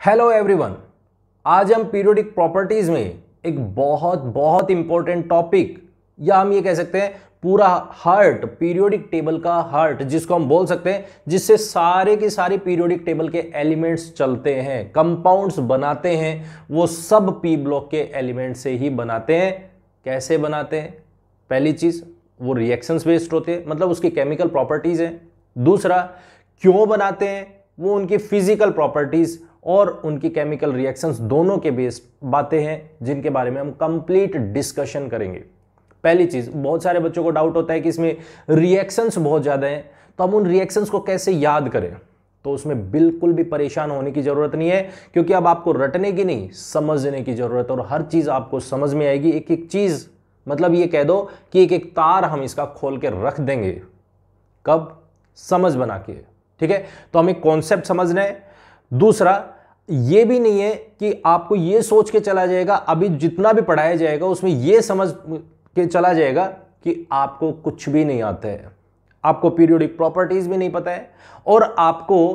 Hello everyone. आज हम periodic properties में एक बहुत बहुत इंपॉर्टेंट टॉपिक या हम ये कह सकते हैं पूरा हार्ट, पीरियोडिक टेबल का हार्ट जिसको हम बोल सकते हैं, जिससे सारे के सारे पीरियोडिक टेबल के एलिमेंट्स चलते हैं, कंपाउंड्स बनाते हैं, वो सब पी ब्लॉक के एलिमेंट से ही बनाते हैं। कैसे बनाते हैं? पहली चीज, वो रिएक्शंस बेस्ड होते हैं, मतलब उसकी केमिकल प्रॉपर्टीज है। दूसरा, क्यों बनाते हैं, वो उनकी फिजिकल प्रॉपर्टीज और उनकी केमिकल रिएक्शंस दोनों के बेस्ड बातें हैं, जिनके बारे में हम कंप्लीट डिस्कशन करेंगे। पहली चीज, बहुत सारे बच्चों को डाउट होता है कि इसमें रिएक्शंस बहुत ज्यादा हैं, तो हम उन रिएक्शंस को कैसे याद करें। तो उसमें बिल्कुल भी परेशान होने की जरूरत नहीं है, क्योंकि अब आपको रटने की नहीं, समझने की जरूरत है, और हर चीज आपको समझ में आएगी। एक एक चीज, मतलब ये कह दो कि एक एक तार हम इसका खोल के रख देंगे। कब? समझ बना के। ठीक है, तो हमें कॉन्सेप्ट समझना है। दूसरा, ये भी नहीं है कि आपको ये सोच के चला जाएगा, अभी जितना भी पढ़ाया जाएगा उसमें ये समझ के चला जाएगा कि आपको कुछ भी नहीं आता है, आपको पीरियोडिक प्रॉपर्टीज भी नहीं पता है, और आपको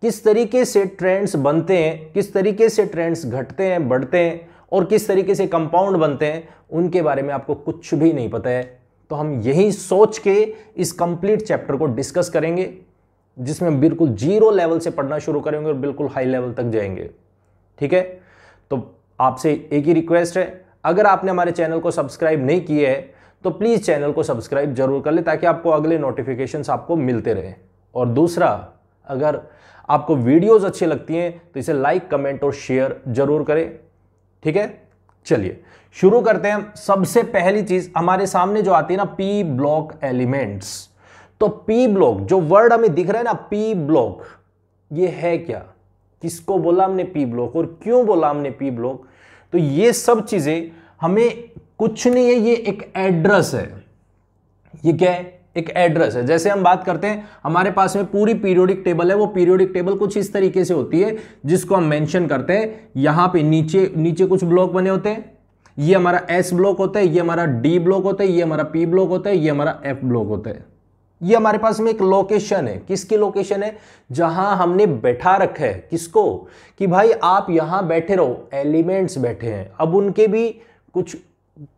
किस तरीके से ट्रेंड्स बनते हैं, किस तरीके से ट्रेंड्स घटते हैं, बढ़ते हैं, और किस तरीके से कंपाउंड बनते हैं, उनके बारे में आपको कुछ भी नहीं पता है। तो हम यही सोच के इस कंप्लीट चैप्टर को डिस्कस करेंगे, जिसमें हम बिल्कुल जीरो लेवल से पढ़ना शुरू करेंगे और बिल्कुल हाई लेवल तक जाएंगे। ठीक है, तो आपसे एक ही रिक्वेस्ट है, अगर आपने हमारे चैनल को सब्सक्राइब नहीं किया है तो प्लीज चैनल को सब्सक्राइब जरूर कर ले, ताकि आपको अगले नोटिफिकेशंस आपको मिलते रहे। और दूसरा, अगर आपको वीडियोस अच्छी लगती हैं तो इसे लाइक, कमेंट और शेयर जरूर करें। ठीक है, चलिए शुरू करते हैं। सबसे पहली चीज हमारे सामने जो आती है ना, पी ब्लॉक एलिमेंट्स। तो पी ब्लॉक, जो वर्ड हमें दिख रहा है ना, पी ब्लॉक, ये है क्या? किसको बोला हमने पी ब्लॉक, और क्यों बोला हमने पी ब्लॉक? तो ये सब चीजें हमें कुछ नहीं है, ये एक एड्रेस है। ये क्या है? एक एड्रेस है। जैसे हम बात करते हैं, हमारे पास में पूरी पीरियोडिक टेबल है, वो पीरियोडिक टेबल कुछ इस तरीके से होती है, जिसको हम मेंशन करते हैं। यहां पे नीचे नीचे कुछ ब्लॉक बने होते हैं, ये हमारा एस ब्लॉक होता है, ये हमारा डी ब्लॉक होता है, ये हमारा पी ब्लॉक होता है, ये हमारा एफ ब्लॉक होता है। ये हमारे पास में एक लोकेशन है। किसकी लोकेशन है? जहां हमने बैठा रखा है। किसको? कि भाई आप यहां बैठे रहो, एलिमेंट्स बैठे हैं। अब उनके भी कुछ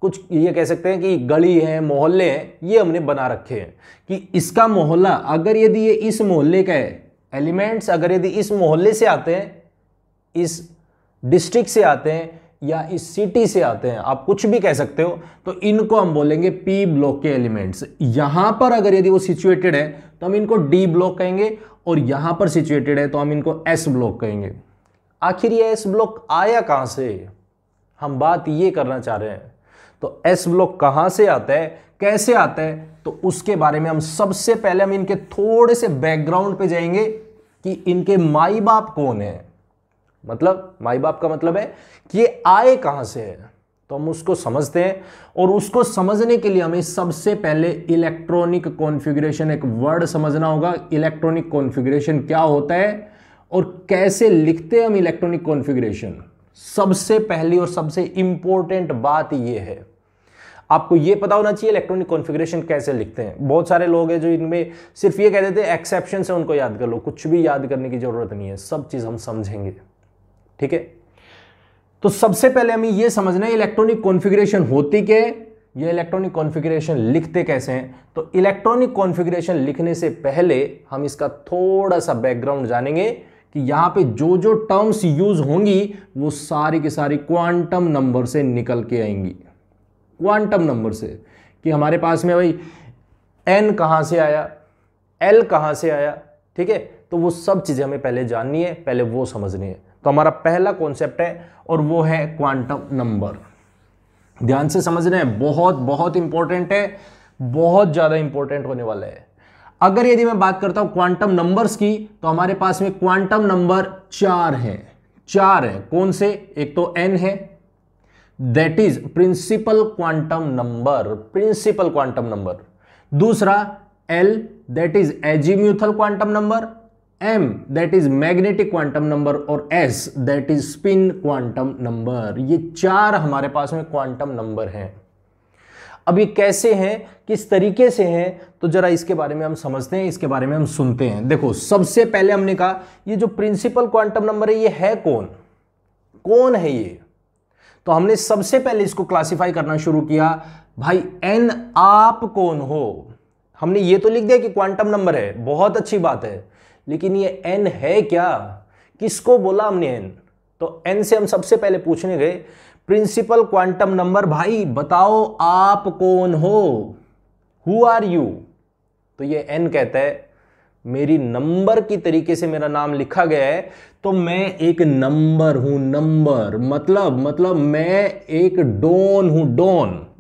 कुछ ये कह सकते हैं कि गली है, मोहल्ले हैं, ये हमने बना रखे हैं कि इसका मोहल्ला, अगर यदि ये इस मोहल्ले का है, एलिमेंट्स अगर यदि इस मोहल्ले से आते हैं, इस डिस्ट्रिक्ट से आते हैं, या इस सिटी से आते हैं, आप कुछ भी कह सकते हो, तो इनको हम बोलेंगे पी ब्लॉक के एलिमेंट्स। यहां पर अगर यदि वो सिचुएटेड है तो हम इनको डी ब्लॉक कहेंगे, और यहां पर सिचुएटेड है तो हम इनको एस ब्लॉक कहेंगे। आखिर ये एस ब्लॉक आया कहां से? हम बात ये करना चाह रहे हैं। तो एस ब्लॉक कहां से आता है, कैसे आता है, तो उसके बारे में हम सबसे पहले हम इनके थोड़े से बैकग्राउंड पे जाएंगे कि इनके माई बाप कौन है। मतलब माई बाप का मतलब है कि ये आए कहां से है, तो हम उसको समझते हैं। और उसको समझने के लिए हमें सबसे पहले इलेक्ट्रॉनिक कॉन्फ़िगरेशन, एक वर्ड समझना होगा। इलेक्ट्रॉनिक कॉन्फ़िगरेशन क्या होता है और कैसे लिखते हैं हम इलेक्ट्रॉनिक कॉन्फ़िगरेशन। सबसे पहली और सबसे इंपॉर्टेंट बात यह है, आपको यह पता होना चाहिए इलेक्ट्रॉनिक कॉन्फ़िगरेशन कैसे लिखते हैं। बहुत सारे लोग हैं जो इनमें सिर्फ ये कह देते हैं एक्सेप्शन से उनको याद कर लो। कुछ भी याद करने की जरूरत नहीं है, सब चीज हम समझेंगे। ठीक है, तो सबसे पहले हमें यह समझना है इलेक्ट्रॉनिक कॉन्फ़िगरेशन होती क्या है, यह इलेक्ट्रॉनिक कॉन्फ़िगरेशन लिखते कैसे हैं। तो इलेक्ट्रॉनिक कॉन्फ़िगरेशन लिखने से पहले हम इसका थोड़ा सा बैकग्राउंड जानेंगे कि यहां पे जो जो टर्म्स यूज होंगी वो सारी की सारी क्वांटम नंबर से निकल के आएंगी। क्वांटम नंबर से, कि हमारे पास में भाई एन कहां से आया, एल कहां से आया। ठीक है, तो वो सब चीजें हमें पहले जाननी है, पहले वो समझनी है। तो हमारा पहला कॉन्सेप्ट है और वो है क्वांटम नंबर। ध्यान से समझना है, बहुत बहुत इंपॉर्टेंट है, बहुत ज्यादा इंपॉर्टेंट होने वाला है। अगर यदि मैं बात करता हूं क्वांटम नंबर्स की, तो हमारे पास में क्वांटम नंबर चार हैं। चार हैं, कौन से? एक तो एन है, that is principal quantum number, principal quantum number. दूसरा L, that is azimuthal quantum number. M, that is magnetic quantum number. और S, that is spin quantum number. ये चार हमारे पास में क्वांटम नंबर हैं। अब ये कैसे हैं, किस तरीके से हैं, तो जरा इसके बारे में हम समझते हैं, इसके बारे में हम सुनते हैं। देखो, सबसे पहले हमने कहा ये जो प्रिंसिपल क्वांटम नंबर है ये है कौन, कौन है ये? तो हमने सबसे पहले इसको क्लासिफाई करना शुरू किया, भाई एन आप कौन हो। हमने ये तो लिख दिया कि क्वांटम नंबर है, बहुत अच्छी बात है, लेकिन ये एन है क्या, किसको बोला हमने एन? तो एन से हम सबसे पहले पूछने गए प्रिंसिपल क्वांटम नंबर, भाई बताओ आप कौन हो, हु आर यू? तो ये एन कहता है मेरी नंबर की तरीके से मेरा नाम लिखा गया है, तो मैं एक नंबर हूं। नंबर मतलब मैं एक डॉन हूं।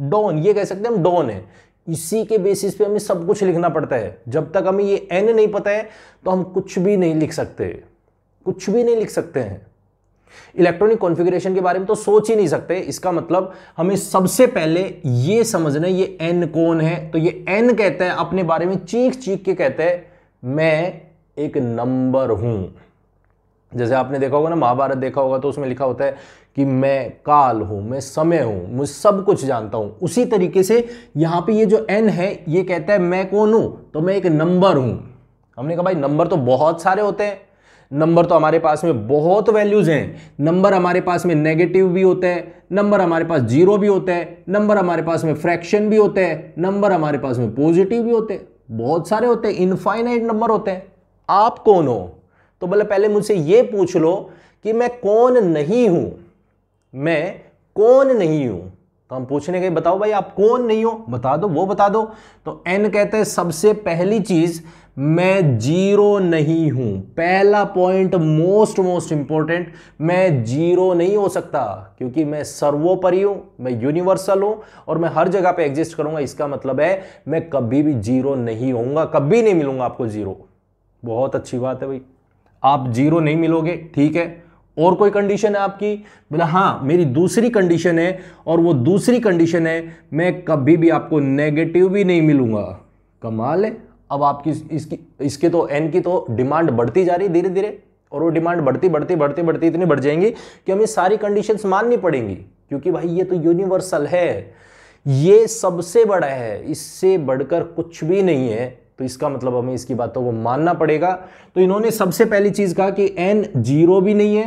डॉन ये कह सकते हैं हम, डॉन है। इसी के बेसिस पे हमें सब कुछ लिखना पड़ता है। जब तक हमें ये एन नहीं पता है तो हम कुछ भी नहीं लिख सकते, कुछ भी नहीं लिख सकते हैं। इलेक्ट्रॉनिक कॉन्फ़िगरेशन के बारे में तो सोच ही नहीं सकते। इसका मतलब हमें सबसे पहले ये समझना है ये एन कौन है। तो ये एन कहता है अपने बारे में, चीख के कहता है मैं एक नंबर हूं। जैसे आपने देखा होगा ना, महाभारत देखा होगा, तो उसमें लिखा होता है कि मैं काल हूं, मैं समय हूं, मैं सब कुछ जानता हूं। उसी तरीके से यहां पे ये जो एन है ये कहता है मैं कौन हूं, तो मैं एक नंबर हूं। हमने कहा भाई नंबर तो बहुत सारे होते हैं, नंबर तो हमारे पास में बहुत वैल्यूज हैं। नंबर हमारे पास में नेगेटिव भी होते हैं, नंबर हमारे पास जीरो भी होते हैं, नंबर हमारे पास में फ्रैक्शन भी होते हैं, नंबर हमारे पास में पॉजिटिव भी होते हैं, बहुत सारे होते हैं, इनफाइनाइट नंबर होते हैं। आप कौन हो? तो बोले पहले मुझसे ये पूछ लो कि मैं कौन नहीं हूं, मैं कौन नहीं हूं। तो हम पूछने गए बताओ भाई आप कौन नहीं हो, बता दो, वो बता दो। तो एन कहते हैं सबसे पहली चीज मैं जीरो नहीं हूं। पहला पॉइंट मोस्ट इंपॉर्टेंट, मैं जीरो नहीं हो सकता, क्योंकि मैं सर्वोपरि हूं, मैं यूनिवर्सल हूं और मैं हर जगह पे एग्जिस्ट करूंगा। इसका मतलब है मैं कभी भी जीरो नहीं होऊंगा, कभी नहीं मिलूंगा आपको जीरो। बहुत अच्छी बात है भाई, आप जीरो नहीं मिलोगे, ठीक है। और कोई कंडीशन है आपकी? बोला हाँ मेरी दूसरी कंडीशन है, और वो दूसरी कंडीशन है मैं कभी भी आपको नेगेटिव भी नहीं मिलूंगा। कमाल है। अब आपकी इसके तो एन की तो डिमांड बढ़ती जा रही धीरे धीरे, और वो डिमांड बढ़ती इतनी बढ़ जाएंगी कि हमें सारी कंडीशंस माननी पड़ेंगी, क्योंकि भाई ये तो यूनिवर्सल है, ये सबसे बड़ा है, इससे बढ़कर कुछ भी नहीं है। तो इसका मतलब हमें इसकी बातों को मानना पड़ेगा। तो इन्होंने सबसे पहली चीज कहा कि एन जीरो भी नहीं है,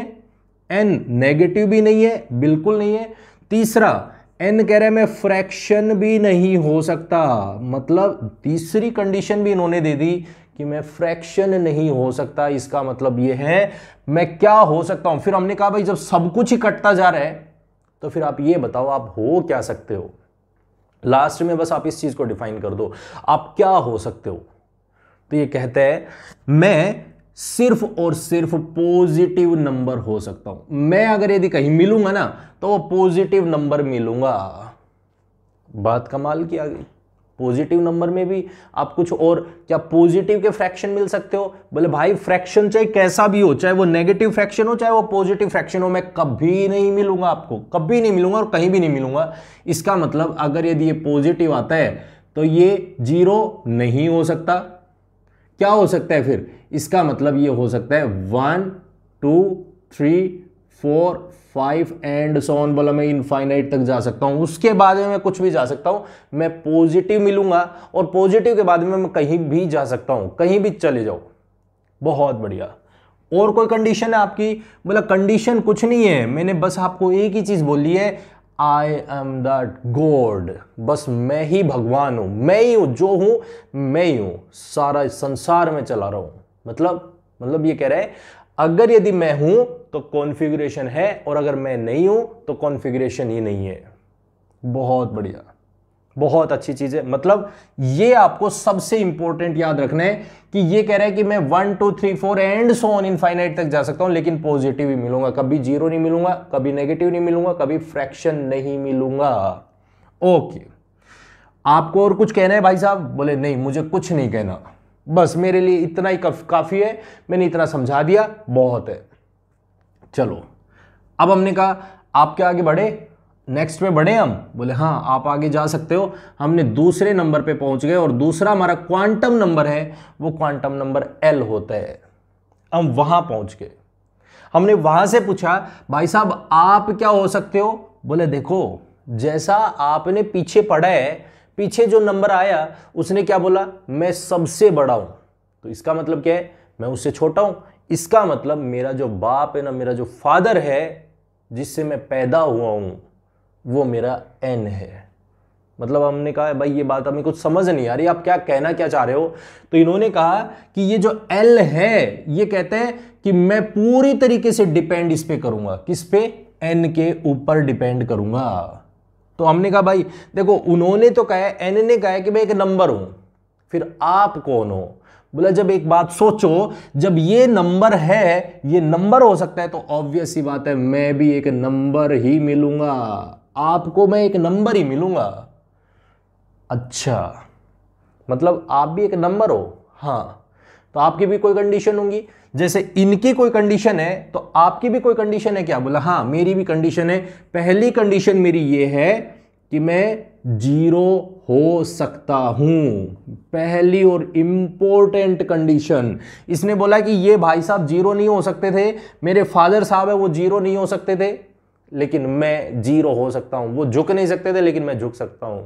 एन नेगेटिव भी नहीं है, बिल्कुल नहीं है। तीसरा, एन कह रहे हैं मैं फ्रैक्शन भी नहीं हो सकता, मतलब तीसरी कंडीशन भी इन्होंने दे दी कि मैं फ्रैक्शन नहीं हो सकता। इसका मतलब यह है मैं क्या हो सकता हूं। फिर हमने कहा भाई जब सब कुछ ही कटता जा रहा है तो फिर आप ये बताओ आप हो क्या सकते हो। लास्ट में बस आप इस चीज को डिफाइन कर दो, आप क्या हो सकते हो। तो ये कहते हैं मैं सिर्फ और सिर्फ पॉजिटिव नंबर हो सकता हूं। मैं अगर यदि कहीं मिलूंगा ना तो वो पॉजिटिव नंबर मिलूंगा। बात कमाल की आ गई। पॉजिटिव नंबर में भी आप कुछ और, क्या पॉजिटिव के फ्रैक्शन मिल सकते हो? बोले भाई फ्रैक्शन चाहे कैसा भी हो, चाहे वो नेगेटिव फ्रैक्शन हो चाहे वो पॉजिटिव फ्रैक्शन हो, मैं कभी नहीं मिलूंगा आपको, कभी नहीं मिलूंगा और कहीं भी नहीं मिलूंगा। इसका मतलब अगर यदि ये पॉजिटिव आता है तो ये जीरो नहीं हो सकता। क्या हो सकता है फिर? इसका मतलब ये हो सकता है 1 2 3 4 5 एंड सो ऑन। बोला मैं इनफाइनाइट तक जा सकता हूं, उसके बाद में मैं कुछ भी जा सकता हूं। मैं पॉजिटिव मिलूंगा और पॉजिटिव के बाद में मैं कहीं भी जा सकता हूं, कहीं भी चले जाओ। बहुत बढ़िया। और कोई कंडीशन है आपकी? बोला कंडीशन कुछ नहीं है, मैंने बस आपको एक ही चीज बोली है, आई एम दैट गॉड। बस मैं ही भगवान हूं, मैं ही हूं, जो हूं मैं ही हूं, सारा संसार में चला रहा हूं। मतलब ये कह रहा है अगर यदि मैं हूं तो कॉन्फ़िगरेशन है, और अगर मैं नहीं हूं तो कॉन्फ़िगरेशन ही नहीं है। बहुत बढ़िया, बहुत अच्छी चीज है। मतलब ये आपको सबसे इंपॉर्टेंट याद रखना है कि ये कह रहा है कि मैं 1 2 3 4 एंड सो ऑन इनफाइनाइट तक जा सकता हूं, लेकिन पॉजिटिव ही मिलूंगा, कभी जीरो नहीं मिलूंगा, कभी नेगेटिव नहीं मिलूंगा, कभी फ्रैक्शन नहीं मिलूंगा। ओके, आपको और कुछ कहना है भाई साहब? बोले नहीं मुझे कुछ नहीं कहना, बस मेरे लिए इतना ही काफी है, मैंने इतना समझा दिया, बहुत है। चलो अब हमने कहा आप क्या आगे बढ़े, नेक्स्ट पे बढ़े हम? बोले हाँ आप आगे जा सकते हो। हमने दूसरे नंबर पे पहुंच गए और दूसरा हमारा क्वांटम नंबर है, वो क्वांटम नंबर एल होता है। हम वहां पहुंच गए। हमने वहां से पूछा भाई साहब आप क्या हो सकते हो? बोले देखो जैसा आपने पीछे पढ़ा है, पीछे जो नंबर आया उसने क्या बोला, मैं सबसे बड़ा हूं, तो इसका मतलब क्या है, मैं उससे छोटा हूं। इसका मतलब मेरा जो बाप है ना, मेरा जो फादर है जिससे मैं पैदा हुआ हूं, वो मेरा n है। मतलब हमने कहा भाई ये बात हमें कुछ समझ नहीं आ रही, आप क्या कहना क्या चाह रहे हो। तो इन्होंने कहा कि ये जो L है, ये कहते हैं कि मैं पूरी तरीके से डिपेंड इस पे करूंगा, किस पे, n के ऊपर डिपेंड करूंगा। तो हमने कहा भाई देखो, उन्होंने तो कहा है, n ने कहा है कि मैं एक नंबर हूं, फिर आप कौन हो। बोला जब एक बात सोचो, जब ये नंबर है, ये नंबर हो सकता है, तो ऑब्वियस सी बात है मैं भी एक नंबर ही मिलूंगा, आपको मैं एक नंबर ही मिलूंगा। अच्छा, मतलब आप भी एक नंबर हो। हाँ, तो आपकी भी कोई कंडीशन होंगी, जैसे इनकी कोई कंडीशन है तो आपकी भी कोई कंडीशन है क्या। बोला हाँ मेरी भी कंडीशन है। पहली कंडीशन मेरी ये है कि मैं जीरो हो सकता हूं, पहली और इंपॉर्टेंट कंडीशन। इसने बोला कि ये भाई साहब जीरो नहीं हो सकते थे, मेरे फादर साहब है वो जीरो नहीं हो सकते थे, लेकिन मैं जीरो हो सकता हूं। वो झुक नहीं सकते थे लेकिन मैं झुक सकता हूं,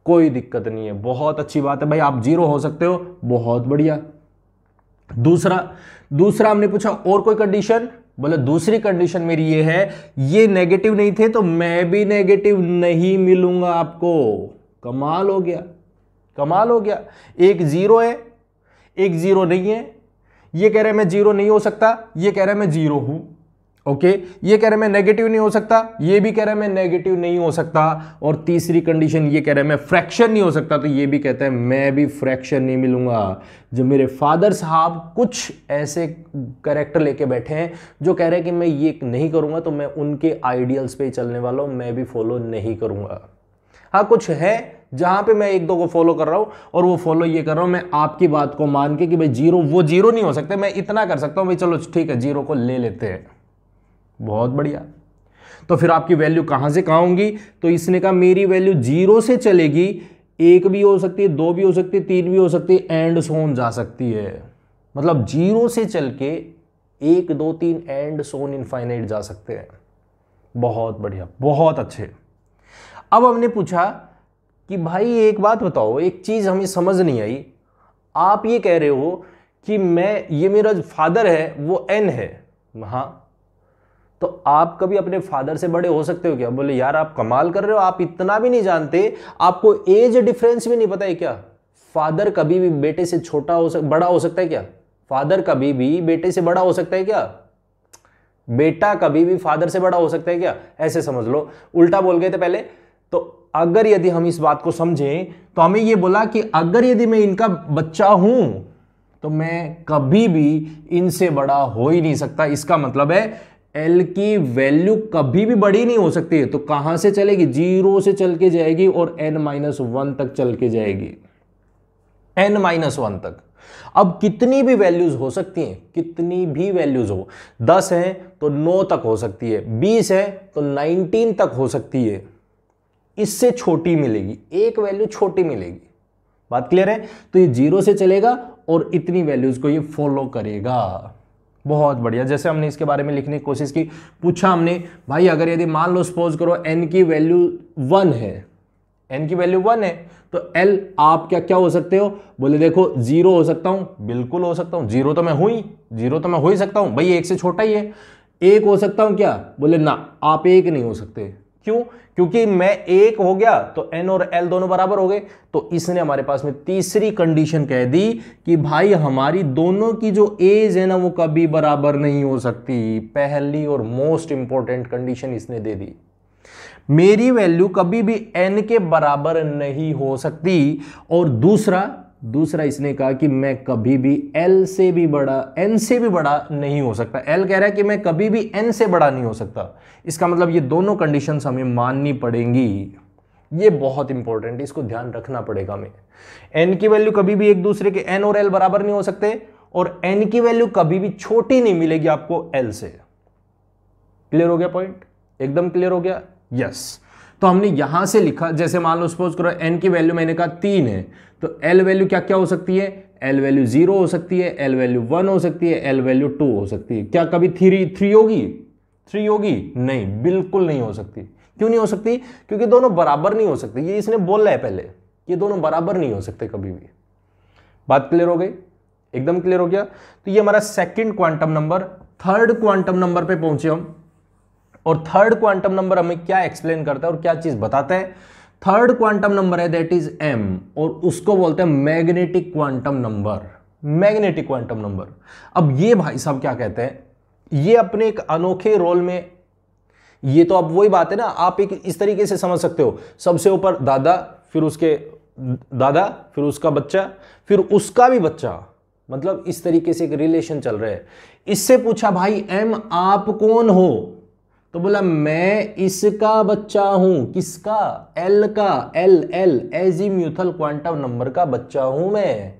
कोई दिक्कत नहीं है। बहुत अच्छी बात है भाई, आप जीरो हो सकते हो, बहुत बढ़िया। दूसरा हमने पूछा और कोई कंडीशन। बोले दूसरी कंडीशन मेरी ये है, ये नेगेटिव नहीं थे तो मैं भी नेगेटिव नहीं मिलूंगा आपको। कमाल हो गया, कमाल हो गया। एक जीरो है, एक जीरो नहीं है। ये कह रहा है मैं जीरो नहीं हो सकता, ये कह रहा है मैं जीरो हूं। ओके, ये कह रहा है मैं नेगेटिव नहीं हो सकता, ये भी कह रहा है मैं नेगेटिव नहीं हो सकता। और तीसरी कंडीशन ये कह रहा है मैं फ्रैक्शन नहीं हो सकता, तो ये भी कहता है मैं भी फ्रैक्शन नहीं मिलूंगा। जब मेरे फादर साहब कुछ ऐसे कैरेक्टर लेके बैठे हैं जो कह रहे हैं कि मैं ये नहीं करूंगा, तो मैं उनके आइडियल्स पे ही चलने वाला हूं, मैं भी फॉलो नहीं करूंगा। हाँ, कुछ है जहां पे मैं एक दो को फॉलो कर रहा हूं, और वो फॉलो ये कर रहा हूं मैं आपकी बात को मान के कि भाई जीरो, वो जीरो नहीं हो सकते, मैं इतना कर सकता हूं भाई, चलो ठीक है जीरो को ले लेते हैं। बहुत बढ़िया। तो फिर आपकी वैल्यू कहां से कहां होंगी। तो इसने कहा मेरी वैल्यू जीरो से चलेगी, एक भी हो सकती है, दो भी हो सकती है, तीन भी हो सकती है, एंड सोन जा सकती है। मतलब जीरो से चल के एक दो तीन एंड सोन इनफाइनाइट जा सकते हैं। बहुत बढ़िया, बहुत अच्छे। अब हमने पूछा कि भाई एक बात बताओ, एक चीज हमें समझ नहीं आई। आप ये कह रहे हो कि मैं, ये मेरा फादर है वो n है। हाँ, तो आप कभी अपने फादर से बड़े हो सकते हो क्या। बोले यार आप कमाल कर रहे हो, आप इतना भी नहीं जानते, आपको एज डिफरेंस भी नहीं पता है क्या। फादर कभी भी बेटे से छोटा बड़ा हो सकता है क्या। फादर कभी भी बेटे से बड़ा हो सकता है क्या। बेटा कभी भी फादर से बड़ा हो सकता है क्या। ऐसे समझ लो, उल्टा बोल गए थे पहले। तो अगर यदि हम इस बात को समझें तो हमें यह बोला कि अगर यदि मैं इनका बच्चा हूं तो मैं कभी भी इनसे बड़ा हो ही नहीं सकता। इसका मतलब है L की वैल्यू कभी भी बड़ी नहीं हो सकती है। तो कहां से चलेगी, जीरो से चल के जाएगी और n-1 तक चल के जाएगी, n-1 तक। अब कितनी भी वैल्यूज हो सकती हैं, कितनी भी वैल्यूज हो, 10 है तो 9 तक हो सकती है, 20 है तो 19 तक हो सकती है, इससे छोटी मिलेगी, एक वैल्यू छोटी मिलेगी। बात क्लियर है। तो ये जीरो से चलेगा और इतनी वैल्यूज को ये फॉलो करेगा। बहुत बढ़िया। जैसे हमने इसके बारे में लिखने की कोशिश की, पूछा हमने भाई अगर यदि मान लो सपोज करो n की वैल्यू 1 है, n की वैल्यू 1 है, तो L आप क्या क्या हो सकते हो। बोले देखो जीरो हो सकता हूं, बिल्कुल हो सकता हूं, जीरो तो मैं हूं ही, जीरो तो मैं हो ही सकता हूं भाई, एक से छोटा ही है। एक हो सकता हूं क्या, बोले ना आप एक नहीं हो सकते। क्यों, क्योंकि मैं एक हो गया तो n और L दोनों बराबर हो गए। तो इसने हमारे पास में तीसरी कंडीशन कह दी कि भाई हमारी दोनों की जो एज है ना वो कभी बराबर नहीं हो सकती। पहली और मोस्ट इंपॉर्टेंट कंडीशन इसने दे दी, मेरी वैल्यू कभी भी n के बराबर नहीं हो सकती। और दूसरा इसने कहा कि मैं कभी भी L से भी बड़ा, n से भी बड़ा नहीं हो सकता। L कह रहा है कि मैं कभी भी n से बड़ा नहीं हो सकता। इसका मतलब ये दोनों कंडीशंस हमें माननी पड़ेंगी। ये बहुत इंपॉर्टेंट है, इसको ध्यान रखना पड़ेगा हमें। n की वैल्यू कभी भी एक दूसरे के, n और L बराबर नहीं हो सकते, और n की वैल्यू कभी भी छोटी नहीं मिलेगी आपको L से। क्लियर हो गया पॉइंट, एकदम क्लियर हो गया। यस। तो हमने यहां से लिखा, जैसे मान लो सपोज करो n की वैल्यू मैंने कहा 3 है, तो L वैल्यू क्या क्या हो सकती है, L वैल्यू 0 हो सकती है, L वैल्यू 1 हो सकती है, L वैल्यू 2 हो सकती है। क्या कभी 3 होगी, 3 होगी? नहीं, बिल्कुल नहीं हो सकती। क्यों नहीं हो सकती? क्योंकि दोनों बराबर नहीं हो सकते। ये इसने बोला है पहले, ये दोनों बराबर नहीं हो सकते कभी भी। बात क्लियर हो गई? एकदम क्लियर हो गया। तो ये हमारा second quantum number. Third quantum number पे पहुंचे हम, और थर्ड क्वांटम नंबर हमें क्या एक्सप्लेन करता है और क्या चीज बताता है? थर्ड क्वांटम नंबर है दैट इज m, और उसको बोलते हैं magnetic quantum number. Magnetic quantum number. अब ये भाई साहब क्या कहते हैं, ये अपने एक अनोखे रोल में, ये तो अब वही बात है ना, आप एक इस तरीके से समझ सकते हो, सबसे ऊपर दादा, फिर उसके दादा, फिर उसका बच्चा, फिर उसका भी बच्चा, मतलब इस तरीके से एक रिलेशन चल रहा है। इससे पूछा भाई m आप कौन हो? तो बोला मैं इसका बच्चा हूं। किसका? एल का। एल एजीम्यूथल क्वांटम नंबर का बच्चा हूं मैं।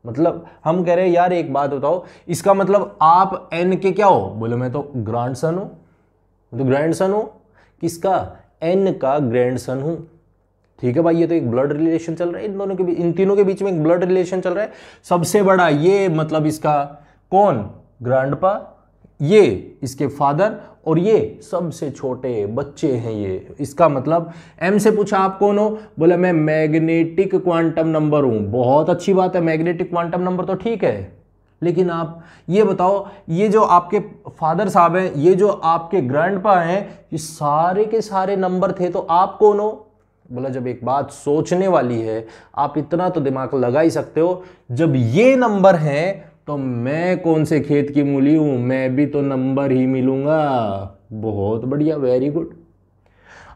मतलब हम कह रहे हैं यार एक बात बताओ, इसका मतलब आप एन के क्या हो? बोले मैं तो ग्रैंडसन हूं। तो ग्रैंडसन हो किसका? एन का ग्रैंडसन हूं। ठीक है भाई, ये तो एक ब्लड रिलेशन चल रहा है इन दोनों के बीच, इन तीनों के बीच में एक ब्लड रिलेशन चल रहा है। सबसे बड़ा ये मतलब इसका कौन? ग्रैंडपा, ये इसके फादर, और ये सबसे छोटे बच्चे हैं ये। इसका मतलब एम से पूछा आप कौन हो? बोले मैं मैग्नेटिक क्वांटम नंबर हूं। बहुत अच्छी बात है, मैग्नेटिक क्वांटम नंबर तो ठीक है, लेकिन आप ये बताओ, ये जो आपके फादर साहब हैं, ये जो आपके ग्रैंडपा हैं, ये सारे के सारे नंबर थे, तो आप कौन हो? बोला जब एक बात सोचने वाली है, आप इतना तो दिमाग लगा ही सकते हो, जब ये नंबर हैं तो मैं कौन से खेत की मूली हूं, मैं भी तो नंबर ही मिलूंगा। बहुत बढ़िया, वेरी गुड।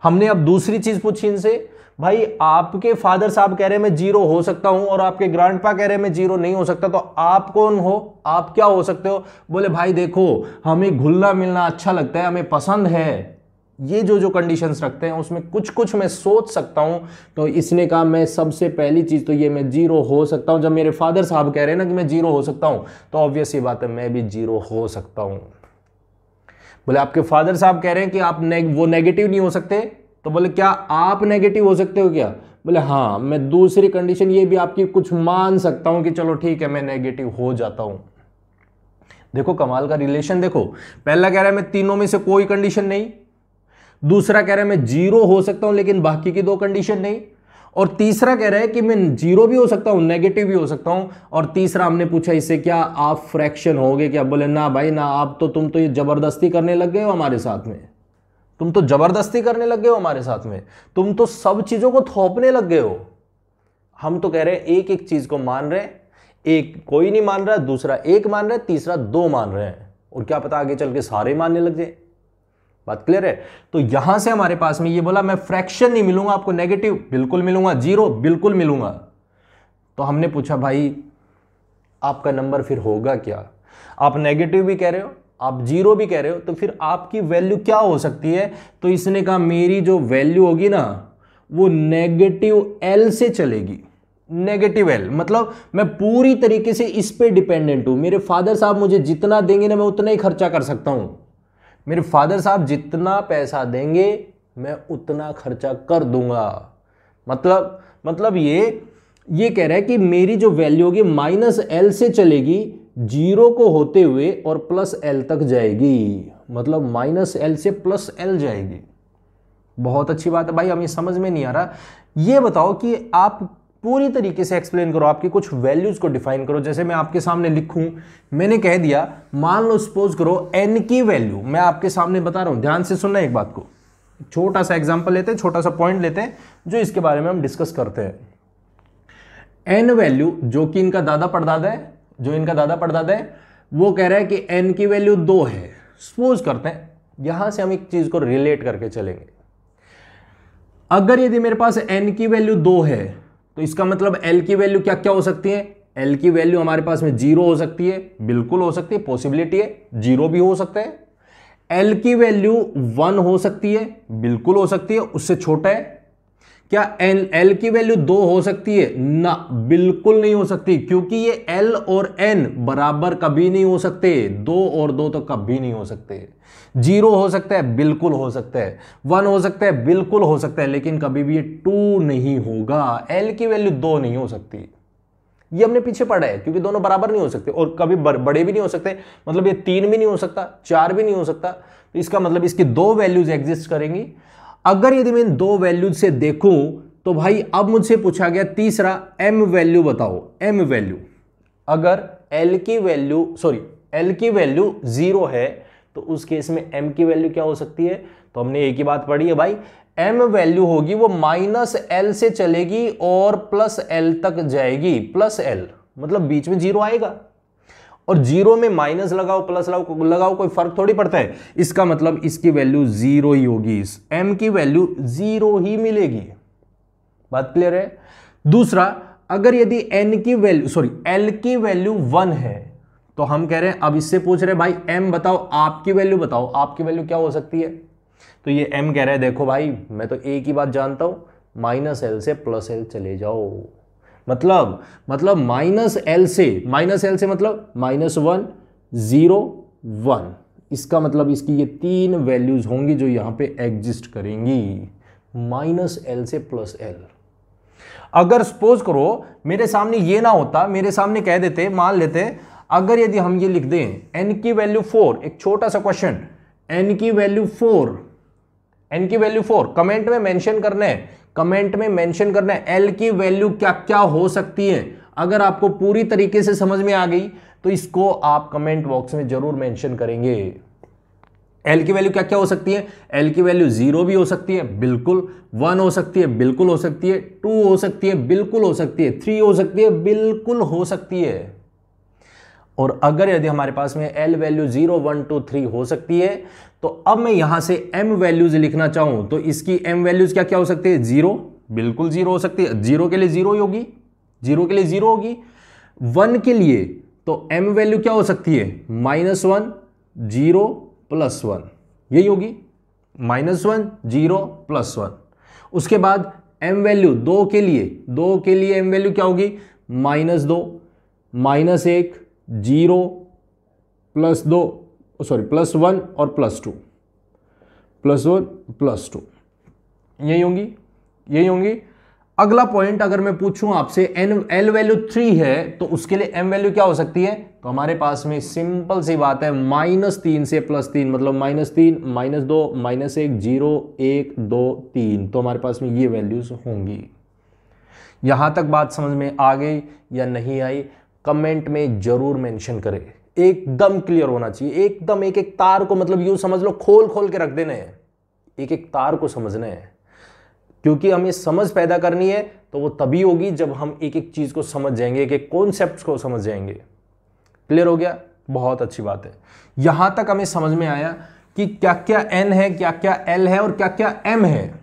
हमने अब दूसरी चीज पूछी इनसे, भाई आपके फादर साहब कह रहे हैं मैं जीरो हो सकता हूं, और आपके ग्रैंडपा कह रहे हैं मैं जीरो नहीं हो सकता, तो आप कौन हो? आप क्या हो सकते हो? बोले भाई देखो, हमें घुलना मिलना अच्छा लगता है, हमें पसंद है, ये जो जो कंडीशंस रखते हैं उसमें कुछ कुछ मैं सोच सकता हूं। तो इसने कहा मैं सबसे पहली चीज तो ये मैं जीरो हो सकता हूं। जब मेरे फादर साहब कह रहे हैं ना कि मैं जीरो हो सकता हूं, तो ऑब्वियस ही बात है मैं भी जीरो हो सकता हूं। बोले आपके फादर साहब कह रहे हैं कि आप वो नेगेटिव नहीं हो सकते, तो बोले क्या आप नेगेटिव हो सकते हो क्या? बोले हाँ, मैं दूसरी कंडीशन ये भी आपकी कुछ मान सकता हूं कि चलो ठीक है मैं नेगेटिव हो जाता हूं। देखो कमाल का रिलेशन देखो, पहला कह रहा है मैं तीनों में से कोई कंडीशन नहीं, दूसरा कह रहा है मैं जीरो हो सकता हूं लेकिन बाकी की दो कंडीशन नहीं, और तीसरा कह रहा है कि मैं जीरो भी हो सकता हूं, नेगेटिव भी हो सकता हूं, और तीसरा हमने पूछा इससे क्या आप फ्रैक्शन होगे क्या? बोले ना भाई ना, आप तो तुम तो ये जबरदस्ती करने लग गए हो हमारे साथ में, तुम तो जबरदस्ती करने लग गए हो हमारे साथ में, तुम तो सब चीजों को थोपने लग गए हो। हम तो कह रहे हैं एक एक चीज को मान रहे हैं, एक कोई नहीं मान रहा, दूसरा एक मान रहा है, तीसरा दो मान रहे हैं, और क्या पता आगे चल के सारे मानने लग जाए। बात क्लियर है? तो यहां से हमारे पास में ये बोला मैं फ्रैक्शन नहीं मिलूंगा आपको, नेगेटिव बिल्कुल मिलूंगा, जीरो बिल्कुल मिलूंगा। तो हमने पूछा भाई आपका नंबर फिर होगा क्या? आप नेगेटिव भी कह रहे हो, आप जीरो भी कह रहे हो, तो फिर आपकी वैल्यू क्या हो सकती है? तो इसने कहा मेरी जो वैल्यू होगी ना वो नेगेटिव एल से चलेगी। नेगेटिव एल मतलब मैं पूरी तरीके से इस पे डिपेंडेंट हूं। मेरे फादर साहब मुझे जितना देंगे ना मैं उतना ही खर्चा कर सकता हूं। मेरे फादर साहब जितना पैसा देंगे मैं उतना खर्चा कर दूंगा। मतलब ये कह रहा है कि मेरी जो वैल्यू होगी माइनस एल से चलेगी, जीरो को होते हुए और प्लस एल तक जाएगी, मतलब माइनस एल से प्लस एल जाएगी। बहुत अच्छी बात है भाई, हमें समझ में नहीं आ रहा। ये बताओ कि आप पूरी तरीके से एक्सप्लेन करो, आपकी कुछ वैल्यूज को डिफाइन करो। जैसे मैं आपके सामने लिखूं, मैंने कह दिया मान लो सपोज करो एन की वैल्यू, मैं आपके सामने बता रहा हूं, ध्यान से सुनना एक बात को। छोटा सा एग्जांपल लेते हैं, छोटा सा पॉइंट लेते हैं जो इसके बारे में हम डिस्कस करते हैं। एन वैल्यू जो कि इनका दादा परदादा है, वो कह रहा है कि एन की वैल्यू 2 है। सपोज करते हैं, यहां से हम एक चीज को रिलेट करके चलेंगे। अगर यदि मेरे पास एन की वैल्यू 2 है तो इसका मतलब एल की वैल्यू क्या क्या हो सकती है? एल की वैल्यू हमारे पास में 0 हो सकती है, बिल्कुल हो सकती है, पॉसिबिलिटी है, 0 भी हो सकता है। एल की वैल्यू 1 हो सकती है, बिल्कुल हो सकती है, उससे छोटा है। क्या एल की वैल्यू 2 हो सकती है? ना, बिल्कुल नहीं हो सकती, क्योंकि ये एल और एन बराबर कभी नहीं हो सकते। 2 और 2 तो कभी नहीं हो सकते। 0 हो सकता है, बिल्कुल हो सकता है, 1 हो सकता है, बिल्कुल हो सकता है, लेकिन कभी भी ये 2 नहीं होगा। एल की वैल्यू 2 नहीं हो सकती, ये हमने पीछे पढ़ा है, क्योंकि दोनों बराबर नहीं हो सकते और कभी बड़े भी नहीं हो सकते। मतलब ये 3 भी नहीं हो सकता, 4 भी नहीं हो सकता। तो इसका मतलब इसकी 2 वैल्यूज एग्जिस्ट करेंगी। अगर यदि मैं इन दो वैल्यूज से देखूं तो भाई अब मुझसे पूछा गया तीसरा m वैल्यू बताओ, m वैल्यू। अगर l की वैल्यू 0 है तो उस केस में m की वैल्यू क्या हो सकती है? तो हमने एक ही बात पढ़ी है भाई, m वैल्यू होगी वो -l से चलेगी और +l तक जाएगी। +l मतलब बीच में 0 आएगा, और 0 में माइनस लगाओ प्लस लगाओ कोई फर्क थोड़ी पड़ता है। इसका मतलब इसकी वैल्यू 0 ही होगी, इस m की वैल्यू 0 ही मिलेगी। बात क्लियर है? दूसरा, अगर यदि l की वैल्यू 1 है तो हम कह रहे हैं, अब इससे पूछ रहे हैं भाई m बताओ, आपकी वैल्यू बताओ, आपकी वैल्यू क्या हो सकती है? तो ये m कह रहा है देखो भाई मैं तो एक ही बात जानता हूं, -l से +l चले जाओ। मतलब -l से मतलब -1 0 1, इसका मतलब इसकी ये 3 वैल्यूज होंगी जो यहां पे एग्जिस्ट करेंगी, -l से +l। अगर सपोज करो मेरे सामने ये ना होता, मेरे सामने कह देते, मान लेते अगर यदि हम ये लिख दें n की वैल्यू 4, एक छोटा सा क्वेश्चन, n की वैल्यू 4 कमेंट में मेंशन करना है, l की वैल्यू क्या क्या हो सकती है। अगर आपको पूरी तरीके से समझ में आ गई तो इसको आप कमेंट बॉक्स में जरूर मेंशन करेंगे। l की वैल्यू क्या क्या हो सकती है? l की वैल्यू 0 भी हो सकती है, बिल्कुल, 1 हो सकती है, बिल्कुल हो सकती है, 2 हो सकती है, बिल्कुल हो सकती है, 3 हो सकती है, बिल्कुल हो सकती है। और अगर यदि हमारे पास में l वैल्यू 0 1 2 3 हो सकती है तो अब मैं यहां से m वैल्यूज लिखना चाहूं तो इसकी m वैल्यूज क्या क्या हो सकती है? 0, बिल्कुल 0 हो सकती है, 0 के लिए 0 ही होगी, 0 के लिए 0 होगी। 1 के लिए तो m वैल्यू क्या हो सकती है? -1 0 +1, यही होगी, -1 0 +1। उसके बाद m वैल्यू 2 के लिए m वैल्यू क्या होगी? -2 -1 0 +2 +1 और +2, +1 +2, यही होंगी। अगला पॉइंट, अगर मैं पूछूं आपसे l वैल्यू 3 है तो उसके लिए m वैल्यू क्या हो सकती है? तो हमारे पास में सिंपल सी बात है, -3 से +3 मतलब -3 -2 -1 0 1 2 3, तो हमारे पास में ये वैल्यूज होंगी। यहां तक बात समझ में आ गई या नहीं आई? कमेंट में जरूर मेंशन करें, एकदम क्लियर होना चाहिए, एकदम एक एक तार को, मतलब यूं समझ लो खोल के रख देना है, एक एक तार को समझना है, क्योंकि हमें समझ पैदा करनी है तो वो तभी होगी जब हम एक एक चीज को समझ जाएंगे, एक एक कॉन्सेप्ट को समझ जाएंगे। क्लियर हो गया? बहुत अच्छी बात है। यहां तक हमें समझ में आया कि क्या क्या n है, क्या क्या l है और क्या क्या m है।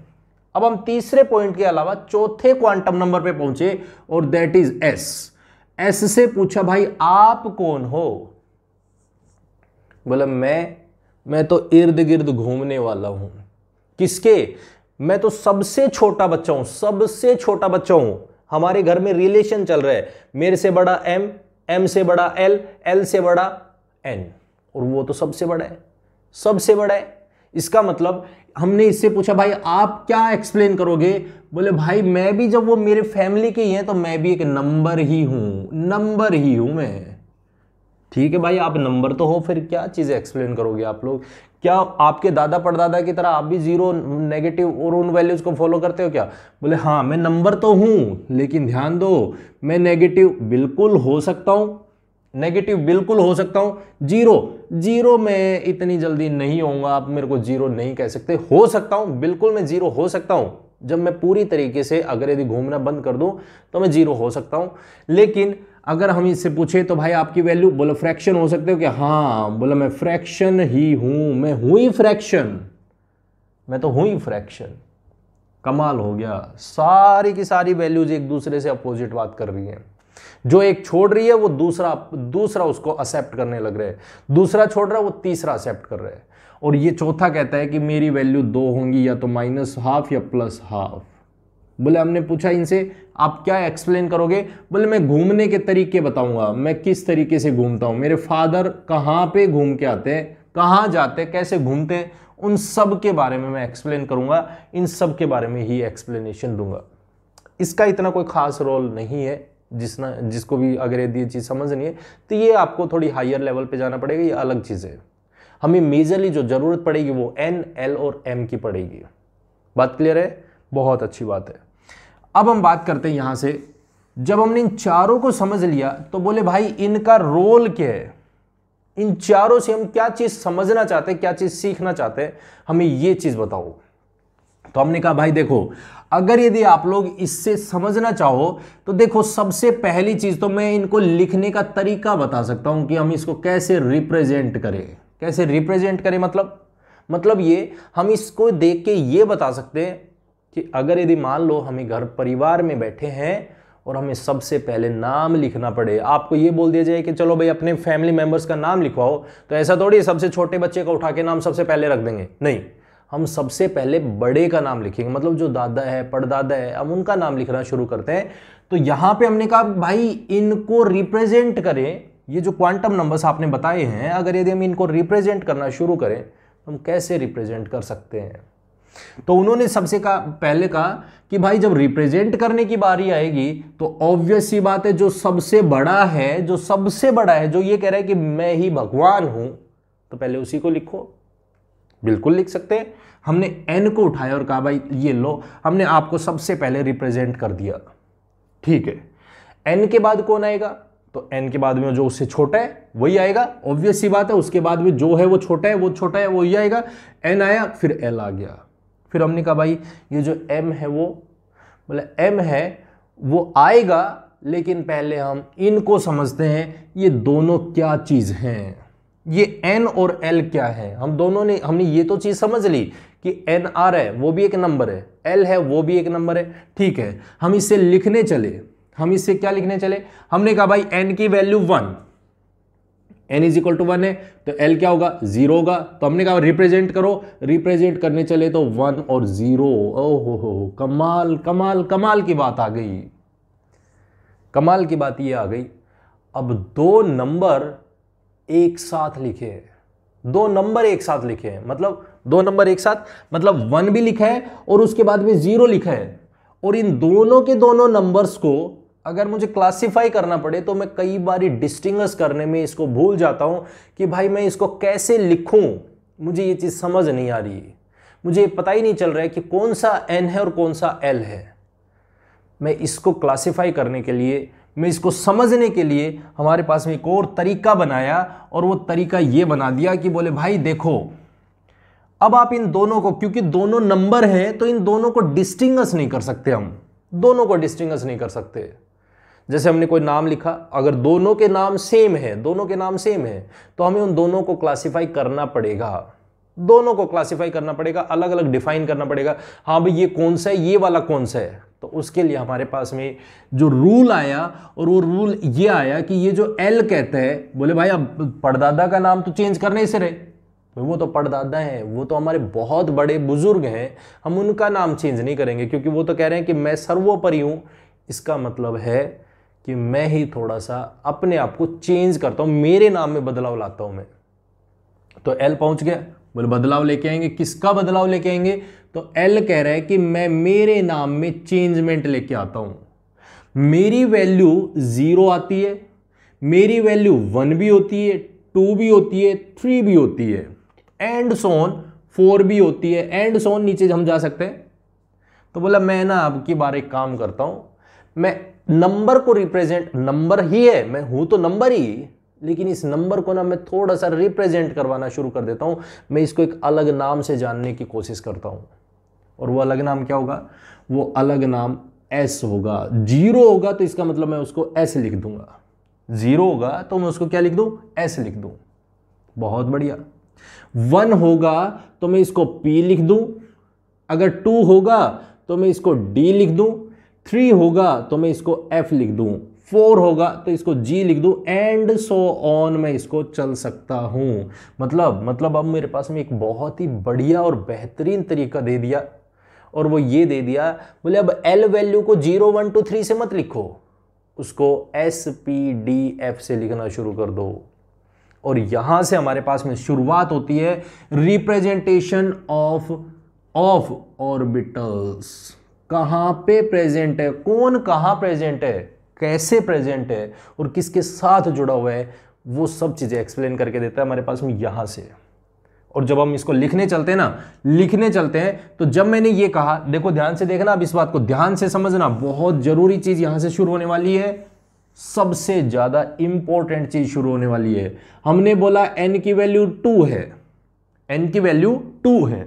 अब हम तीसरे पॉइंट के अलावा चौथे क्वांटम नंबर पे पहुंचे और दैट इज s से पूछा भाई आप कौन हो? बोला मैं तो इर्द गिर्द घूमने वाला हूं। किसके? मैं तो सबसे छोटा बच्चा हूं, हमारे घर में रिलेशन चल रहा है, मेरे से बड़ा m से बड़ा l से बड़ा n, और वो तो सबसे बड़ा है। इसका मतलब हमने इससे पूछा भाई आप क्या एक्सप्लेन करोगे? बोले भाई मैं भी, जब वो मेरे फैमिली के ही हैं तो मैं भी एक नंबर ही हूं मैं। ठीक है भाई, आप नंबर तो हो, फिर क्या चीजें एक्सप्लेन करोगे आप लोग? क्या आपके दादा परदादा की तरह आप भी 0 नेगेटिव और उन वैल्यूज को फॉलो करते हो क्या? बोले हाँ मैं नंबर तो हूं, लेकिन ध्यान दो मैं नेगेटिव बिल्कुल हो सकता हूं, जीरो में इतनी जल्दी नहीं होऊंगा, आप मेरे को 0 नहीं कह सकते। हो सकता हूं, बिल्कुल मैं 0 हो सकता हूं, जब मैं पूरी तरीके से अगर यदि घूमना बंद कर दूं तो मैं 0 हो सकता हूं। लेकिन अगर हम इससे पूछे तो भाई आपकी वैल्यू, बोलो फ्रैक्शन हो सकते हो क्या? हाँ, बोला मैं फ्रैक्शन ही हूं, मैं हूं ही फ्रैक्शन। कमाल हो गया, सारी की सारी वैल्यूज एक दूसरे से अपोजिट बात कर रही हैं। जो एक छोड़ रही है वो दूसरा उसको एक्सेप्ट करने लग रहा है, दूसरा छोड़ रहा है वो तीसरा एक्सेप्ट कर रहा है, और ये चौथा कहता है कि मेरी वैल्यू 2 होंगी, या तो -12 या +12। बोले हमने पूछा इनसे आप क्या एक्सप्लेन करोगे? बोले मैं घूमने के तरीके बताऊंगा, मैं किस तरीके से घूमता हूं, मेरे फादर कहां पे घूम के आते हैं, कहां जाते हैं, कैसे घूमते हैं, उन सब के बारे में मैं एक्सप्लेन करूंगा, इन सब के बारे में ही एक्सप्लेनेशन दूंगा। इसका इतना कोई खास रोल नहीं है, जिसको भी अगर ये चीज समझनी है तो ये आपको थोड़ी हायर लेवल पे जाना पड़ेगा, ये अलग चीज है। हमें मेजरली जो जरूरत पड़ेगी वो n, l और m की पड़ेगी, बात क्लियर है? बहुत अच्छी बात है। अब हम बात करते हैं यहां से, जब हमने इन चारों को समझ लिया तो बोले भाई इनका रोल क्या है, इन चारों से हम क्या चीज समझना चाहते हैं, क्या चीज सीखना चाहते हैं, हमें ये चीज बताओ। तो हमने कहा भाई देखो, अगर यदि आप लोग इससे समझना चाहो तो देखो, सबसे पहली चीज तो मैं इनको लिखने का तरीका बता सकता हूं कि हम इसको कैसे रिप्रेजेंट करें। कैसे रिप्रेजेंट करें मतलब ये हम इसको देख के ये बता सकते हैं कि अगर यदि मान लो हमें घर परिवार में बैठे हैं और हमें सबसे पहले नाम लिखना पड़े, आपको ये बोल दिया जाए कि चलो भाई अपने फैमिली मेंबर्स का नाम लिखवाओ, तो ऐसा थोड़ी सबसे छोटे बच्चे का उठा के नाम सबसे पहले रख देंगे, नहीं, हम सबसे पहले बड़े का नाम लिखेंगे, मतलब जो दादा है, परदादा है, हम उनका नाम लिखना शुरू करते हैं। तो यहां पे हमने कहा भाई इनको रिप्रेजेंट करें, ये जो क्वांटम नंबर्स आपने बताए हैं, अगर यदि हम इनको रिप्रेजेंट करना शुरू करें तो हम कैसे रिप्रेजेंट कर सकते हैं। तो उन्होंने सबसे पहले कहा कि भाई जब रिप्रेजेंट करने की बारी आएगी तो ऑब्वियस सी बात है, जो सबसे बड़ा है, जो ये कह रहा है कि मैं ही भगवान हूं, तो पहले उसी को लिखो। बिल्कुल लिख सकते हैं। हमने एन को उठाया और कहा भाई ये लो, हमने आपको सबसे पहले रिप्रेजेंट कर दिया, ठीक है। एन के बाद कौन आएगा? तो एन के बाद में जो उससे छोटा है वही आएगा, ऑब्वियस सी बात है। उसके बाद में जो है वो छोटा है वही आएगा। एन आया, फिर एल आ गया। फिर हमने कहा भाई ये जो एम है वो, मतलब एम है वो आएगा, लेकिन पहले हम इनको समझते हैं, ये दोनों क्या चीज हैं, ये एन और एल क्या है। हमने ये तो चीज समझ ली कि एन आ रहा है वो भी एक नंबर है, एल है वो भी एक नंबर है, ठीक है। हम इससे लिखने चले, हम इससे क्या लिखने चले? हमने कहा भाई एन की value 1, n is equal to 1 है, तो l क्या होगा? 0 होगा। तो हमने कहा रिप्रेजेंट करो, रिप्रेजेंट करने चले तो 1 और 0। ओहो, कमाल कमाल कमाल की बात आ गई, कमाल की बात ये आ गई। अब दो नंबर एक साथ लिखे हैं, दो नंबर एक साथ लिखे हैं, मतलब दो नंबर एक साथ, मतलब 1 भी लिखा है और उसके बाद में 0 लिखा है। और इन दोनों के दोनों नंबर्स को अगर मुझे क्लासिफाई करना पड़े तो मैं कई बार डिस्टिंग्विश करने में इसको भूल जाता हूं कि भाई मैं इसको कैसे लिखूं। मुझे ये चीज समझ नहीं आ रही, मुझे पता ही नहीं चल रहा है कि कौन सा एन है और कौन सा एल है। मैं इसको क्लासिफाई करने के लिए, मैं इसको समझने के लिए हमारे पास में एक और तरीका बनाया, और वो तरीका ये बना दिया कि बोले भाई देखो, अब आप इन दोनों को, क्योंकि दोनों नंबर हैं तो इन दोनों को डिस्टिंग्विश नहीं कर सकते, हम दोनों को डिस्टिंग्विश नहीं कर सकते। जैसे हमने कोई नाम लिखा, अगर दोनों के नाम सेम है, दोनों के नाम सेम है, तो हमें उन दोनों को क्लासिफाई करना पड़ेगा, दोनों को क्लासिफाई करना पड़ेगा, अलग अलग डिफाइन करना पड़ेगा। हाँ भाई ये कौन सा है, ये वाला कौन सा है। तो उसके लिए हमारे पास में जो रूल आया, और वो रूल ये आया कि ये जो एल कहते हैं, बोले भाई अब परदादा का नाम तो चेंज करने से रहे, वो तो परदादा हैं, वो तो हमारे बहुत बड़े बुजुर्ग हैं, हम उनका नाम चेंज नहीं करेंगे, क्योंकि वो तो कह रहे हैं कि मैं सर्वोपरि हूं। इसका मतलब है कि मैं ही थोड़ा सा अपने आप को चेंज करता हूं, मेरे नाम में बदलाव लाता हूं मैं। तो एल पहुंच गया, बोले बदलाव लेके आएंगे, किसका बदलाव लेके आएंगे? तो एल कह रहा है कि मैं मेरे नाम में चेंजमेंट लेके आता हूं। मेरी वैल्यू 0 आती है, मेरी वैल्यू 1 भी होती है, 2 भी होती है, 3 भी होती है, एंड सोन 4 भी होती है, एंड सोन नीचे हम जा सकते हैं। तो बोला मैं ना अब की बार एक काम करता हूं, मैं नंबर को रिप्रेजेंट, नंबर ही है, मैं हूं तो नंबर ही, लेकिन इस नंबर को ना मैं थोड़ा सा रिप्रेजेंट करवाना शुरू कर देता हूं। मैं इसको एक अलग नाम से जानने की कोशिश करता हूं, और वो अलग नाम क्या होगा? वो अलग नाम एस होगा। 0 होगा तो इसका मतलब मैं उसको एस लिख दूंगा, 0 होगा तो मैं उसको क्या लिख दूं? एस लिख दूं। बहुत बढ़िया। 1 होगा तो मैं इसको P लिख दूं, अगर 2 होगा तो मैं इसको D लिख दूं, 3 होगा तो मैं इसको F लिख दूं, 4 होगा तो इसको G लिख दूं, एंड सो ऑन मैं इसको चल सकता हूं। मतलब अब मेरे पास में एक बहुत ही बढ़िया और बेहतरीन तरीका दे दिया, और वो ये दे दिया, बोले अब L वैल्यू को 0 1 2 3 से मत लिखो, उसको S P D F से लिखना शुरू कर दो। और यहां से हमारे पास में शुरुआत होती है रिप्रेजेंटेशन ऑफ ऑर्बिटल्स। कहां पे प्रेजेंट है, कौन कहां प्रेजेंट है, कैसे प्रेजेंट है, और किसके साथ जुड़ा हुआ है, वो सब चीजें एक्सप्लेन करके देता है हमारे पास में यहां से। और जब हम इसको लिखने चलते हैं ना, लिखने चलते हैं, तो जब मैंने ये कहा, देखो ध्यान से देखना, अब इस बात को ध्यान से समझना, बहुत जरूरी चीज यहां से शुरू होने वाली है, सबसे ज्यादा इंपॉर्टेंट चीज शुरू होने वाली है। हमने बोला n की वैल्यू 2 है, n की वैल्यू 2 है,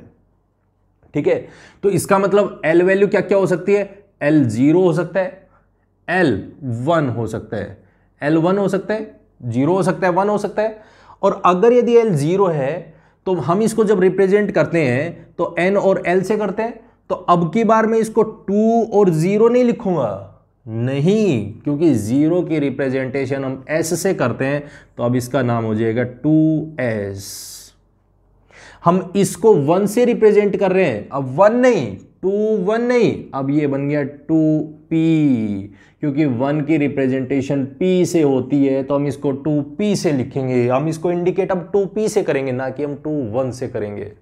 ठीक है। तो इसका मतलब l वैल्यू क्या क्या हो सकती है, l 0 हो सकता है, l 1 हो सकता है, l 1 हो सकता है, 0 हो सकता है, 1 हो सकता है। और अगर यदि l 0 है तो हम इसको जब रिप्रेजेंट करते हैं तो n और l से करते हैं, तो अब की बार मैं इसको 2 और 0 नहीं लिखूंगा, नहीं, क्योंकि 0 की रिप्रेजेंटेशन हम s से करते हैं, तो अब इसका नाम हो जाएगा 2s। हम इसको 1 से रिप्रेजेंट कर रहे हैं, अब 1 नहीं, 2 1 नहीं, अब ये बन गया 2p, क्योंकि 1 की रिप्रेजेंटेशन p से होती है, तो हम इसको 2p से लिखेंगे। हम इसको इंडिकेट अब 2p से करेंगे, ना कि हम 2 1 से करेंगे।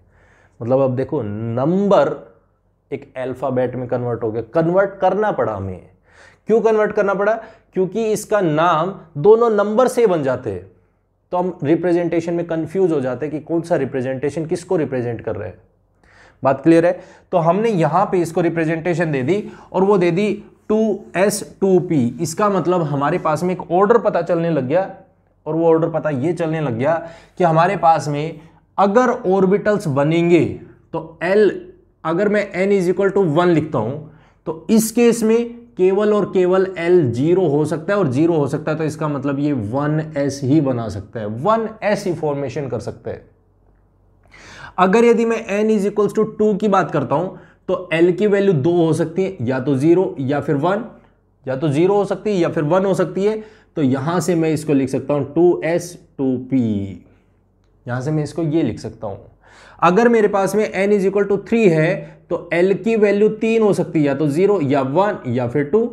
मतलब अब देखो नंबर एक अल्फाबेट में कन्वर्ट हो गया, कन्वर्ट करना पड़ा हमें। क्यों कन्वर्ट करना पड़ा, क्योंकि इसका नाम दोनों नंबर से बन जाते हैं, तो हम रिप्रेजेंटेशन में कंफ्यूज हो जाते हैं कि कौन सा रिप्रेजेंटेशन किसको रिप्रेजेंट कर रहे हैं। बात क्लियर है। तो हमने यहां पे इसको रिप्रेजेंटेशन दे दी, और वो दे दी 2s 2p। इसका मतलब हमारे पास में एक ऑर्डर पता चलने लग गया, और वो ऑर्डर पता ये चलने लग गया कि हमारे पास में अगर ऑर्बिटल्स बनेंगे तो l, अगर मैं n इज इक्वल टू 1 लिखता हूं, तो इस केस में केवल और केवल l 0 हो सकता है और 0 हो सकता है, तो इसका मतलब ये 1s ही बना सकता है, 1s ही फॉर्मेशन कर सकता है। अगर यदि मैं n इज इक्वल टू 2 की बात करता हूं, तो l की वैल्यू 2 हो सकती है, या तो 0 या फिर 1, या तो 0 हो सकती है या फिर 1 हो सकती है। तो यहां से मैं इसको लिख सकता हूं 2s 2p, यहां से मैं इसको ये लिख सकता हूं। अगर मेरे पास में n इज इक्वल टू 3 है, तो l की वैल्यू 3 हो सकती है, या तो 0 या 1 या फिर 2।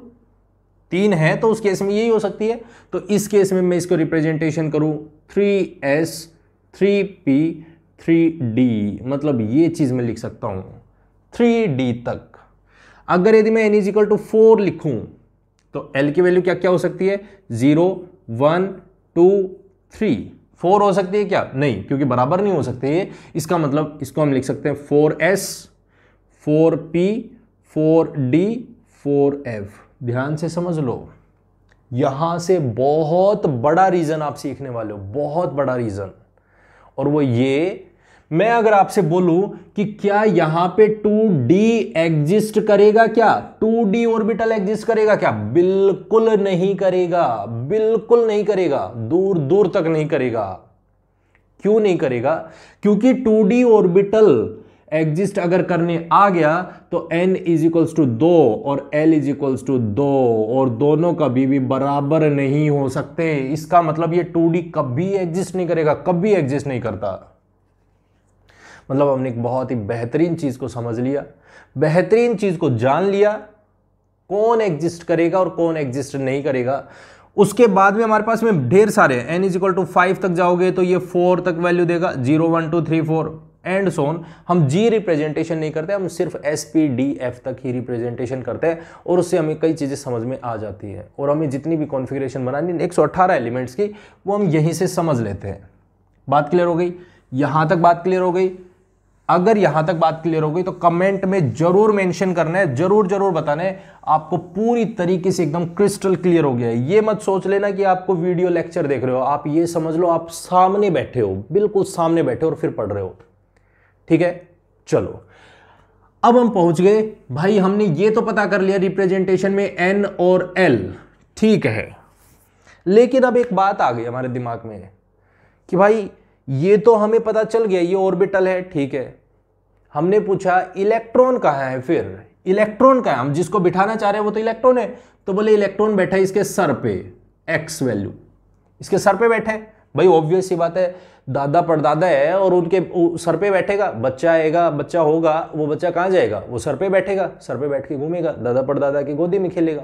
3 है तो उस केस में यही हो सकती है, तो इस केस में मैं इसको रिप्रेजेंटेशन करूं 3s 3p 3d, मतलब ये चीज मैं लिख सकता हूं 3d तक। अगर यदि मैं n इज इक्वल टू 4 लिखूं, तो l की वैल्यू क्या क्या हो सकती है, 0 1 2 3। 4 हो सकती है क्या, नहीं, क्योंकि बराबर नहीं हो सकते ये। इसका मतलब इसको हम लिख सकते हैं 4s 4p 4d 4f। ध्यान से समझ लो, यहां से बहुत बड़ा रीजन आप सीखने वाले हो, बहुत बड़ा रीजन। और वो ये, मैं अगर आपसे बोलूं कि क्या यहां पे 2d एग्जिस्ट करेगा, क्या 2d ऑर्बिटल एग्जिस्ट करेगा क्या, बिल्कुल नहीं करेगा, बिल्कुल नहीं करेगा, दूर दूर तक नहीं करेगा। क्यों नहीं करेगा, क्योंकि 2d ऑर्बिटल एग्जिस्ट अगर करने आ गया तो n इज इक्वल्स टू 2 और l इज इक्वल्स टू 2, और दोनों कभी भी बराबर नहीं हो सकते। इसका मतलब ये 2d कभी एग्जिस्ट नहीं करेगा, कभी एग्जिस्ट नहीं करता। मतलब हमने एक बहुत ही बेहतरीन चीज को समझ लिया, बेहतरीन चीज को जान लिया, कौन एग्जिस्ट करेगा और कौन एग्जिस्ट नहीं करेगा। उसके बाद में हमारे पास में ढेर सारे n इज इक्वल टू 5 तक जाओगे तो ये 4 तक वैल्यू देगा, 0 1 2 3 4 एंड सोन। हम g रिप्रेजेंटेशन नहीं करते, हम सिर्फ s p d f तक ही रिप्रेजेंटेशन करते हैं, और उससे हमें कई चीजें समझ में आ जाती है, और हमें जितनी भी कॉन्फ़िगरेशन बनानी 118 एलिमेंट्स की, वो हम यहीं से समझ लेते हैं। बात क्लियर हो गई, यहां तक बात क्लियर हो गई। अगर यहां तक बात क्लियर हो गई तो कमेंट में जरूर मेंशन करना है, जरूर जरूर बताना है आपको पूरी तरीके से एकदम क्रिस्टल क्लियर हो गया है। ये मत सोच लेना कि आपको वीडियो लेक्चर देख रहे हो, आप ये समझ लो आप सामने बैठे हो, बिल्कुल सामने बैठे हो और फिर पढ़ रहे हो। ठीक है, चलो अब हम पहुंच गए भाई, हमने ये तो पता कर लिया रिप्रेजेंटेशन में n और l, ठीक है। लेकिन अब एक बात आ गई हमारे दिमाग में कि भाई ये तो हमें पता चल गया ये ऑर्बिटल है, ठीक है। हमने पूछा इलेक्ट्रॉन कहां है, फिर इलेक्ट्रॉन कहां है, हम जिसको बिठाना चाह रहे हैं वो तो इलेक्ट्रॉन है। तो बोले इलेक्ट्रॉन बैठा है इसके सर पे, x वैल्यू इसके सर पे बैठा है। भाई ऑब्वियस सी बात है, दादा परदादा है और उनके सर पे बैठेगा, बच्चा आएगा, बच्चा होगा, वो बच्चा कहां जाएगा, वो सर पे बैठेगा, सर पे बैठ के घूमेगा, दादा परदादा की गोदी में खेलेगा।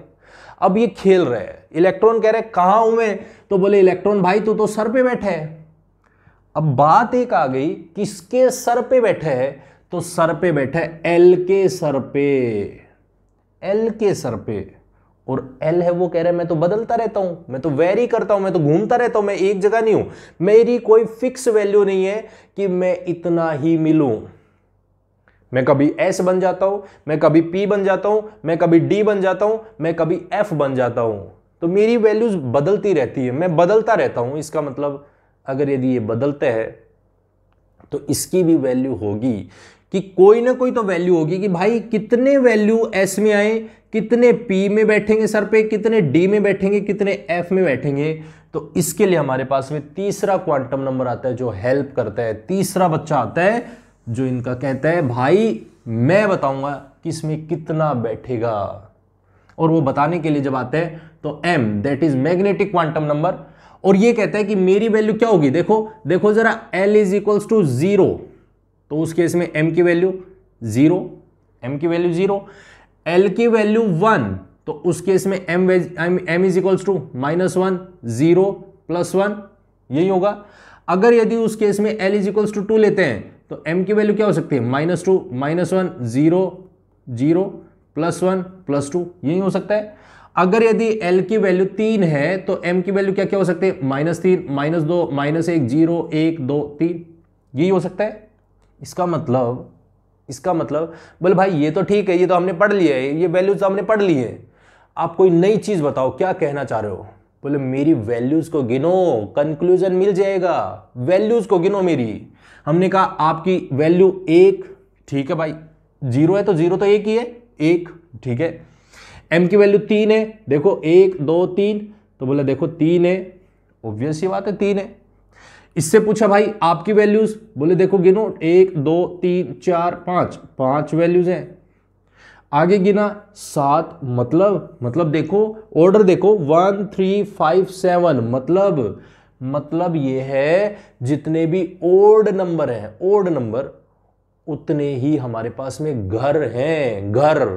अब ये खेल रहे हैं, इलेक्ट्रॉन कह रहे कहां हूं मैं, तो बोले इलेक्ट्रॉन भाई तू तो सर पे बैठे है। अब बात एक आ गई, किसके सर पे बैठे है, तो सर पे बैठा है एल के सर पे, एल के सर पे। और L है वो कह रहा है मैं तो बदलता रहता हूं, मैं तो वेरी करता हूं, मैं तो घूमता रहता हूं, मैं एक जगह नहीं हूं, मेरी कोई फिक्स वैल्यू नहीं है कि मैं इतना ही मिलूं। मैं कभी S बन जाता हूं, मैं कभी P बन जाता हूं, मैं कभी D बन जाता हूं, मैं कभी F बन जाता हूं। तो मेरी वैल्यूज बदलती रहती है, मैं बदलता रहता हूं। इसका मतलब अगर यदि ये बदलते हैं तो इसकी भी वैल्यू होगी कि कोई ना कोई तो वैल्यू होगी कि भाई कितने वैल्यू S में आए, कितने P में बैठेंगे सर पे, कितने D में बैठेंगे, कितने F में बैठेंगे। तो इसके लिए हमारे पास में तीसरा क्वांटम नंबर आता है जो हेल्प करता है, तीसरा बच्चा आता है जो इनका कहता है भाई मैं बताऊंगा कि इसमें कितना बैठेगा। और वो बताने के लिए जब आते हैं तो M that is magnetic quantum number, और ये कहता है कि मेरी वैल्यू क्या होगी। देखो जरा, L इज इक्वल्स टू 0, तो उस केस में M की वैल्यू 0, M की वैल्यू 0, L की वैल्यू 1, तो उस केस में M इज इक्वल्स टू -1, 0 + 1, यही होगा। अगर यदि उस केस में L इज इक्वल्स टू 2 लेते हैं तो M की वैल्यू क्या हो सकती है, -2, -1, 0, 0 + 1 + 2, यही हो सकता है। अगर यदि L की वैल्यू 3 है तो M की वैल्यू क्या क्या हो सकती है, -3, -2, -1, 0, 1, 2, 3, यही हो सकता है। इसका मतलब बोले भाई ये तो ठीक है, ये तो हमने पढ़ लिया है, ये वैल्यूज तो हमने पढ़ ली है, आप कोई नई चीज बताओ, क्या कहना चाह रहे हो। बोले मेरी वैल्यूज को गिनो, कंक्लूजन मिल जाएगा, वैल्यूज को गिनो मेरी। हमने कहा आपकी वैल्यू 1, ठीक है भाई, 0 है तो 0 तो 1 ही है, 1, ठीक है। M की वैल्यू 3 है, देखो 1, 2, 3, तो बोले देखो 3 है, ऑब्वियस सी बात है 3 है। इससे पूछा भाई आपकी वैल्यूज, बोले देखो गिनो 1, 2, 3, 4, 5 वैल्यूज हैं। आगे गिना 7, मतलब देखो ऑर्डर देखो 1, 3, 5, 7, मतलब ये है जितने भी ओड नंबर हैं, ओड नंबर, उतने ही हमारे पास में घर हैं, घर।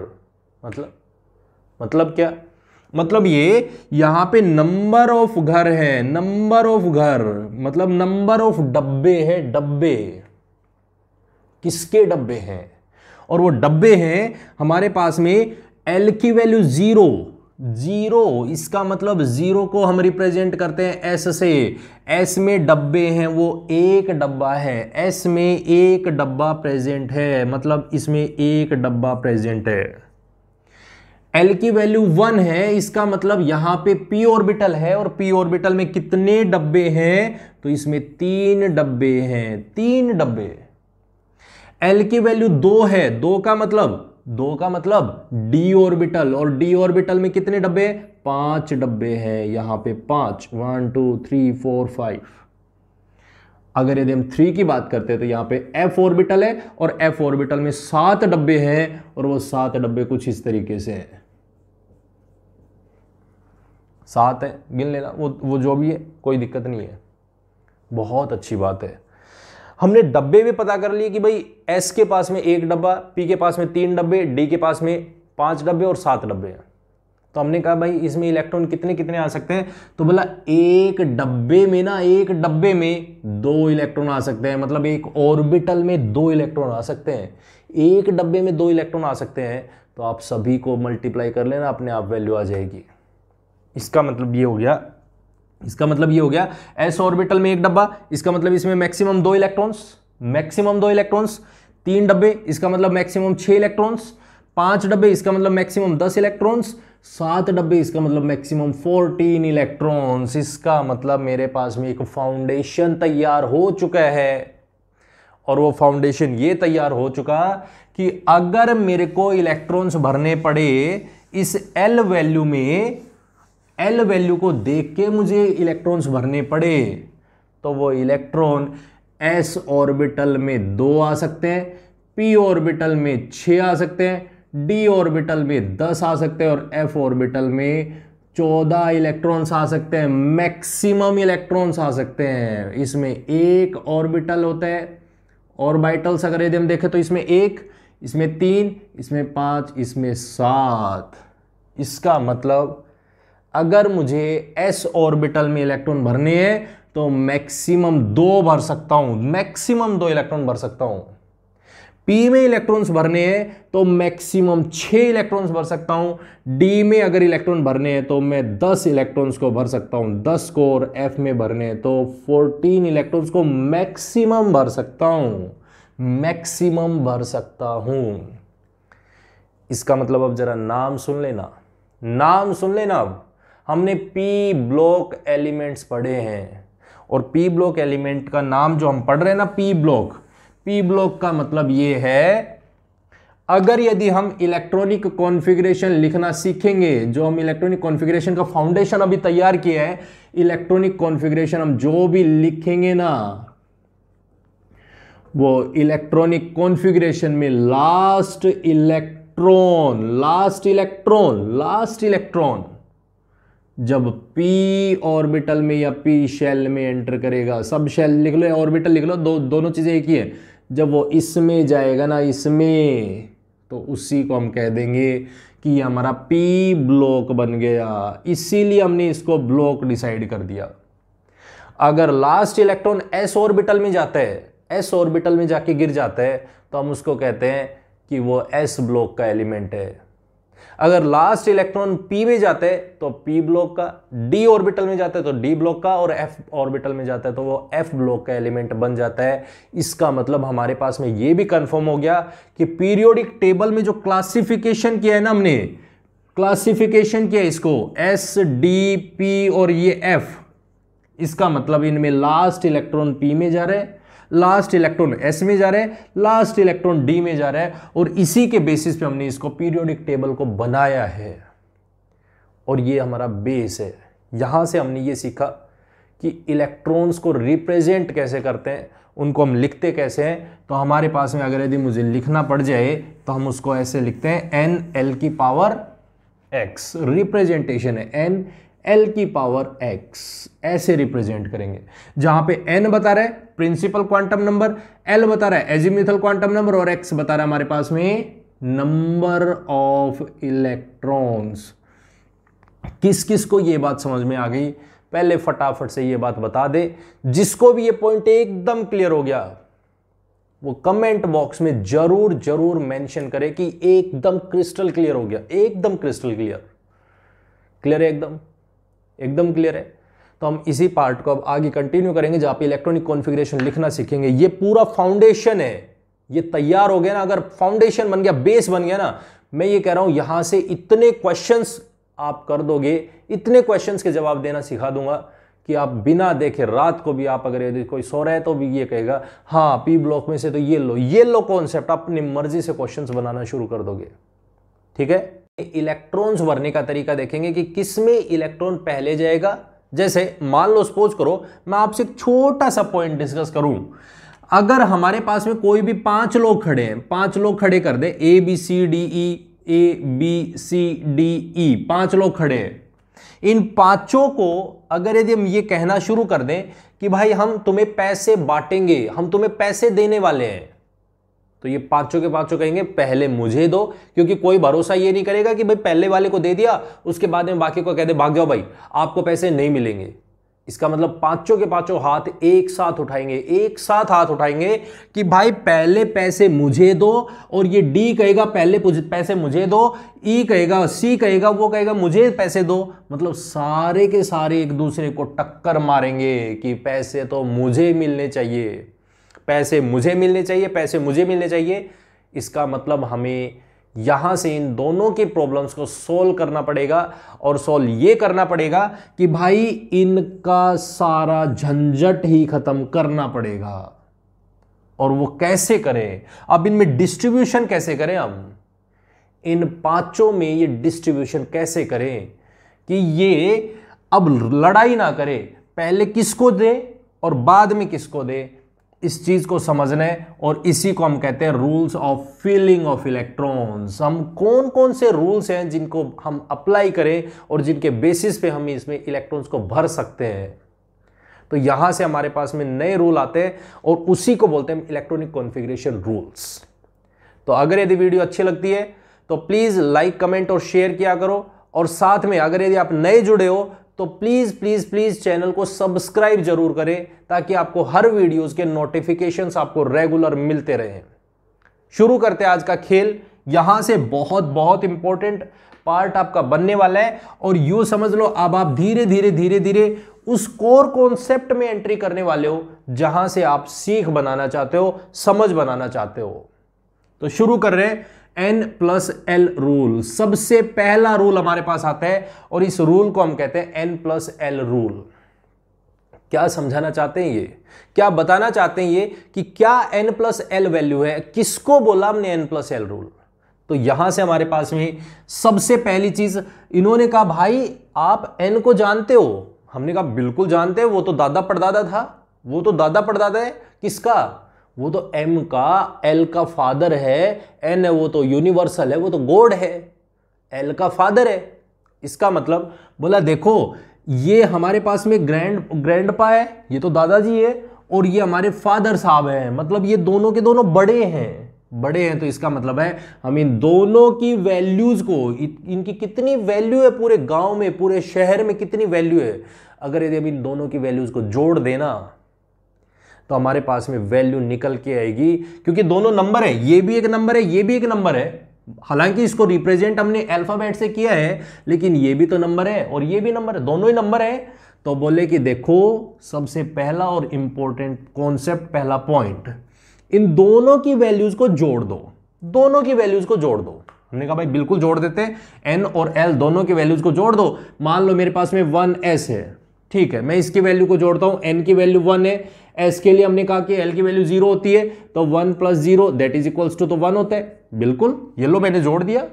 मतलब क्या, मतलब ये यहां पे नंबर ऑफ घर है, नंबर ऑफ घर मतलब नंबर ऑफ डब्बे हैं, डब्बे किसके डब्बे हैं, और वो डब्बे हैं हमारे पास में L की वैल्यू 0, इसका मतलब 0 को हम रिप्रेजेंट करते हैं S से। S में डब्बे हैं, वो एक डब्बा है, S में एक डब्बा प्रेजेंट है, मतलब इसमें एक डब्बा प्रेजेंट है। L की वैल्यू 1 है, इसका मतलब यहां पे p ऑर्बिटल है, और p ऑर्बिटल में कितने डब्बे हैं, तो इसमें 3 डब्बे हैं, 3 डब्बे। L की वैल्यू 2 है, 2 का मतलब d ऑर्बिटल, और d ऑर्बिटल में कितने डब्बे, 5 डब्बे हैं, यहां पे 5, 1, 2, 3, 4, 5। अगर यदि हम 3 की बात करते हैं तो यहां पे f ऑर्बिटल है, और f ऑर्बिटल में 7 डब्बे हैं, और वो 7 डब्बे कुछ इस तरीके से हैं, 7 है, गिन लेना, वो जो भी है, कोई दिक्कत नहीं है, बहुत अच्छी बात है। हमने डब्बे भी पता कर लिए कि भाई S के पास में 1 डब्बा, P के पास में 3 डब्बे, D के पास में 5 डब्बे और 7 डब्बे हैं। तो हमने कहा भाई इसमें इलेक्ट्रॉन कितने कितने आ सकते हैं, तो बोला एक डब्बे में 2 इलेक्ट्रॉन आ सकते हैं, मतलब एक ऑर्बिटल में 2 इलेक्ट्रॉन आ सकते हैं, एक डब्बे में 2 इलेक्ट्रॉन आ सकते हैं। तो आप सभी को मल्टीप्लाई कर लेना, अपने आप वैल्यू आ जाएगी। इसका मतलब ये हो गया S ऑर्बिटल में 1 डब्बा, इसका मतलब इसमें मैक्सिमम 2 इलेक्ट्रॉन्स, 3 डब्बे, इसका मतलब मैक्सिमम 6 इलेक्ट्रॉन्स, 5 डब्बे, इसका मतलब मैक्सिमम 10 इलेक्ट्रॉन्स, 7 डब्बे, इसका मतलब मैक्सिमम 14 इलेक्ट्रॉन्स। इसका मतलब मेरे पास में एक फाउंडेशन तैयार हो चुका है, और वो फाउंडेशन ये तैयार हो चुका कि अगर मेरे को इलेक्ट्रॉन्स भरने पड़े इस L वैल्यू में, L वैल्यू को देख के मुझे इलेक्ट्रॉन्स भरने पड़े, तो वो इलेक्ट्रॉन S ऑर्बिटल में 2 आ सकते हैं, P ऑर्बिटल में 6 आ सकते हैं, D ऑर्बिटल में 10 आ सकते हैं, और F ऑर्बिटल में 14 इलेक्ट्रॉन्स आ सकते हैं, मैक्सिमम इलेक्ट्रॉन्स आ सकते हैं। इसमें एक ऑर्बिटल होता है, ऑर्बिटल्स अगर यदि हम देखें तो इसमें 1, इसमें 3, इसमें 5, इसमें 7। इसका मतलब अगर मुझे S ऑर्बिटल में इलेक्ट्रॉन भरने हैं तो मैक्सिमम 2 भर सकता हूं, मैक्सिमम 2 इलेक्ट्रॉन भर सकता हूं। पी में इलेक्ट्रॉन्स भरने हैं तो मैक्सिमम 6 इलेक्ट्रॉन्स भर सकता हूं। डी में अगर इलेक्ट्रॉन भरने हैं तो मैं 10 इलेक्ट्रॉन्स को भर सकता हूं 10 को, और एफ में भरने हैं तो 14 इलेक्ट्रॉन्स को मैक्सिमम भर सकता हूं, मैक्सिमम भर सकता हूं। इसका मतलब अब जरा नाम सुन लेना, नाम सुन लेना। अब हमने पी ब्लॉक एलिमेंट्स पढ़े हैं, और पी ब्लॉक एलिमेंट का नाम जो हम पढ़ रहे हैं ना, पी ब्लॉक, पी ब्लॉक का मतलब ये है, अगर यदि हम इलेक्ट्रॉनिक कॉन्फ़िगरेशन लिखना सीखेंगे, जो हम इलेक्ट्रॉनिक कॉन्फ़िगरेशन का फाउंडेशन अभी तैयार किया है, इलेक्ट्रॉनिक कॉन्फ़िगरेशन हम जो भी लिखेंगे ना, वो इलेक्ट्रॉनिक कॉन्फ़िगरेशन में last electron, last electron, last electron जब p ऑर्बिटल में या p शेल में एंटर करेगा, सब शेल लिख लो या ऑर्बिटल लिख लो, दोनों चीजें एक ही है, जब वो इसमें जाएगा ना, इसमें, तो उसी को हम कह देंगे कि हमारा p ब्लॉक बन गया। इसीलिए हमने इसको ब्लॉक डिसाइड कर दिया। अगर लास्ट इलेक्ट्रॉन s ऑर्बिटल में जाता है, s ऑर्बिटल में जाके गिर जाता है, तो हम उसको कहते हैं कि वो s ब्लॉक का एलिमेंट है। अगर लास्ट इलेक्ट्रॉन p में जाता है तो p ब्लॉक का, d ऑर्बिटल में जाता है तो d ब्लॉक का, और f ऑर्बिटल में जाता है तो वो f ब्लॉक का एलिमेंट बन जाता है। इसका मतलब हमारे पास में ये भी कंफर्म हो गया कि पीरियोडिक टेबल में जो क्लासिफिकेशन किया है ना, हमने क्लासिफिकेशन किया इसको s d p और ये f, इसका मतलब इनमें लास्ट इलेक्ट्रॉन p में जा रहा है, लास्ट इलेक्ट्रॉन s में जा रहा है, लास्ट इलेक्ट्रॉन d में जा रहा है, और इसी के बेसिस पे हमने इसको पीरियोडिक टेबल को बनाया है, और ये हमारा बेस है। यहां से हमने ये सीखा कि इलेक्ट्रॉन्स को रिप्रेजेंट कैसे करते हैं, उनको हम लिखते कैसे हैं। तो हमारे पास में अगर यदि मुझे लिखना पड़ जाए तो हम उसको ऐसे लिखते हैं n l की पावर x, रिप्रेजेंटेशन है n l की पावर x, ऐसे रिप्रेजेंट करेंगे। जहां पे n बता रहा है प्रिंसिपल क्वांटम नंबर, l बता रहा है एजीम्यूथल क्वांटम नंबर, और x बता रहा है हमारे पास में नंबर ऑफ इलेक्ट्रॉन्स। किस किस को ये बात समझ में आ गई, पहले फटाफट से ये बात बता दे। जिसको भी ये पॉइंट एकदम क्लियर हो गया, वो कमेंट बॉक्स में जरूर जरूर मेंशन करे कि एकदम क्रिस्टल क्लियर हो गया, एकदम क्रिस्टल क्लियर। क्लियर है, एकदम एकदम क्लियर है। तो हम इसी पार्ट को अब आगे कंटिन्यू करेंगे, जहां पे इलेक्ट्रॉनिक कॉन्फ़िगरेशन लिखना सीखेंगे। ये पूरा फाउंडेशन है, ये तैयार हो गया ना, अगर फाउंडेशन बन गया, बेस बन गया ना, मैं ये कह रहा हूं यहां से इतने क्वेश्चंस आप कर दोगे, इतने क्वेश्चंस के जवाब देना सिखा दूंगा कि आप बिना देखे रात को भी, आप अगर यदि कोई सो रहा है तो भी ये कहेगा हाँ पी ब्लॉक में से तो ये लो कॉन्सेप्ट, अपनी मर्जी से क्वेश्चंस बनाना शुरू कर दोगे। ठीक है, इलेक्ट्रॉन्स भरने का तरीका देखेंगे कि किसमें इलेक्ट्रॉन पहले जाएगा। जैसे मान लो सपोज करो मैं आपसे एक छोटा सा पॉइंट डिस्कस करूं, अगर हमारे पास में कोई भी 5 लोग खड़े हैं, 5 लोग खड़े कर दे, A B C D E, 5 लोग खड़े हैं। इन पांचों को अगर यदि हम ये कहना शुरू कर दें कि भाई हम तुम्हें पैसे बांटेंगे, हम तुम्हें पैसे देने वाले हैं, तो ये पांचों के पांचों कहेंगे पहले मुझे दो, क्योंकि कोई भरोसा ये नहीं करेगा कि भाई पहले वाले को दे दिया उसके बाद में बाकी को कह दे भाग जाओ भाई आपको पैसे नहीं मिलेंगे। इसका मतलब पांचों के पांचों हाथ एक साथ उठाएंगे, एक साथ हाथ उठाएंगे कि भाई पहले पैसे मुझे दो, और ये डी कहेगा पहले पैसे मुझे दो, ई कहेगा, सी कहेगा, वो कहेगा मुझे पैसे दो। मतलब सारे के सारे एक दूसरे को टक्कर मारेंगे कि पैसे तो मुझे मिलने चाहिए, पैसे मुझे मिलने चाहिए, पैसे मुझे मिलने चाहिए। इसका मतलब हमें यहां से इन दोनों की प्रॉब्लम्स को सोल्व करना पड़ेगा, और सोल्व ये करना पड़ेगा कि भाई इनका सारा झंझट ही खत्म करना पड़ेगा। और वो कैसे करें, अब इनमें डिस्ट्रीब्यूशन कैसे करें, हम इन पांचों में ये डिस्ट्रीब्यूशन कैसे करें कि ये अब लड़ाई ना करे, पहले किसको दे और बाद में किसको दे, इस चीज को समझना है। और इसी को हम कहते हैं rules of filling of electrons. हम कौन कौन से रूल्स हैं जिनको हम अप्लाई करें और जिनके बेसिस पे हम इसमें इलेक्ट्रॉन्स को भर सकते हैं। तो यहां से हमारे पास में नए रूल आते हैं और उसी को बोलते हैं इलेक्ट्रॉनिक कॉन्फ़िगरेशन रूल्स। तो अगर यदि वीडियो अच्छी लगती है तो प्लीज लाइक, कमेंट और शेयर किया करो, और साथ में अगर यदि आप नए जुड़े हो तो प्लीज प्लीज प्लीज चैनल को सब्सक्राइब जरूर करें, ताकि आपको हर वीडियोस के नोटिफिकेशंस आपको रेगुलर मिलते रहें। शुरू करते हैं आज का खेल। यहां से बहुत बहुत इंपॉर्टेंट पार्ट आपका बनने वाला है, और यूं समझ लो अब आप धीरे धीरे धीरे धीरे उस कोर कॉन्सेप्ट में एंट्री करने वाले हो जहां से आप सीख बनाना चाहते हो, समझ बनाना चाहते हो। तो शुरू कर रहे हैं N+L रूल। सबसे पहला रूल हमारे पास आता है और इस रूल को हम कहते हैं N+L रूल। क्या समझाना चाहते हैं ये, क्या बताना चाहते हैं ये कि क्या N+L वैल्यू है, किसको बोला हमने N+L रूल। तो यहां से हमारे पास में सबसे पहली चीज इन्होंने कहा, भाई आप N को जानते हो। हमने कहा बिल्कुल जानते हैं, वो तो दादा परदादा था, वो तो दादा परदादा है किसका, वो तो M का, L का फादर है, N है वो तो यूनिवर्सल है, वो तो गॉड है, L का फादर है। इसका मतलब बोला देखो ये हमारे पास में ग्रैंडपा है, ये तो दादाजी है, और ये हमारे फादर साहब हैं, मतलब ये दोनों के दोनों बड़े हैं। तो इसका मतलब है हम इन दोनों की वैल्यूज को, इनकी कितनी वैल्यू है पूरे गांव में, पूरे शहर में कितनी वैल्यू है, अगर यदि हम इन दोनों की वैल्यूज को जोड़ देना तो हमारे पास में वैल्यू निकल के आएगी, क्योंकि दोनों नंबर है, ये भी एक नंबर है, ये भी एक नंबर है। हालांकि इसको रिप्रेजेंट हमने अल्फाबेट से किया है, लेकिन ये भी तो नंबर है और ये भी नंबर है, दोनों ही नंबर है। तो बोले कि देखो सबसे पहला और इंपॉर्टेंट कॉन्सेप्ट, पहला पॉइंट, इन दोनों की वैल्यूज को जोड़ दो, दोनों की वैल्यूज को जोड़ दो। हमने कहा भाई बिल्कुल जोड़ देते हैं, N और L दोनों की वैल्यूज को जोड़ दो। मान लो मेरे पास में 1S है, ठीक है, मैं इसकी वैल्यू को जोड़ता हूं, N की वैल्यू 1 है, S के लिए हमने कहा कि L की वैल्यू 0 होती है, तो 1 + 0 दैट इज इक्वल्स टू तो 1 होता है, बिल्कुल ये लो मैंने जोड़ दिया।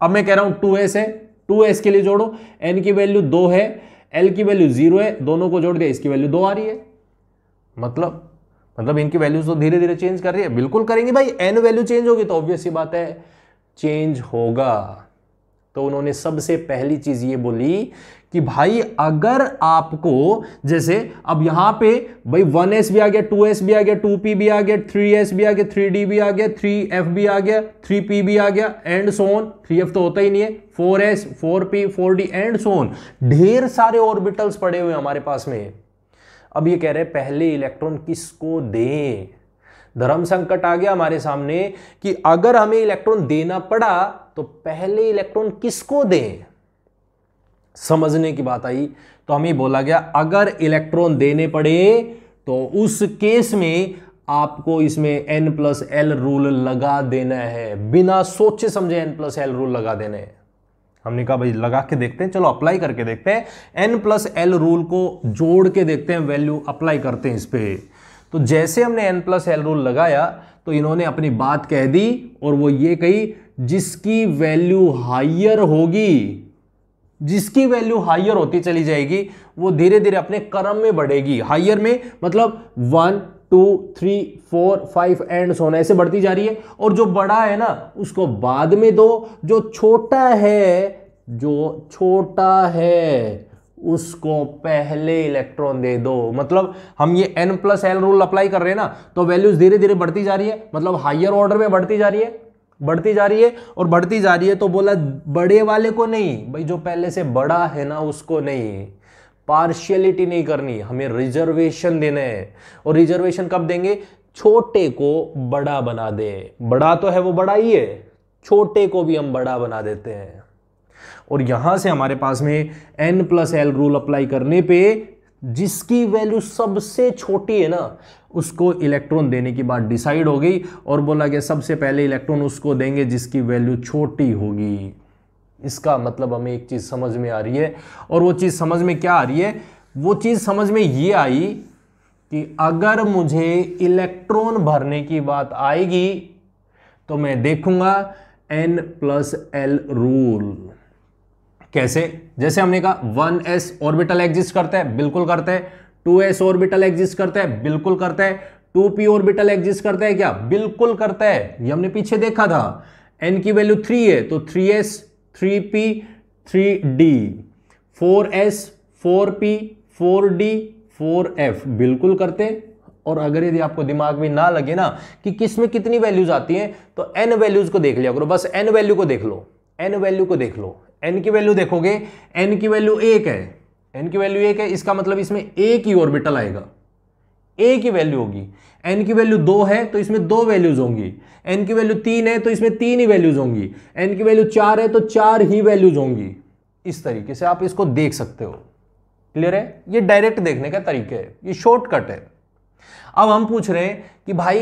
अब मैं कह रहा हूं 2S है, 2S के लिए जोड़ो, N की वैल्यू 2 है, L की वैल्यू 0 है, दोनों को जोड़ दिया, इसकी वैल्यू 2 आ रही है। मतलब इनकी वैल्यूज तो धीरे धीरे चेंज कर रही है, बिल्कुल करेंगे भाई, N वैल्यू चेंज होगी तो ऑब्वियस सी बात है चेंज होगा। तो उन्होंने सबसे पहली चीज ये बोली कि भाई अगर आपको, जैसे अब यहां पे भाई 1S भी आ गया, 2S भी आ गया, 2P भी आ गया, 3S भी आ गया, 3D भी आ गया, 3F भी आ गया, 3P भी आ गया, एंड सो ऑन। 3F तो होता ही नहीं है, 4S, 4P, 4D and so on, ढेर सारे ऑर्बिटल्स पड़े हुए हमारे पास में। अब ये कह रहे हैं पहले इलेक्ट्रॉन किसको दें। धर्म संकट आ गया हमारे सामने कि अगर हमें इलेक्ट्रॉन देना पड़ा तो पहले इलेक्ट्रॉन किसको दें। समझने की बात आई तो हमें बोला गया अगर इलेक्ट्रॉन देने पड़े तो उस केस में आपको इसमें N+L रूल लगा देना है, बिना सोचे समझे N+L रूल लगा देना है। हमने कहा भाई लगा के देखते हैं, चलो अप्लाई करके देखते हैं, N+L रूल को जोड़ के देखते हैं, वैल्यू अप्लाई करते हैं इस पे। तो जैसे हमने N+L रूल लगाया तो इन्होंने अपनी बात कह दी, और वो ये कही जिसकी वैल्यू हायर होगी, जिसकी वैल्यू हायर होती चली जाएगी वो धीरे धीरे अपने क्रम में बढ़ेगी। हायर में मतलब 1 2 3 4 5 एंड सो ऑन, ऐसे बढ़ती जा रही है, और जो बड़ा है ना उसको बाद में दो, जो छोटा है उसको पहले इलेक्ट्रॉन दे दो। मतलब हम ये N+L रूल अप्लाई कर रहे हैं ना, तो वैल्यूज धीरे धीरे बढ़ती जा रही है, मतलब हायर ऑर्डर में बढ़ती जा रही है और बढ़ती जा रही है। तो बोला बड़े वाले को नहीं भाई, जो पहले से बड़ा है ना उसको नहीं, पार्शियलिटी नहीं करनी, हमें रिजर्वेशन देना है। और रिजर्वेशन कब देंगे, छोटे को बड़ा बना दे, बड़ा तो है वो बड़ा ही है, छोटे को भी हम बड़ा बना देते हैं। और यहां से हमारे पास में N+L रूल अप्लाई करने पे जिसकी वैल्यू सबसे छोटी है ना उसको इलेक्ट्रॉन देने की बात डिसाइड हो गई, और बोला गया सबसे पहले इलेक्ट्रॉन उसको देंगे जिसकी वैल्यू छोटी होगी। इसका मतलब हमें एक चीज समझ में आ रही है, और वो चीज समझ में क्या आ रही है, वो चीज समझ में ये आई कि अगर मुझे इलेक्ट्रॉन भरने की बात आएगी तो मैं देखूंगा N+L रूल। कैसे, जैसे हमने कहा 1s ऑर्बिटल एग्जिस्ट करता है, बिल्कुल करता है, 2s ऑर्बिटल एग्जिस्ट करता है, बिल्कुल करता है, 2p ऑर्बिटल एग्जिस्ट करता है क्या, बिल्कुल करता है, ये हमने पीछे देखा था। n की वैल्यू 3 है तो 3s 3p 3d, 4s 4p 4d 4f, बिल्कुल करते। और अगर यदि आपको दिमाग में ना लगे ना कि किस में कितनी वैल्यूज आती हैं तो n वैल्यूज को देख लिया करो, बस n वैल्यू को देख लो, n वैल्यू को देख लो। n की वैल्यू देखोगे, n की वैल्यू 1 है, n की वैल्यू 1 है, इसका मतलब इसमें एक ही ऑर्बिटल आएगा, एक ही वैल्यू होगी। n की वैल्यू 2 है तो इसमें 2 वैल्यूज होंगी, n की वैल्यू 3 है तो इसमें 3 ही वैल्यूज होंगी, n की वैल्यू 4 है तो 4 ही वैल्यूज होंगी। इस तरीके से आप इसको देख सकते हो। क्लियर है? ये डायरेक्ट देखने का तरीका है, ये शॉर्टकट है। अब हम पूछ रहे हैं कि भाई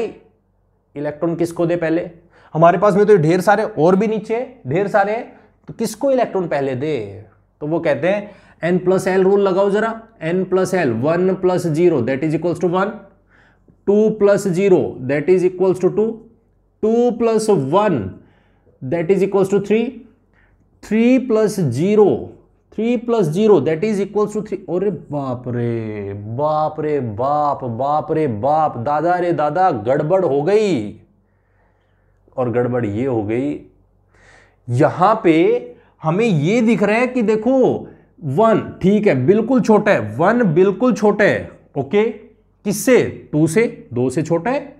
इलेक्ट्रॉन किसको दे पहले, हमारे पास में तो ढेर सारे और भी नीचे ढेर सारे हैं, तो किसको इलेक्ट्रॉन पहले दे? तो वो कहते हैं n प्लस एल रूल लगाओ जरा, n plus l, 1 plus 0 that is equals to 1, 2 plus 0 that is equals to 2, 2 plus 1 that is equals to 3, 3 plus 0, 3 plus 0 that is equals to 3। अरे बाप रे बाप रे बाप, बाप रे बाप, दादा रे दादा, गड़बड़ हो गई। और गड़बड़ ये हो गई, यहां पे हमें ये दिख रहा है कि देखो 1 ठीक है, बिल्कुल छोटा है, 1 बिल्कुल छोटा है, ओके, किससे? 2 से, 2 से छोटा है,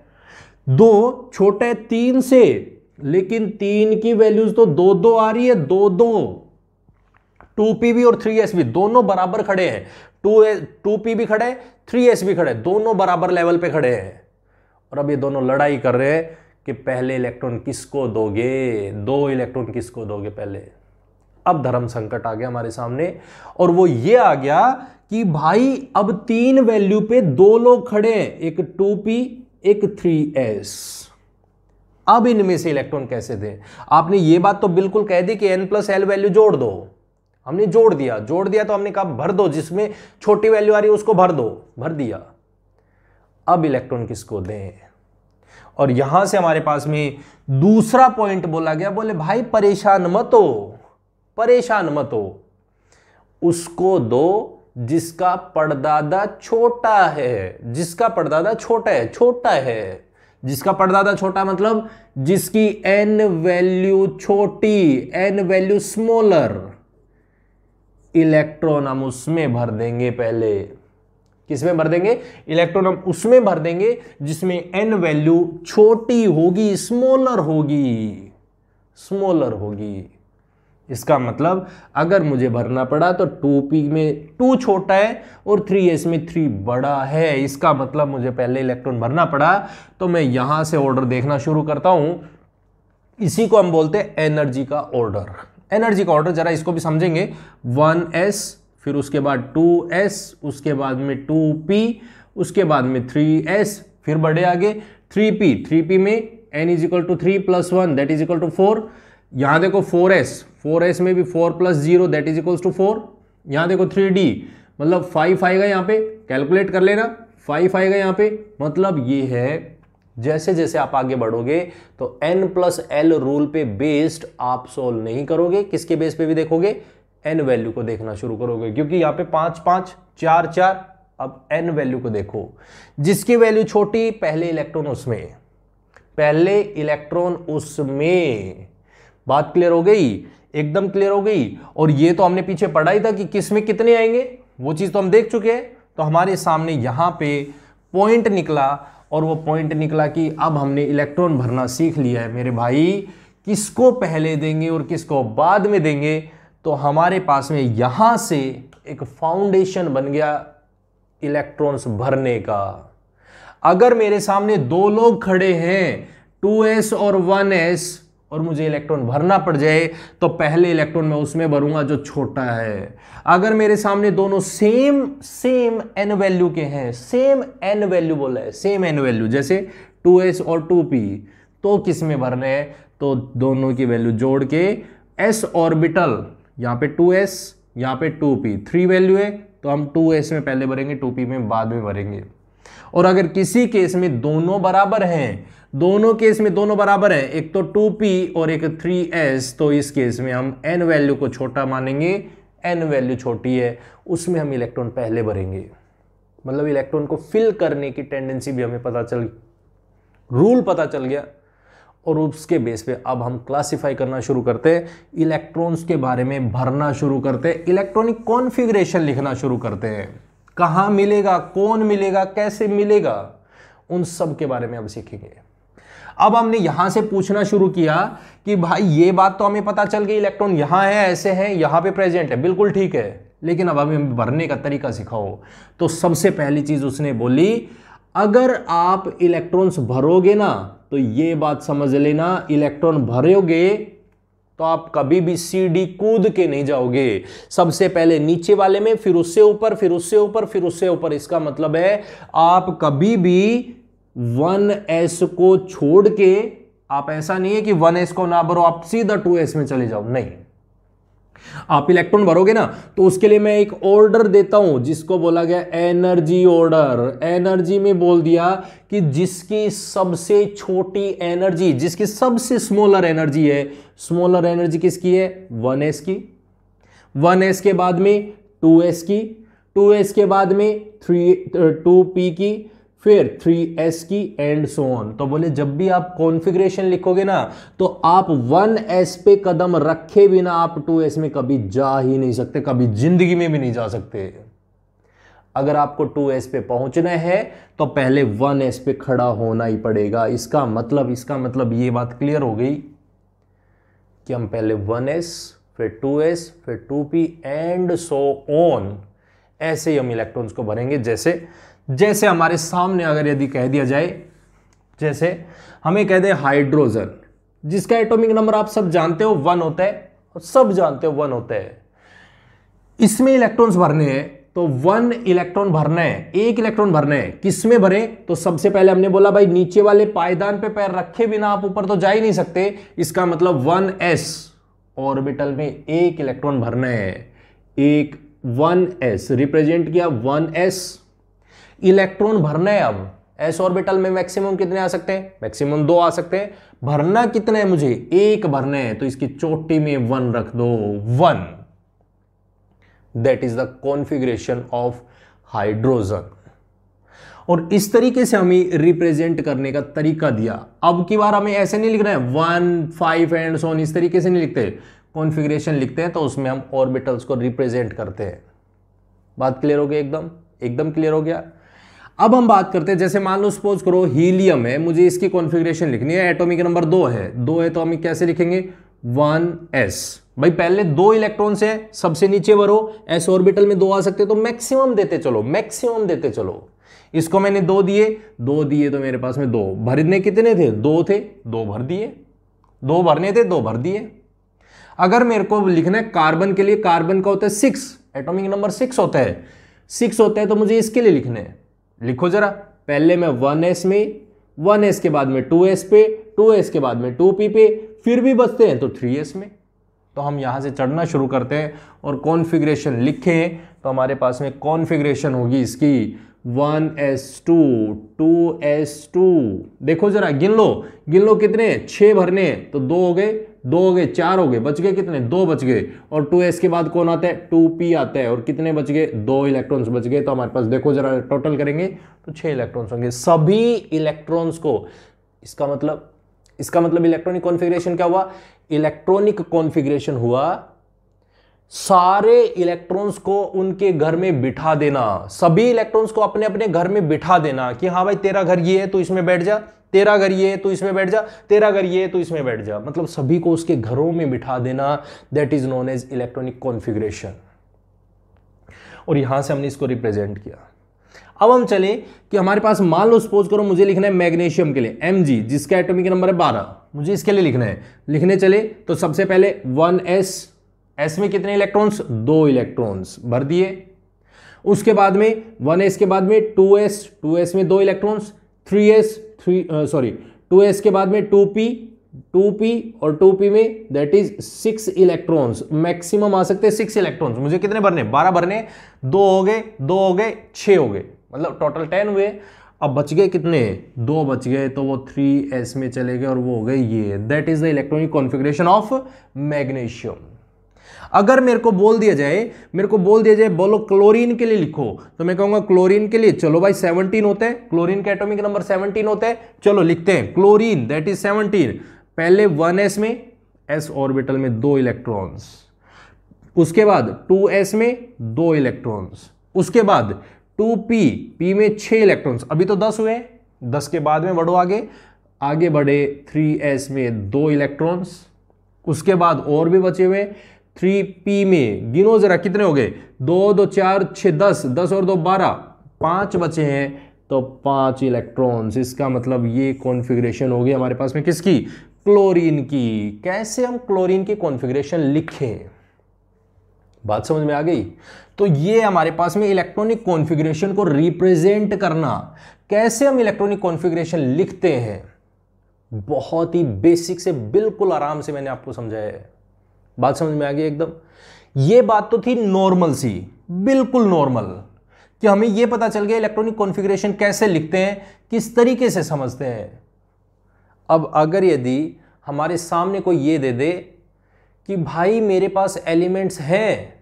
2 छोटा है 3 से, लेकिन 3 की वैल्यूज तो 2 2 आ रही है, 2 2, 2p भी और 3s भी दोनों बराबर खड़े हैं, 2p भी खड़े हैं, 3s भी खड़े हैं, दोनों बराबर लेवल पे खड़े हैं। और अब ये दोनों लड़ाई कर रहे हैं कि पहले इलेक्ट्रॉन किसको दोगे, 2 इलेक्ट्रॉन किसको दोगे पहले। अब धर्म संकट आ गया हमारे सामने, और वो ये आ गया कि भाई अब 3 वैल्यू पे 2 लोग खड़े हैं, एक 2p एक 3s। अब इनमें से इलेक्ट्रॉन कैसे दें? आपने ये बात तो बिल्कुल कह दी कि n प्लस एल वैल्यू जोड़ दो, हमने जोड़ दिया तो हमने कहा भर दो, जिसमें छोटी वैल्यू आ रही है उसको भर दो, भर दिया। अब इलेक्ट्रॉन किसको दें? और यहां से हमारे पास में दूसरा पॉइंट बोला गया, बोले भाई परेशान मत हो, परेशान मत हो, उसको दो जिसका परदादा छोटा है, जिसका परदादा छोटा है, छोटा है, जिसका परदादा छोटा मतलब जिसकी n वैल्यू छोटी, n वैल्यू स्मॉलर, इलेक्ट्रॉन हम उसमें भर देंगे पहले। किसमें भर देंगे? इलेक्ट्रॉन हम उसमें भर देंगे जिसमें n वैल्यू छोटी होगी, स्मॉलर होगी, स्मॉलर होगी। इसका मतलब अगर मुझे भरना पड़ा तो 2p में 2 छोटा है और 3s में 3 बड़ा है, इसका मतलब मुझे पहले इलेक्ट्रॉन भरना पड़ा। तो मैं यहां से ऑर्डर देखना शुरू करता हूं, इसी को हम बोलते हैं एनर्जी का ऑर्डर। एनर्जी का ऑर्डर जरा इसको भी समझेंगे, 1s, फिर उसके बाद 2s, उसके बाद में 2p, उसके बाद में 3s, फिर बढ़े आगे 3p, 3p में n is equal to 3 plus 1 that is equal to 4। यहां देखो 4s, 4s में भी 4 plus 0 that is equal to 4। यहां देखो 3d मतलब 5 आएगा, यहां पे कैलकुलेट कर लेना, 5 आएगा यहां पे। मतलब ये है जैसे जैसे आप आगे बढ़ोगे तो n प्लस एल रूल पे बेस्ड आप सोल्व नहीं करोगे, किसके बेस पे भी देखोगे? n वैल्यू को देखना शुरू करोगे, क्योंकि यहां पे 5 5 4 4। अब n वैल्यू को देखो, जिसकी वैल्यू छोटी पहले इलेक्ट्रॉन उसमें, पहले इलेक्ट्रॉन उसमें। बात क्लियर हो गई? एकदम क्लियर हो गई। और ये तो हमने पीछे पढ़ा ही था कि किस में कितने आएंगे, वो चीज तो हम देख चुके हैं। तो हमारे सामने यहां पे पॉइंट निकला, और वो पॉइंट निकला कि अब हमने इलेक्ट्रॉन भरना सीख लिया है मेरे भाई, किसको पहले देंगे और किसको बाद में देंगे। तो हमारे पास में यहां से एक फाउंडेशन बन गया इलेक्ट्रॉन्स भरने का। अगर मेरे सामने 2 लोग खड़े हैं 2s और 1s, और मुझे इलेक्ट्रॉन भरना पड़ जाए तो पहले इलेक्ट्रॉन मैं उसमें भरूंगा जो छोटा है। अगर मेरे सामने दोनों सेम n वैल्यू के हैं, सेम n वैल्यू बोला है, सेम n वैल्यू, जैसे 2s और 2p, तो किस में भरने हैं? तो दोनों की वैल्यू जोड़ के s ऑर्बिटल, यहां पे 2s यहां पे 2p, 3 वैल्यू है तो हम 2s में पहले भरेंगे, 2p में बाद में भरेंगे। और अगर किसी केस में दोनों बराबर हैं, दोनों केस में दोनों बराबर हैं, एक तो 2p और एक 3s, तो इस केस में हम n वैल्यू को छोटा मानेंगे, n वैल्यू छोटी है उसमें हम इलेक्ट्रॉन पहले भरेंगे। मतलब इलेक्ट्रॉन को फिल करने की टेंडेंसी भी हमें पता चल, रूल पता चल गया। और उसके बेस पे अब हम क्लासिफाई करना शुरू करते हैं, इलेक्ट्रॉन्स के बारे में भरना शुरू करते हैं, इलेक्ट्रॉनिक कॉन्फ़िगरेशन लिखना शुरू करते हैं। कहाँ मिलेगा, कौन मिलेगा, कैसे मिलेगा, उन सब के बारे में अब सीखेंगे। अब हमने यहां से पूछना शुरू किया कि भाई ये बात तो हमें पता चल गई, इलेक्ट्रॉन यहां है, ऐसे है, यहां पे प्रेजेंट है, बिल्कुल ठीक है, लेकिन अब हमें भरने का तरीका सिखाओ। तो सबसे पहली चीज उसने बोली, अगर आप इलेक्ट्रॉन्स भरोगे ना तो ये बात समझ लेना, इलेक्ट्रॉन भरोगे तो आप कभी भी सीढ़ी कूद के नहीं जाओगे। सबसे पहले नीचे वाले में, फिर उससे ऊपर, फिर उससे ऊपर, फिर उससे ऊपर। इसका मतलब है आप कभी भी 1s को छोड़ के, आप ऐसा नहीं है कि 1s को ना भरो आप सीधा 2s में चले जाओ, नहीं। आप इलेक्ट्रॉन भरोगे ना तो उसके लिए मैं एक ऑर्डर देता हूं जिसको बोला गया एनर्जी ऑर्डर। एनर्जी में बोल दिया कि जिसकी सबसे छोटी एनर्जी, जिसकी सबसे स्मॉलर एनर्जी है, स्मॉलर एनर्जी किसकी है? 1s की। 1s के बाद में 2s की, 2s के बाद में 2p की, फिर 3s की, एंड सो ऑन। तो बोले जब भी आप कॉन्फ़िगरेशन लिखोगे ना तो आप 1s पे कदम रखे बिना आप 2s में कभी जा ही नहीं सकते, कभी जिंदगी में भी नहीं जा सकते। अगर आपको 2s पे पहुंचना है तो पहले 1s पे खड़ा होना ही पड़ेगा। इसका मतलब ये बात क्लियर हो गई कि हम पहले 1s, फिर 2s, फिर 2p एंड सो ऑन, ऐसे ही हम इलेक्ट्रॉन्स को भरेंगे। जैसे हमारे सामने अगर यदि कह दिया जाए, जैसे हमें कह दे हाइड्रोजन, जिसका एटॉमिक नंबर आप सब जानते हो 1 होता है, और सब जानते हो 1 होता है। इसमें इलेक्ट्रॉन्स भरने हैं तो 1 इलेक्ट्रॉन भरना है, 1 इलेक्ट्रॉन भरना है। किस में भरे? तो सबसे पहले हमने बोला भाई नीचे वाले पायदान पे पैर रखे बिना आप ऊपर तो जा ही नहीं सकते। इसका मतलब 1s ऑर्बिटल में 1 इलेक्ट्रॉन भरना है। एक 1s रिप्रेजेंट किया, 1s इलेक्ट्रॉन भरना है। अब s ऑर्बिटल में मैक्सिमम कितने आ सकते हैं? मैक्सिमम 2 आ सकते हैं। भरना कितना है? मुझे 1 भरना है, तो इसकी चोटी में 1 रख दो, 1। That is the configuration of hydrogen. और इस तरीके से हमें रिप्रेजेंट करने का तरीका दिया। अब की बार हमें ऐसे नहीं लिखना है 1, 5 एंड सो ऑन, इस तरीके से नहीं लिखते। कॉन्फ़िगरेशन लिखते हैं तो उसमें हम ऑर्बिटल्स को रिप्रेजेंट करते हैं। बात क्लियर हो गई? एकदम क्लियर हो गया। अब हम बात करते हैं, जैसे मान लो सपोज करो हीलियम है, मुझे इसकी कॉन्फ़िगरेशन लिखनी है, एटॉमिक नंबर 2 है तो हम कैसे लिखेंगे? 1s। भाई पहले 2 इलेक्ट्रॉन से सबसे नीचे भरो, s ऑर्बिटल में 2 आ सकते तो मैक्सिमम देते चलो। इसको मैंने 2 दिए तो मेरे पास में 2 भरने कितने थे? 2 थे, 2 भर दिए। 2 भरने थे, 2 भर दिए। अगर मेरे को लिखना है कार्बन के लिए, कार्बन का होता है 6, एटॉमिक नंबर 6 होता है, तो मुझे इसके लिए लिखने हैं। लिखो जरा, पहले मैं 1s में, 1s के बाद में 2s पे, 2s के बाद में 2p पे, फिर भी बचते हैं तो 3s में। तो हम यहां से चढ़ना शुरू करते हैं और कॉन्फ़िगरेशन लिखें तो हमारे पास में कॉन्फ़िगरेशन होगी इसकी 1s2, 2s2। देखो जरा, गिन लो कितने? 6 भरने हैं तो 2 हो गए, 4 हो गए, बच गए कितने? 2 बच गए। और 2s के बाद कौन आता है? 2p आता है, और कितने बच गए? 2 इलेक्ट्रॉन्स बच गए। तो हमारे पास देखो जरा, टोटल करेंगे तो 6 इलेक्ट्रॉन्स होंगे। सभी इलेक्ट्रॉन्स को, इसका मतलब इलेक्ट्रॉनिक कॉन्फ़िगरेशन क्या हुआ? इलेक्ट्रॉनिक कॉन्फ़िगरेशन हुआ सारे इलेक्ट्रॉन्स को उनके घर में बिठा देना। सभी इलेक्ट्रॉन्स को अपने अपने घर में बिठा देना कि हाँ भाई तेरा घर ये है तो इसमें बैठ जा, तेरा घर ये है तो इसमें बैठ जा, तेरा घर ये है तो इसमें बैठ जा। मतलब सभी को उसके घरों में बिठा देना। That is known as electronic configuration. और यहां से हमने इसको रिप्रेजेंट किया। अब हम चले कि हमारे पास, मान लो सपोज करो मुझे लिखना है मैग्नीशियम के लिए Mg, जिसका एटॉमिक नंबर है 12, मुझे इसके लिए लिखना है। लिखने चले तो सबसे पहले 1s में कितने इलेक्ट्रॉन्स? 2 इलेक्ट्रॉन्स भर दिए। उसके बाद में 1s के बाद में 2s में 2 इलेक्ट्रॉन्स, 2s के बाद में 2p और 2p में दैट इज 6 इलेक्ट्रॉन्स। मैक्सिमम आ सकते हैं 6 इलेक्ट्रॉन्स। मुझे कितने भरने? 12 भरने। 2 हो गए, 6 हो गए, मतलब टोटल 10 हुए। अब बच गए कितने? 2 बच गए, तो वो 3s में चले गए और वो हो गए ये। That is the electronic configuration of magnesium. अगर मेरे को बोल दिया जाए बोलो क्लोरीन के लिए लिखो, तो मैं कहूंगा क्लोरीन के लिए चलो भाई 17 होता है, क्लोरीन का एटॉमिक नंबर 17 होता है। चलो लिखते हैं क्लोरीन, दैट इज 17। पहले 1s में, s ऑर्बिटल में 2 इलेक्ट्रॉन्स, उसके बाद 2s में 2 इलेक्ट्रॉन्स, उसके बाद 2p में 6 इलेक्ट्रॉन्स। अभी तो 10 हुए, 10 के बाद में बढ़ो आगे बढ़े 3s में 2 इलेक्ट्रॉन्स, उसके बाद और भी बचे हुए 3p में, गिनो जरा कितने हो गए? 2 2 4 6 10 और 2 12, 5 बचे हैं तो 5 इलेक्ट्रॉन्स। इसका मतलब ये कॉन्फ़िगरेशन होगी हमारे पास में किसकी, क्लोरीन की। कैसे हम क्लोरीन की कॉन्फ़िगरेशन लिखें, बात समझ में आ गई। तो ये हमारे पास में इलेक्ट्रॉनिक कॉन्फ़िगरेशन को रिप्रेजेंट करना, कैसे हम इलेक्ट्रॉनिक कॉन्फ़िगरेशन लिखते हैं, बहुत ही बेसिक से बिल्कुल आराम से मैंने आपको समझाया है। बात समझ में आ गई एकदम। ये बात तो थी नॉर्मल सी, बिल्कुल नॉर्मल, कि हमें ये पता चल गया इलेक्ट्रॉनिक कॉन्फ़िगरेशन कैसे लिखते हैं, किस तरीके से समझते हैं। अब अगर यदि हमारे सामने कोई ये दे दे कि भाई मेरे पास एलिमेंट्स हैं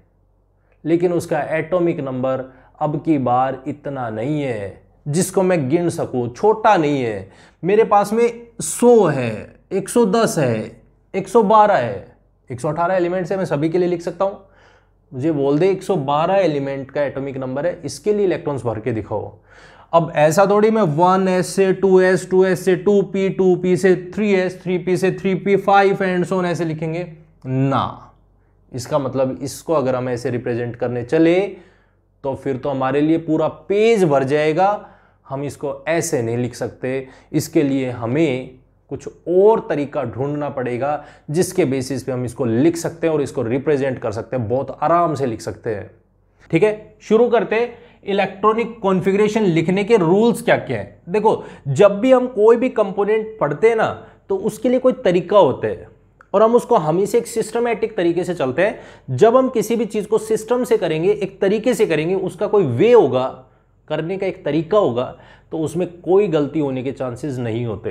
लेकिन उसका एटॉमिक नंबर अब की बार इतना नहीं है जिसको मैं गिन सकूं, छोटा नहीं है, मेरे पास में 100 है, 110 है, 112 है, 118 एलिमेंट्स है, मैं सभी के लिए लिख सकता हूं। मुझे बोल दे 112 एलिमेंट का एटॉमिक नंबर है, इसके लिए इलेक्ट्रॉन्स भर के दिखाओ। अब ऐसा थोड़ी मैं 1s से 2s, 2s से 2p, 2p से 3s, 3p से 3p, 5 एंड सो ऑन ऐसे लिखेंगे ना। इसका मतलब इसको अगर हम ऐसे रिप्रेजेंट करने चले तो फिर तो हमारे लिए पूरा पेज भर जाएगा। हम इसको ऐसे नहीं लिख सकते, इसके लिए हमें कुछ और तरीका ढूंढना पड़ेगा जिसके बेसिस पे हम इसको लिख सकते हैं और इसको रिप्रेजेंट कर सकते हैं, बहुत आराम से लिख सकते हैं। ठीक है, शुरू करते हैं। इलेक्ट्रॉनिक कॉन्फ़िगरेशन लिखने के रूल्स क्या क्या है। देखो, जब भी हम कोई भी कंपोनेंट पढ़ते हैं ना तो उसके लिए कोई तरीका होता है और हम उसको हमेशा एक सिस्टमैटिक तरीके से चलते हैं। जब हम किसी भी चीज को सिस्टम से करेंगे, एक तरीके से करेंगे, उसका कोई वे होगा, करने का एक तरीका होगा, तो उसमें कोई गलती होने के चांसेस नहीं होते।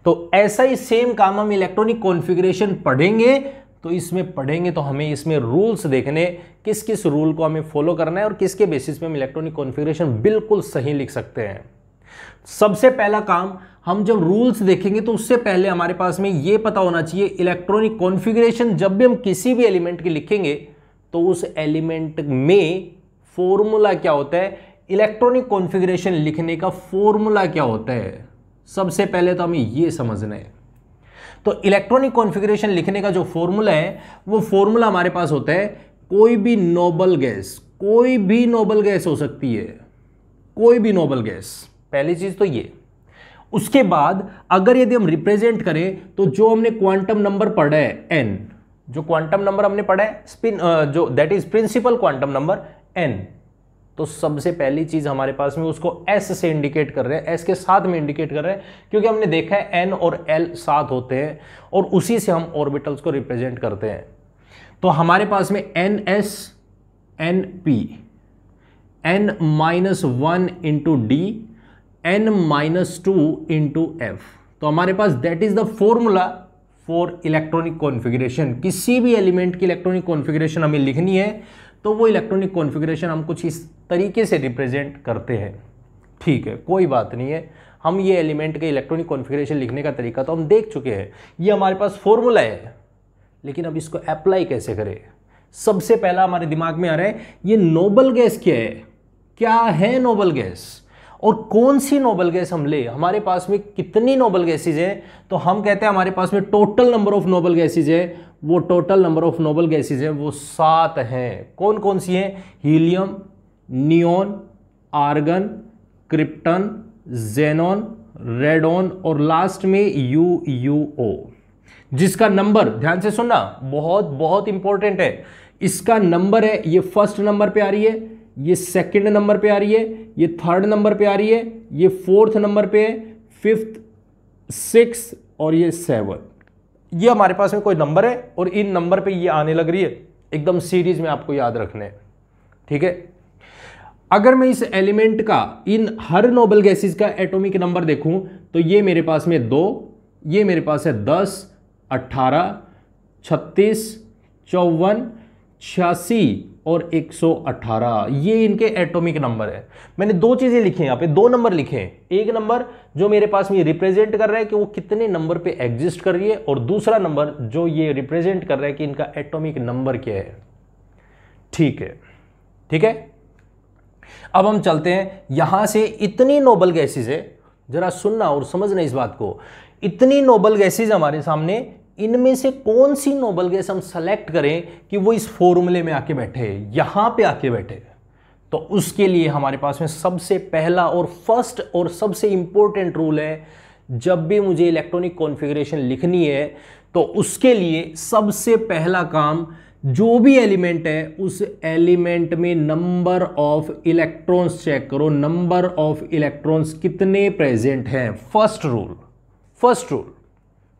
तो ऐसा ही सेम काम हम इलेक्ट्रॉनिक कॉन्फ़िगरेशन पढ़ेंगे तो इसमें पढ़ेंगे तो हमें इसमें रूल्स देखने, किस किस रूल को हमें फॉलो करना है और किसके बेसिस पे हम इलेक्ट्रॉनिक कॉन्फ़िगरेशन बिल्कुल सही लिख सकते हैं। सबसे पहला काम, हम जब रूल्स देखेंगे तो उससे पहले हमारे पास में ये पता होना चाहिए इलेक्ट्रॉनिक कॉन्फ़िगरेशन जब भी हम किसी भी एलिमेंट की लिखेंगे तो उस एलिमेंट में फॉर्मूला क्या होता है, इलेक्ट्रॉनिक कॉन्फ़िगरेशन लिखने का फॉर्मूला क्या होता है। सबसे पहले तो हमें ये समझना है। तो इलेक्ट्रॉनिक कॉन्फ़िगरेशन लिखने का जो फॉर्मूला है वो फॉर्मूला हमारे पास होता है, कोई भी नोबल गैस, कोई भी नोबल गैस हो सकती है, कोई भी नोबल गैस, पहली चीज तो ये। उसके बाद अगर यदि हम रिप्रेजेंट करें तो जो हमने क्वांटम नंबर पढ़ा है n, जो क्वांटम नंबर हमने पढ़ा है स्पिन जो that is principal quantum number n, तो सबसे पहली चीज हमारे पास में उसको s से इंडिकेट कर रहे हैं, s के साथ में इंडिकेट कर रहे हैं, क्योंकि हमने देखा है n और l साथ होते हैं और उसी से हम ऑर्बिटल्स को रिप्रेजेंट करते हैं। तो हमारे पास में ns, np, n-1 into D, n-2 into F. तो हमारे पास that is the formula for electronic configuration. किसी भी एलिमेंट की इलेक्ट्रॉनिक कॉन्फ़िगरेशन हमें लिखनी है तो वो इलेक्ट्रॉनिक कॉन्फ़िगरेशन हम कुछ इस तरीके से रिप्रेजेंट करते हैं। ठीक है, कोई बात नहीं है, हम ये एलिमेंट के इलेक्ट्रॉनिक कॉन्फ़िगरेशन लिखने का तरीका तो हम देख चुके हैं, ये हमारे पास फॉर्मूला है, लेकिन अब इसको अप्लाई कैसे करें। सबसे पहला हमारे दिमाग में आ रहा है ये नोबल गैस क्या है, क्या है नोबल गैस और कौन सी नोबल गैस हम ले। हमारे पास में कितनी नोबल गैसेज है, तो हम कहते हैं हमारे पास में total number of noble gases है, वो total number of noble gases है वो 7 हैं। कौन कौन सी हैं, helium, neon, argon, krypton, xenon, radon और लास्ट में UuO, जिसका नंबर ध्यान से सुनना, बहुत बहुत इंपॉर्टेंट है। इसका नंबर है, ये फर्स्ट नंबर पे आ रही है, ये सेकंड नंबर पे आ रही है, ये थर्ड नंबर पे आ रही है, ये फोर्थ नंबर पे है, फिफ्थ, सिक्स और ये 7। ये हमारे पास में कोई नंबर है और इन नंबर पे ये आने लग रही है, एकदम सीरीज में आपको याद रखने हैं। ठीक है, अगर मैं इस एलिमेंट का इन हर नोबल गैसेस का एटॉमिक नंबर देखूं तो ये मेरे पास में 2, ये मेरे पास है 10, 18, 36, 54, 86 और 118, ये इनके एटॉमिक नंबर है। मैंने दो चीजें लिखी हैं यहाँ पे, दो नंबर लिखे हैं, एक नंबर जो मेरे पास में रिप्रेजेंट कर रहा है कि वो कितने नंबर पे एग्जिस्ट कर रही है और दूसरा नंबर जो ये रिप्रेजेंट कर रहा है कि इनका एटॉमिक नंबर क्या है। ठीक है, ठीक है, अब हम चलते हैं यहां से। इतनी नोबल गैसेज है, जरा सुनना और समझना इस बात को, इतनी नोबल गैसेज हमारे सामने, इनमें से कौन सी नोबल गैस हम सेलेक्ट करें कि वो इस फॉर्मूले में आके बैठे, यहां पे आके बैठे। तो तो उसके लिए हमारे पास में सबसे पहला और फर्स्ट और सबसे इंपॉर्टेंट रूल है, जब भी मुझे इलेक्ट्रॉनिक कॉन्फ़िगरेशन लिखनी है तो उसके लिए सबसे पहला काम, जो भी एलिमेंट है उस एलिमेंट में नंबर ऑफ इलेक्ट्रॉन्स चेक करो, नंबर ऑफ इलेक्ट्रॉन्स कितने प्रेजेंट हैं। फर्स्ट रूल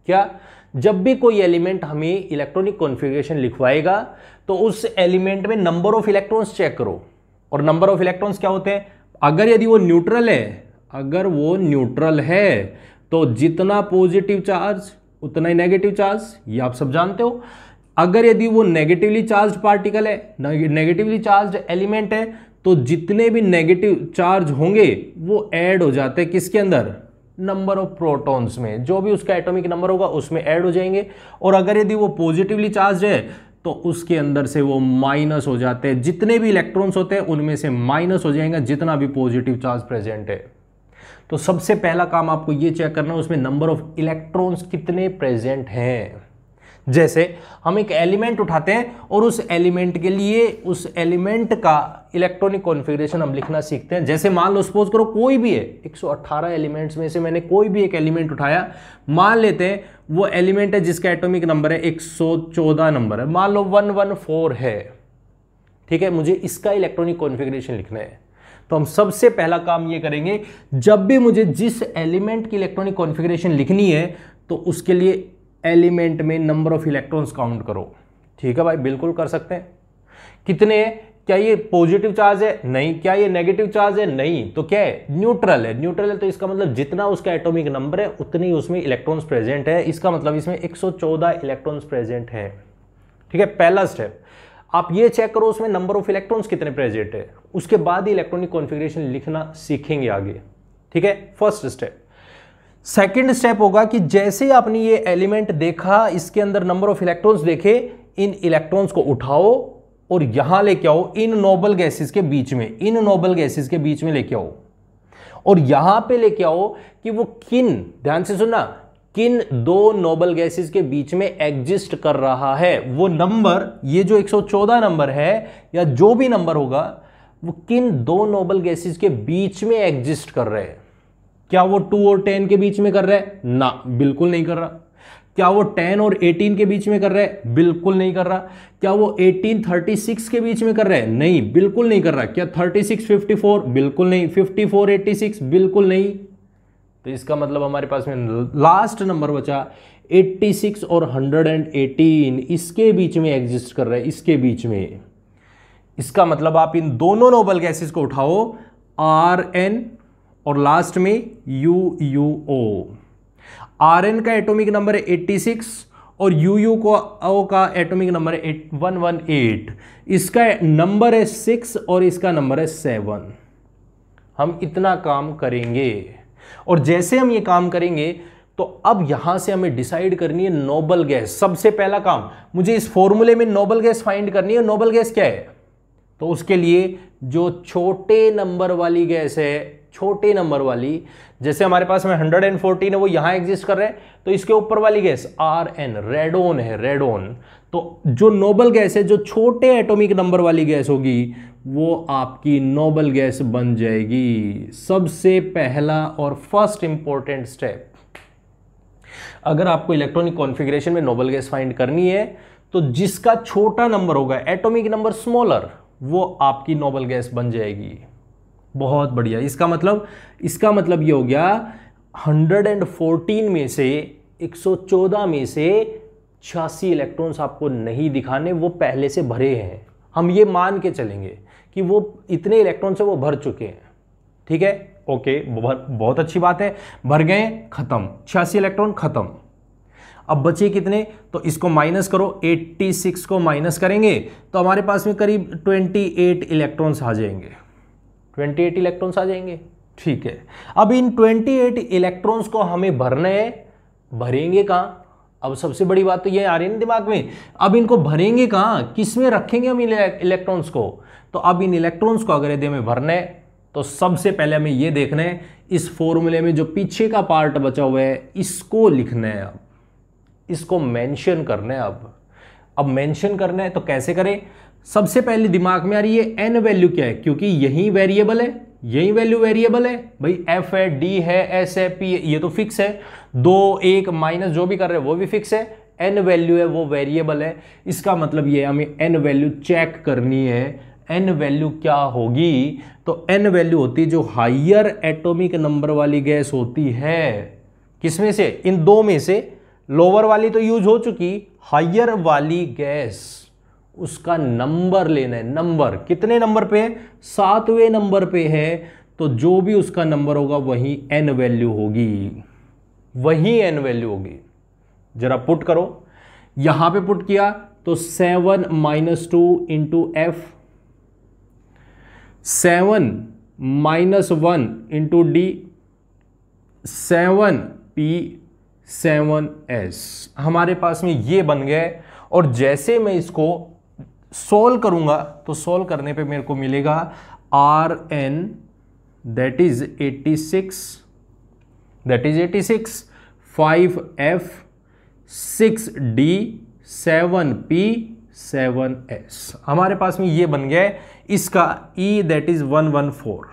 क्या, जब भी कोई एलिमेंट हमें इलेक्ट्रॉनिक कॉन्फ़िगरेशन लिखवाएगा तो उस एलिमेंट में नंबर ऑफ इलेक्ट्रॉन्स चेक करो। और नंबर ऑफ इलेक्ट्रॉन्स क्या होते हैं, अगर यदि वो न्यूट्रल है तो जितना पॉजिटिव चार्ज उतना ही नेगेटिव चार्ज, ये आप सब जानते हो। अगर यदि वो नेगेटिवली चार्ज पार्टिकल है, नेगेटिवली चार्ज एलिमेंट है, तो जितने भी नेगेटिव चार्ज होंगे वो ऐड हो जाते हैं किसके अंदर, नंबर ऑफ प्रोटॉन्स में, जो भी उसका एटॉमिक नंबर होगा उसमें ऐड हो जाएंगे। और अगर यदि वो पॉजिटिवली चार्ज है तो उसके अंदर से वो माइनस हो जाते हैं, जितने भी इलेक्ट्रॉन्स होते हैं उनमें से माइनस हो जाएंगे जितना भी पॉजिटिव चार्ज प्रेजेंट है। तो सबसे पहला काम आपको ये चेक करना है उसमें नंबर ऑफ इलेक्ट्रॉन्स कितने प्रेजेंट हैं। जैसे हम एक एलिमेंट उठाते हैं और उस एलिमेंट के लिए उस एलिमेंट का इलेक्ट्रॉनिक कॉन्फ़िगरेशन हम लिखना सीखते हैं। जैसे मान लो सपोज करो कोई भी है, 118 एलिमेंट्स में से मैंने कोई भी एक एलिमेंट उठाया, मान लेते हैं वो एलिमेंट है जिसका एटॉमिक नंबर है 114 नंबर है, मान लो 114 है, ठीक है। मुझे इसका इलेक्ट्रॉनिक कॉन्फ़िगरेशन लिखना है, तो हम सबसे पहला काम ये करेंगे, जब भी मुझे जिस एलिमेंट की इलेक्ट्रॉनिक कॉन्फ़िगरेशन लिखनी है तो उसके लिए एलिमेंट में नंबर ऑफ इलेक्ट्रॉन्स काउंट करो। ठीक है भाई, बिल्कुल कर सकते हैं। कितने हैं, क्या ये पॉजिटिव चार्ज है, नहीं। क्या ये नेगेटिव चार्ज है, नहीं। तो क्या है, न्यूट्रल है तो इसका मतलब जितना उसका एटॉमिक नंबर है उतनी उसमें इलेक्ट्रॉन्स प्रेजेंट है, इसका मतलब इसमें 114 इलेक्ट्रॉन्स प्रेजेंट है। ठीक है, पहला स्टेप आप ये चेक करो उसमें नंबर ऑफ इलेक्ट्रॉन्स कितने प्रेजेंट है, उसके बाद ही इलेक्ट्रॉनिक कॉन्फ़िगरेशन लिखना सीखेंगे आगे। ठीक है, फर्स्ट स्टेप। सेकंड स्टेप होगा कि जैसे आपने ये एलिमेंट देखा, इसके अंदर नंबर ऑफ इलेक्ट्रॉन्स देखे, इन इलेक्ट्रॉन्स को उठाओ और यहां लेके आओ इन नोबल गैसेस के बीच में, लेके आओ और यहां पे लेके आओ कि वो किन, ध्यान से सुनना, किन दो नोबल गैसेस के बीच में एग्जिस्ट कर रहा है। वो नंबर, ये जो 114 नंबर है या जो भी नंबर होगा, वो किन दो नोबल गैसेस के बीच में एग्जिस्ट कर रहे हैं। क्या वो 2 और 10 के बीच में कर रहा है, ना, बिल्कुल नहीं कर रहा। क्या वो 10 और 18 के बीच में कर रहा है, बिल्कुल नहीं कर रहा। क्या वो 18 36 के बीच में कर रहा है, नहीं, बिल्कुल नहीं कर रहा। क्या 36 54, बिल्कुल नहीं। 54 86, बिल्कुल नहीं। तो इसका मतलब हमारे पास में लास्ट नंबर बचा 86 और 118, इसके बीच में एग्जिस्ट कर रहा है, इसके बीच में। इसका मतलब आप इन दोनों नोबल गैसेस को उठाओ, Rn और लास्ट में UUO। Rn का एटॉमिक नंबर है 86 और UUO का एटॉमिक नंबर है 118। इसका नंबर है 6 और इसका नंबर है 7। हम इतना काम करेंगे और जैसे हम ये काम करेंगे तो अब यहां से हमें डिसाइड करनी है नोबल गैस। सबसे पहला काम, मुझे इस फॉर्मूले में नोबल गैस फाइंड करनी है। नोबल गैस क्या है, तो उसके लिए जो छोटे नंबर वाली गैस है, छोटे नंबर वाली, जैसे हमारे पास में 114 है, वो यहां एग्जिस्ट कर रहे हैं, तो इसके ऊपर वाली गैस Rn, रेडोन है, रेडोन। तो जो नोबल गैस है, जो छोटे एटॉमिक नंबर वाली गैस होगी, वो आपकी नोबल गैस बन जाएगी। सबसे पहला और फर्स्ट इंपॉर्टेंट स्टेप, अगर आपको इलेक्ट्रॉनिक कॉन्फ़िगरेशन में नोबल गैस फाइंड करनी है तो जिसका छोटा नंबर होगा, एटॉमिक नंबर स्मॉलर, वो आपकी नोबल गैस बन जाएगी। बहुत बढ़िया। इसका मतलब ये हो गया 114 में से 114 में से 86 इलेक्ट्रॉन्स आपको नहीं दिखाने, वो पहले से भरे हैं। हम ये मान के चलेंगे कि वो इतने इलेक्ट्रॉन से वो भर चुके हैं। ठीक है, ओके, बहुत अच्छी बात है। भर गए, खत्म, 86 इलेक्ट्रॉन खत्म। अब बचे कितने, तो इसको माइनस करो, 86 को माइनस करेंगे तो हमारे पास में करीब 28 इलेक्ट्रॉन्स आ जाएंगे। 28 इलेक्ट्रॉन्स आ जाएंगे। ठीक है, अब इन 28 इलेक्ट्रॉन्स को हमें भरना है। भरेंगे कहां, अब सबसे बड़ी बात तो ये आ रही है ना दिमाग में, अब इनको भरेंगे कहां, किस में रखेंगे हम इलेक्ट्रॉन्स को। तो अब इन इलेक्ट्रॉन्स को अगर यदि हमें भरना है तो सबसे पहले हमें ये देखना है, इस फॉर्मूले में जो पीछे का पार्ट बचा हुआ है इसको लिखना है। अब इसको मेंशन करना है। अब मेंशन करना है तो कैसे करें? सबसे पहले दिमाग में आ रही है एन वैल्यू क्या है, क्योंकि यही वेरिएबल है, यही वैल्यू वेरिएबल है भाई, एफ है, डी है, एस है, पी है, ये तो फिक्स है, 2 1 माइनस जो भी कर रहे हैं वो भी फिक्स है, एन वैल्यू है वो वेरिएबल है। इसका मतलब ये हमें एन वैल्यू चेक करनी है। एन वैल्यू क्या होगी? तो एन वैल्यू होती है जो हायर एटॉमिक नंबर वाली गैस होती है, किसमें से? इन दो में से। लोअर वाली तो यूज हो चुकी, हायर वाली गैस उसका नंबर लेना है। नंबर कितने नंबर पे है? 7वें नंबर पे है, तो जो भी उसका नंबर होगा वही एन वैल्यू होगी, वही एन वैल्यू होगी। जरा पुट करो, यहां पे पुट किया तो 7 - 2 into F, 7 - 1 into D, 7p 7s। हमारे पास में ये बन गए। और जैसे मैं इसको सोल्व करूंगा तो सोल्व करने पे मेरे को मिलेगा Rn that is 86, 5f 6d 7p 7s। हमारे पास में ये बन गया। इसका E दैट इज 114।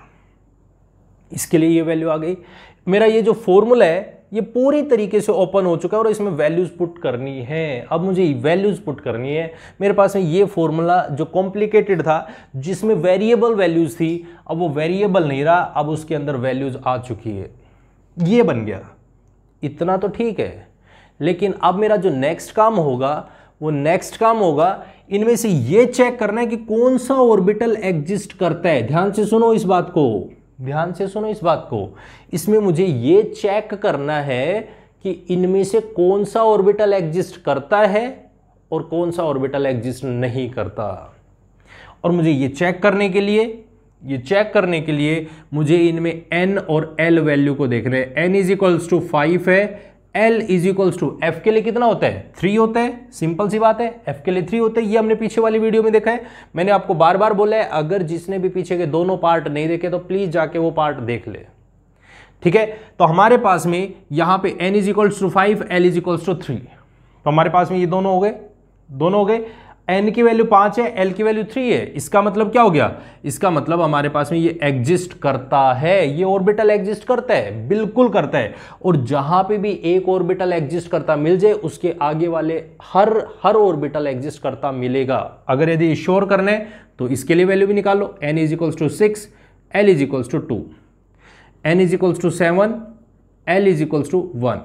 इसके लिए ये वैल्यू आ गई। मेरा ये जो फॉर्मूला है ये पूरी तरीके से ओपन हो चुका है और इसमें वैल्यूज पुट करनी है। अब मुझे वैल्यूज पुट करनी है। मेरे पास में ये फॉर्मूला जो कॉम्प्लिकेटेड था, जिसमें वेरिएबल वैल्यूज थी, अब वो वेरिएबल नहीं रहा, अब उसके अंदर वैल्यूज आ चुकी है, ये बन गया। इतना तो ठीक है, लेकिन अब मेरा जो नेक्स्ट काम होगा वो नेक्स्ट काम होगा इनमें से ये चेक करना है कि कौन सा ऑर्बिटल एग्जिस्ट करता है। ध्यान से सुनो इस बात को, ध्यान से सुनो इस बात को। इसमें मुझे ये चेक करना है कि इनमें से कौन सा ऑर्बिटल एग्जिस्ट करता है और कौन सा ऑर्बिटल एग्जिस्ट नहीं करता। और मुझे ये चेक करने के लिए मुझे इनमें n और l वैल्यू को देखना है। n इज इक्वल्स टू 5 है, l is equals to f के लिए कितना होता है? 3 होता है। सिंपल सी बात है, f के लिए 3 होता है। ये हमने पीछे वाली वीडियो में देखा है। मैंने आपको बार बार बोला है, अगर जिसने भी पीछे के दोनों पार्ट नहीं देखे तो प्लीज जाके वो पार्ट देख ले, ठीक है। तो हमारे पास में यहां पे n is equals to 5, l is equals to 3। तो हमारे पास में ये दोनों हो गए। n की वैल्यू 5 है, l की वैल्यू 3 है। इसका मतलब क्या हो गया? इसका मतलब हमारे पास में ये एग्जिस्ट करता है, ये ऑर्बिटल एग्जिस्ट करता है, बिल्कुल करता है। और जहां पे भी एक ऑर्बिटल एग्जिस्ट करता मिल जाए, उसके आगे वाले हर ऑर्बिटल एग्जिस्ट करता मिलेगा। अगर यदि श्योर करना है तो इसके लिए वैल्यू भी निकालो। n is equals to 6, l is equals to 2, n is equals to 7, l is equals to 1।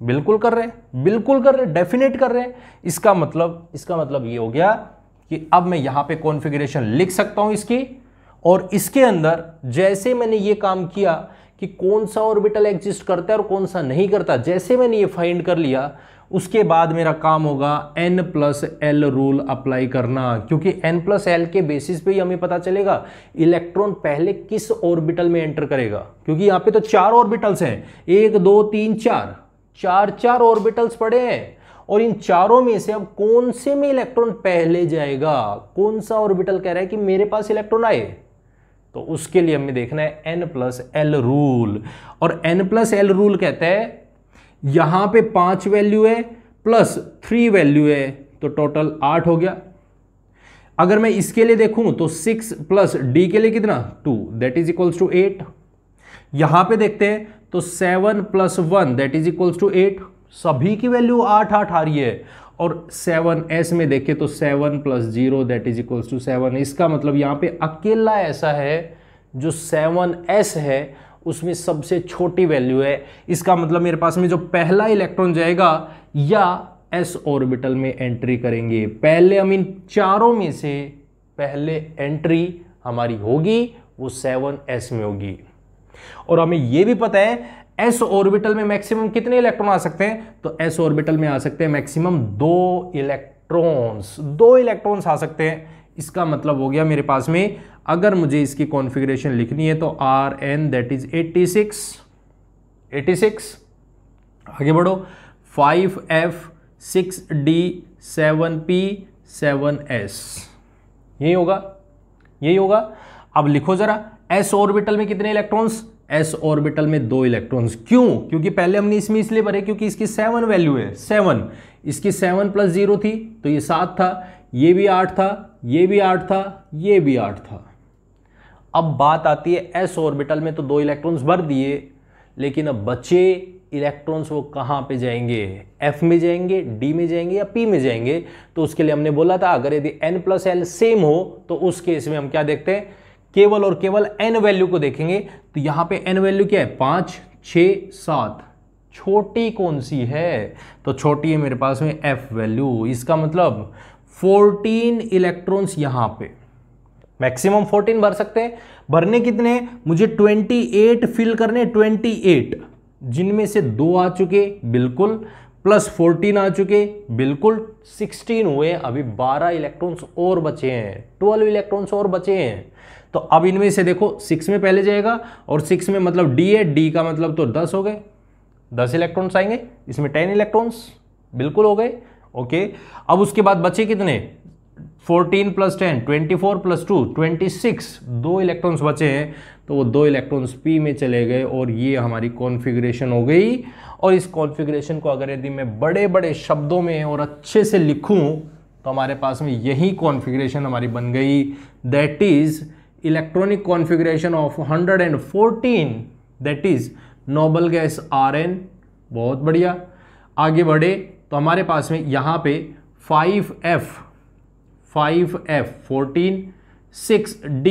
बिल्कुल कर रहे, डेफिनेट कर रहे हैं। इसका मतलब ये हो गया कि अब मैं यहां पे कॉन्फ़िगरेशन लिख सकता हूं इसकी, और इसके अंदर जैसे मैंने ये काम किया कि कौन सा ऑर्बिटल एग्जिस्ट करता है और कौन सा नहीं करता, जैसे मैंने ये फाइंड कर लिया, उसके बाद मेरा काम होगा n+l रूल अप्लाई करना। क्योंकि n+l के बेसिस पे ही हमें पता चलेगा इलेक्ट्रॉन पहले किस ऑर्बिटल में एंटर करेगा। क्योंकि यहां पे तो 4 ऑर्बिटल्स हैं, 1 2 3 4 ऑर्बिटल्स पड़े हैं, और इन चारों में से अब कौन से में इलेक्ट्रॉन पहले जाएगा, कौन सा ऑर्बिटल कह रहा है कि मेरे पास इलेक्ट्रॉन आए, तो उसके लिए हमें देखना है n+l रूल। और n+l रूल कहता है यहां पे 5 वैल्यू है प्लस 3 वैल्यू है, तो टोटल 8 हो गया। अगर मैं इसके लिए देखूं तो 6 प्लस d के लिए कितना 2 दैट इज इक्वल्स टू 8। यहां पे देखते हैं तो 7 + 1 दैट इज इक्वल्स टू 8। सभी की वैल्यू 8 8 आ रही है। और 7s में देखें तो 7 + 0 दैट इज इक्वल्स टू 7। इसका मतलब यहां पे अकेला ऐसा है जो 7s है उसमें सबसे छोटी वैल्यू है। इसका मतलब मेरे पास में जो पहला इलेक्ट्रॉन जाएगा या s ऑर्बिटल में एंट्री करेंगे। पहले हम इन चारों में से पहले एंट्री हमारी होगी वो 7s में होगी। और हमें यह भी पता है s ऑर्बिटल में मैक्सिमम कितने इलेक्ट्रॉन आ सकते हैं, तो s ऑर्बिटल में आ सकते हैं मैक्सिमम 2 इलेक्ट्रॉन्स आ सकते हैं। इसका मतलब हो गया मेरे पास में, अगर मुझे इसकी कॉन्फ़िगरेशन लिखनी है तो Rn दैट इज 86। आगे बढ़ो, 5f 6d 7p 7s, यही होगा। अब लिखो जरा, s ऑर्बिटल में कितने इलेक्ट्रॉन्स, s ऑर्बिटल में 2 इलेक्ट्रॉन्स। क्यों? क्योंकि पहले हमने इसमें इसलिए भरे क्योंकि इसकी 7 वैल्यू है, 7। इसकी 7 + 0 थी तो ये 7 था, ये भी 8 था, ये भी 8 था, ये भी 8 था। अब बात आती है s ऑर्बिटल में, तो 2 इलेक्ट्रॉन्स भर दिए, लेकिन अब बचे इलेक्ट्रॉन्स वो कहाँ पे जाएंगे, f में जाएंगे, d में जाएंगे या p में जाएंगे। तो उसके लिए हमने बोला था अगर यदि n + l सेम हो तो उस केस में हम क्या देखते हैं, केवल और केवल n वैल्यू को देखेंगे। तो यहां पे n वैल्यू क्या है, 5, 6, 7, छोटी कौन सी है, तो छोटी है मेरे पास में f वैल्यू। इसका मतलब 14 इलेक्ट्रॉन्स यहां पे, मैक्सिमम 14 भर सकते हैं। भरने कितने, मुझे 28 फिल करने, 28, जिनमें से 2 आ चुके बिल्कुल, प्लस 14 आ चुके बिल्कुल, 16 हुए, अभी 12 इलेक्ट्रॉन्स और बचे हैं, 12 इलेक्ट्रॉन्स और बचे हैं। तो अब इनमें से देखो 6 में पहले जाएगा, और 6 में मतलब d है, d का मतलब तो 10 हो गए, 10 इलेक्ट्रॉन्स आएंगे, इसमें 10 इलेक्ट्रॉन्स बिल्कुल हो गए। ओके, अब उसके बाद बचे कितने, 14 + 10, 24 + 2, 26, 2 इलेक्ट्रॉन्स बचे हैं, तो वो 2 इलेक्ट्रॉन्स p में चले गए, और ये हमारी कॉन्फ़िगरेशन हो गई। और इस कॉन्फ़िगरेशन को अगर यदि मैं बड़े बड़े शब्दों में और अच्छे से लिखूं तो हमारे पास में यही कॉन्फ़िगरेशन हमारी बन गई, that is electronic configuration of 114, that is noble gas Rn। बहुत बढ़िया, आगे बढ़े तो हमारे पास में यहाँ पे 5f 14, 6d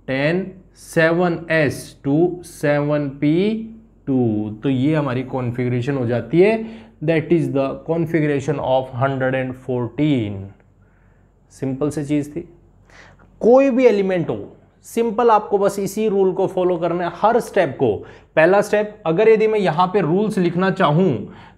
10, 7s2, 7p2, तो ये हमारी कॉन्फ़िगरेशन हो जाती है, that is the configuration of 114। Simple सी चीज थी। कोई भी एलिमेंट हो, सिंपल आपको बस इसी रूल को फॉलो करना है हर स्टेप को। पहला स्टेप, अगर यदि मैं यहां पे रूल्स लिखना चाहूं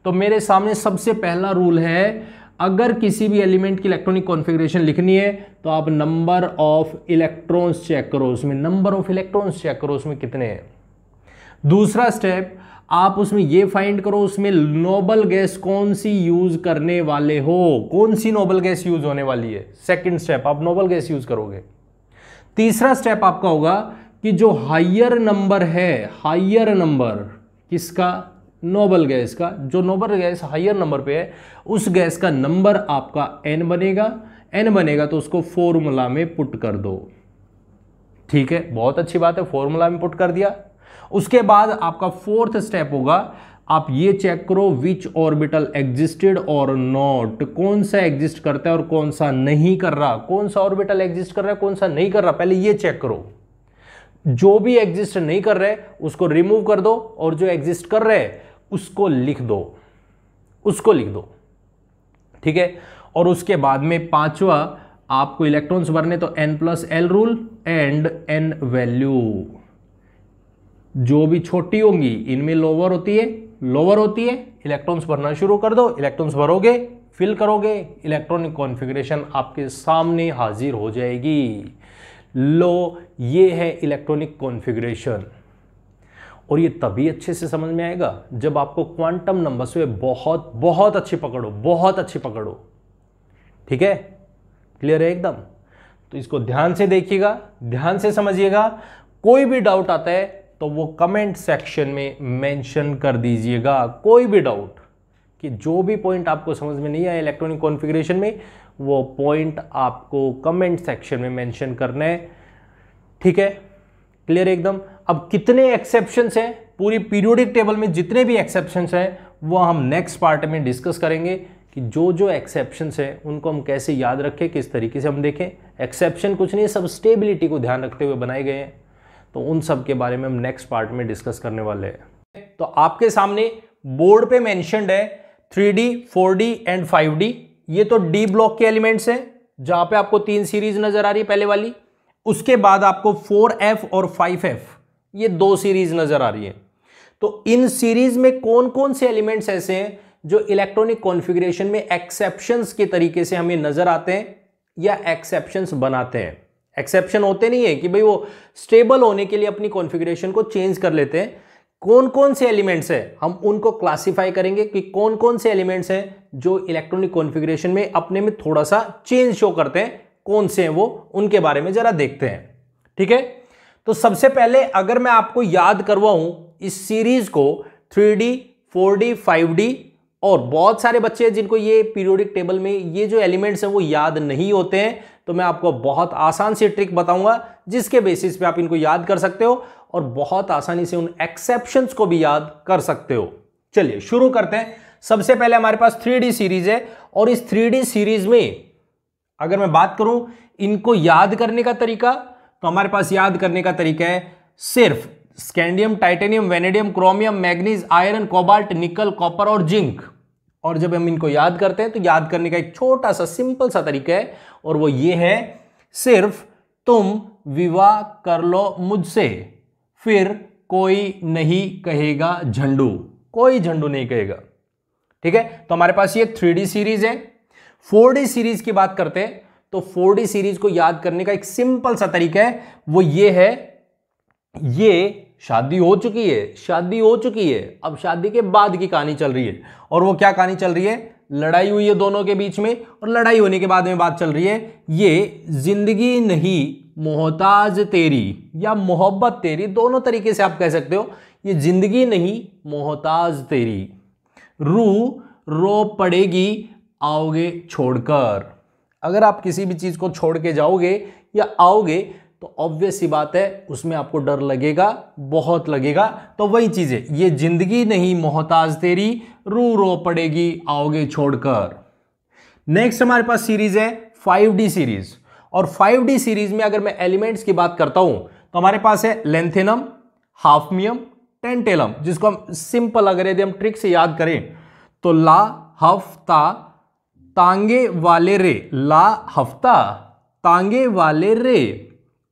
तो मेरे सामने सबसे पहला रूल है, अगर किसी भी एलिमेंट की इलेक्ट्रॉनिक कॉन्फ़िगरेशन लिखनी है तो आप नंबर ऑफ इलेक्ट्रॉन्स चेक करो, उसमें नंबर ऑफ इलेक्ट्रॉन्स चेक करो उसमें कितने हैं। दूसरा स्टेप, आप उसमें ये फाइंड करो उसमें नोबल गैस कौन सी यूज करने वाले हो, कौन सी नोबल गैस यूज होने वाली है। सेकंड स्टेप, आप नोबल गैस यूज करोगे। तीसरा स्टेप आपका होगा कि जो हायर नंबर है, हायर नंबर किसका, नोबल गैस का, जो नोबल गैस हायर नंबर पे है उस गैस का नंबर आपका n बनेगा। n बनेगा तो उसको फॉर्मूला में पुट कर दो। ठीक है, बहुत अच्छी बात है, फॉर्मूला में पुट कर दिया। उसके बाद आपका फोर्थ स्टेप होगा, आप ये चेक करो विच ऑर्बिटल एग्जिस्टेड और नॉट, कौन सा एग्जिस्ट करता है और कौन सा नहीं कर रहा, कौन सा ऑर्बिटल एग्जिस्ट कर रहा है कौन सा नहीं कर रहा, पहले ये चेक करो। जो भी एग्जिस्ट नहीं कर रहे उसको रिमूव कर दो, और जो एग्जिस्ट कर रहे उसको लिख दो, उसको लिख दो। ठीक है, और उसके बाद में पांचवा, आपको इलेक्ट्रॉन्स भरने तो n + l rule and n value जो भी छोटी होंगी इनमें लोअर होती है, लोअर होती है, इलेक्ट्रॉन्स भरना शुरू कर दो, इलेक्ट्रॉन्स भरोगे, फिल करोगे, इलेक्ट्रॉनिक कॉन्फ़िगरेशन आपके सामने हाजिर हो जाएगी। लो, ये है इलेक्ट्रॉनिक कॉन्फ़िगरेशन। और ये तभी अच्छे से समझ में आएगा जब आपको क्वांटम नंबर्स में बहुत बहुत अच्छी पकड़ो, बहुत अच्छी पकड़ो। ठीक है, क्लियर है एकदम। तो इसको ध्यान से देखिएगा, ध्यान से समझिएगा। कोई भी डाउट आता है तो वो कमेंट सेक्शन में मेंशन कर दीजिएगा, कोई भी डाउट, कि जो भी पॉइंट आपको समझ में नहीं आया इलेक्ट्रॉनिक कॉन्फ़िगरेशन में, वो पॉइंट आपको कमेंट सेक्शन में मेंशन करना है। ठीक है, क्लियर एकदम। अब कितने एक्सेप्शंस हैं, पूरी पीरियोडिक टेबल में जितने भी एक्सेप्शंस हैं वो हम नेक्स्ट पार्ट में डिस्कस करेंगे, कि जो जो एक्सेप्शंस हैं उनको हम कैसे याद रखें, किस तरीके से हम देखें। एक्सेप्शन कुछ नहीं, सब स्टेबिलिटी को ध्यान रखते हुए बनाए गए हैं, तो उन सब के बारे में हम नेक्स्ट पार्ट में डिस्कस करने वाले हैं। तो आपके सामने बोर्ड पे मेंशन्ड है 3D, 4D एंड 5D। ये तो डी ब्लॉक के एलिमेंट्स हैं, जहां पे आपको 3 सीरीज नजर आ रही है पहले वाली। उसके बाद आपको 4F और 5F, ये 2 सीरीज नजर आ रही है। तो इन सीरीज में कौन कौन से एलिमेंट्स ऐसे हैं जो इलेक्ट्रॉनिक कॉन्फ़िगरेशन में एक्सेप्शंस के तरीके से हमें नजर आते हैं या एक्सेप्शंस बनाते हैं। एक्सेप्शन होते नहीं है कि भाई वो स्टेबल होने के लिए अपनी कॉन्फ़िगरेशन को चेंज कर लेते हैं। कौन कौन से एलिमेंट्स हैं हम उनको क्लासिफाई करेंगे कि कौन कौन से एलिमेंट्स हैं जो इलेक्ट्रॉनिक कॉन्फ़िगरेशन में अपने में थोड़ा सा चेंज शो करते हैं, कौन से हैं वो, उनके बारे में जरा देखते हैं। ठीक है, तो सबसे पहले अगर मैं आपको याद करवाऊं इस सीरीज को 3D, 4D, 5D और बहुत सारे बच्चे हैं जिनको ये पीरियोडिक टेबल में ये जो एलिमेंट्स हैं वो याद नहीं होते हैं, तो मैं आपको बहुत आसान सी ट्रिक बताऊंगा जिसके बेसिस पे आप इनको याद कर सकते हो और बहुत आसानी से उन एक्सेप्शंस को भी याद कर सकते हो। चलिए शुरू करते हैं। सबसे पहले हमारे पास 3D सीरीज है और इस 3D सीरीज में अगर मैं बात करूं इनको याद करने का तरीका, तो हमारे पास याद करने का तरीका है सिर्फ scandium, titanium, vanadium, chromium, manganese, iron, cobalt, निकल, कॉपर और जिंक। और जब हम इनको याद करते हैं तो याद करने का एक छोटा सा सिंपल सा तरीका है और वो ये है, सिर्फ तुम विवाह कर लो मुझसे, फिर कोई नहीं कहेगा झंडू, कोई झंडू नहीं कहेगा। ठीक है, तो हमारे पास ये 3D सीरीज है। 4D सीरीज की बात करते हैं तो 4D सीरीज को याद करने का एक सिंपल सा तरीका है, वो ये है, ये शादी हो चुकी है, शादी हो चुकी है, अब शादी के बाद की कहानी चल रही है। और वो क्या कहानी चल रही है? लड़ाई हुई है दोनों के बीच में और लड़ाई होने के बाद में बात चल रही है, ये जिंदगी नहीं मोहताज तेरी या मोहब्बत तेरी, दोनों तरीके से आप कह सकते हो। ये जिंदगी नहीं मोहताज तेरी, रू रो पड़ेगी आओगे छोड़कर। अगर आप किसी भी चीज को छोड़ के जाओगे या आओगे तो ऑब्वियस सी बात है उसमें आपको डर लगेगा, बहुत लगेगा। तो वही चीज है, ये जिंदगी नहीं मोहताज तेरी, रू रो पड़ेगी आओगे छोड़कर। नेक्स्ट हमारे पास सीरीज है 5D सीरीज। और 5D सीरीज में अगर मैं एलिमेंट्स की बात करता हूं तो हमारे पास है लेंथेनम, हाफमियम, टेंटेलम, जिसको हम सिंपल अगर यदि हम ट्रिक से याद करें तो ला हफ्ता तांगे वाले रे, ला हफ्ता तांगे वाले रे,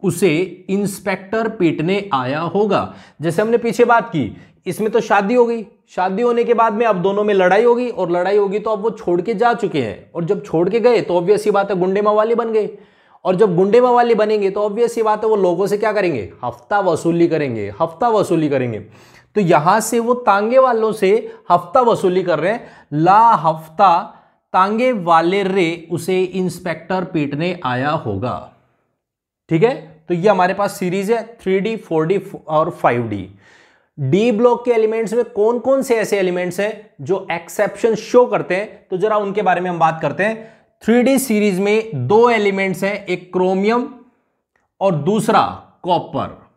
उसे इंस्पेक्टर पीटने आया होगा। जैसे हमने पीछे बात की, इसमें तो शादी हो गई, शादी होने के बाद में अब दोनों में लड़ाई होगी और लड़ाई होगी तो अब वो छोड़ के जा चुके हैं, और जब छोड़ के गए तो ऑब्वियस सी बात है गुंडे मवाली बन गए, और जब गुंडे मवाली बनेंगे तो ऑब्वियस सी बात है वो लोगों से क्या करेंगे? हफ्ता वसूली करेंगे, हफ्ता वसूली करेंगे। तो यहां से वो तांगे वालों से हफ्ता वसूली कर रहे हैं, ला हफ्ता तांगे वाले रे, उसे इंस्पेक्टर पीटने आया होगा। ठीक है, तो ये हमारे पास सीरीज है 3D, 4D और 5D। डी ब्लॉक के एलिमेंट्स में कौन कौन से ऐसे एलिमेंट्स हैं जो एक्सेप्शन शो करते हैं, तो जरा उनके बारे में हम बात करते हैं। 3D सीरीज में दो एलिमेंट्स हैं, एक क्रोमियम और दूसरा कॉपर।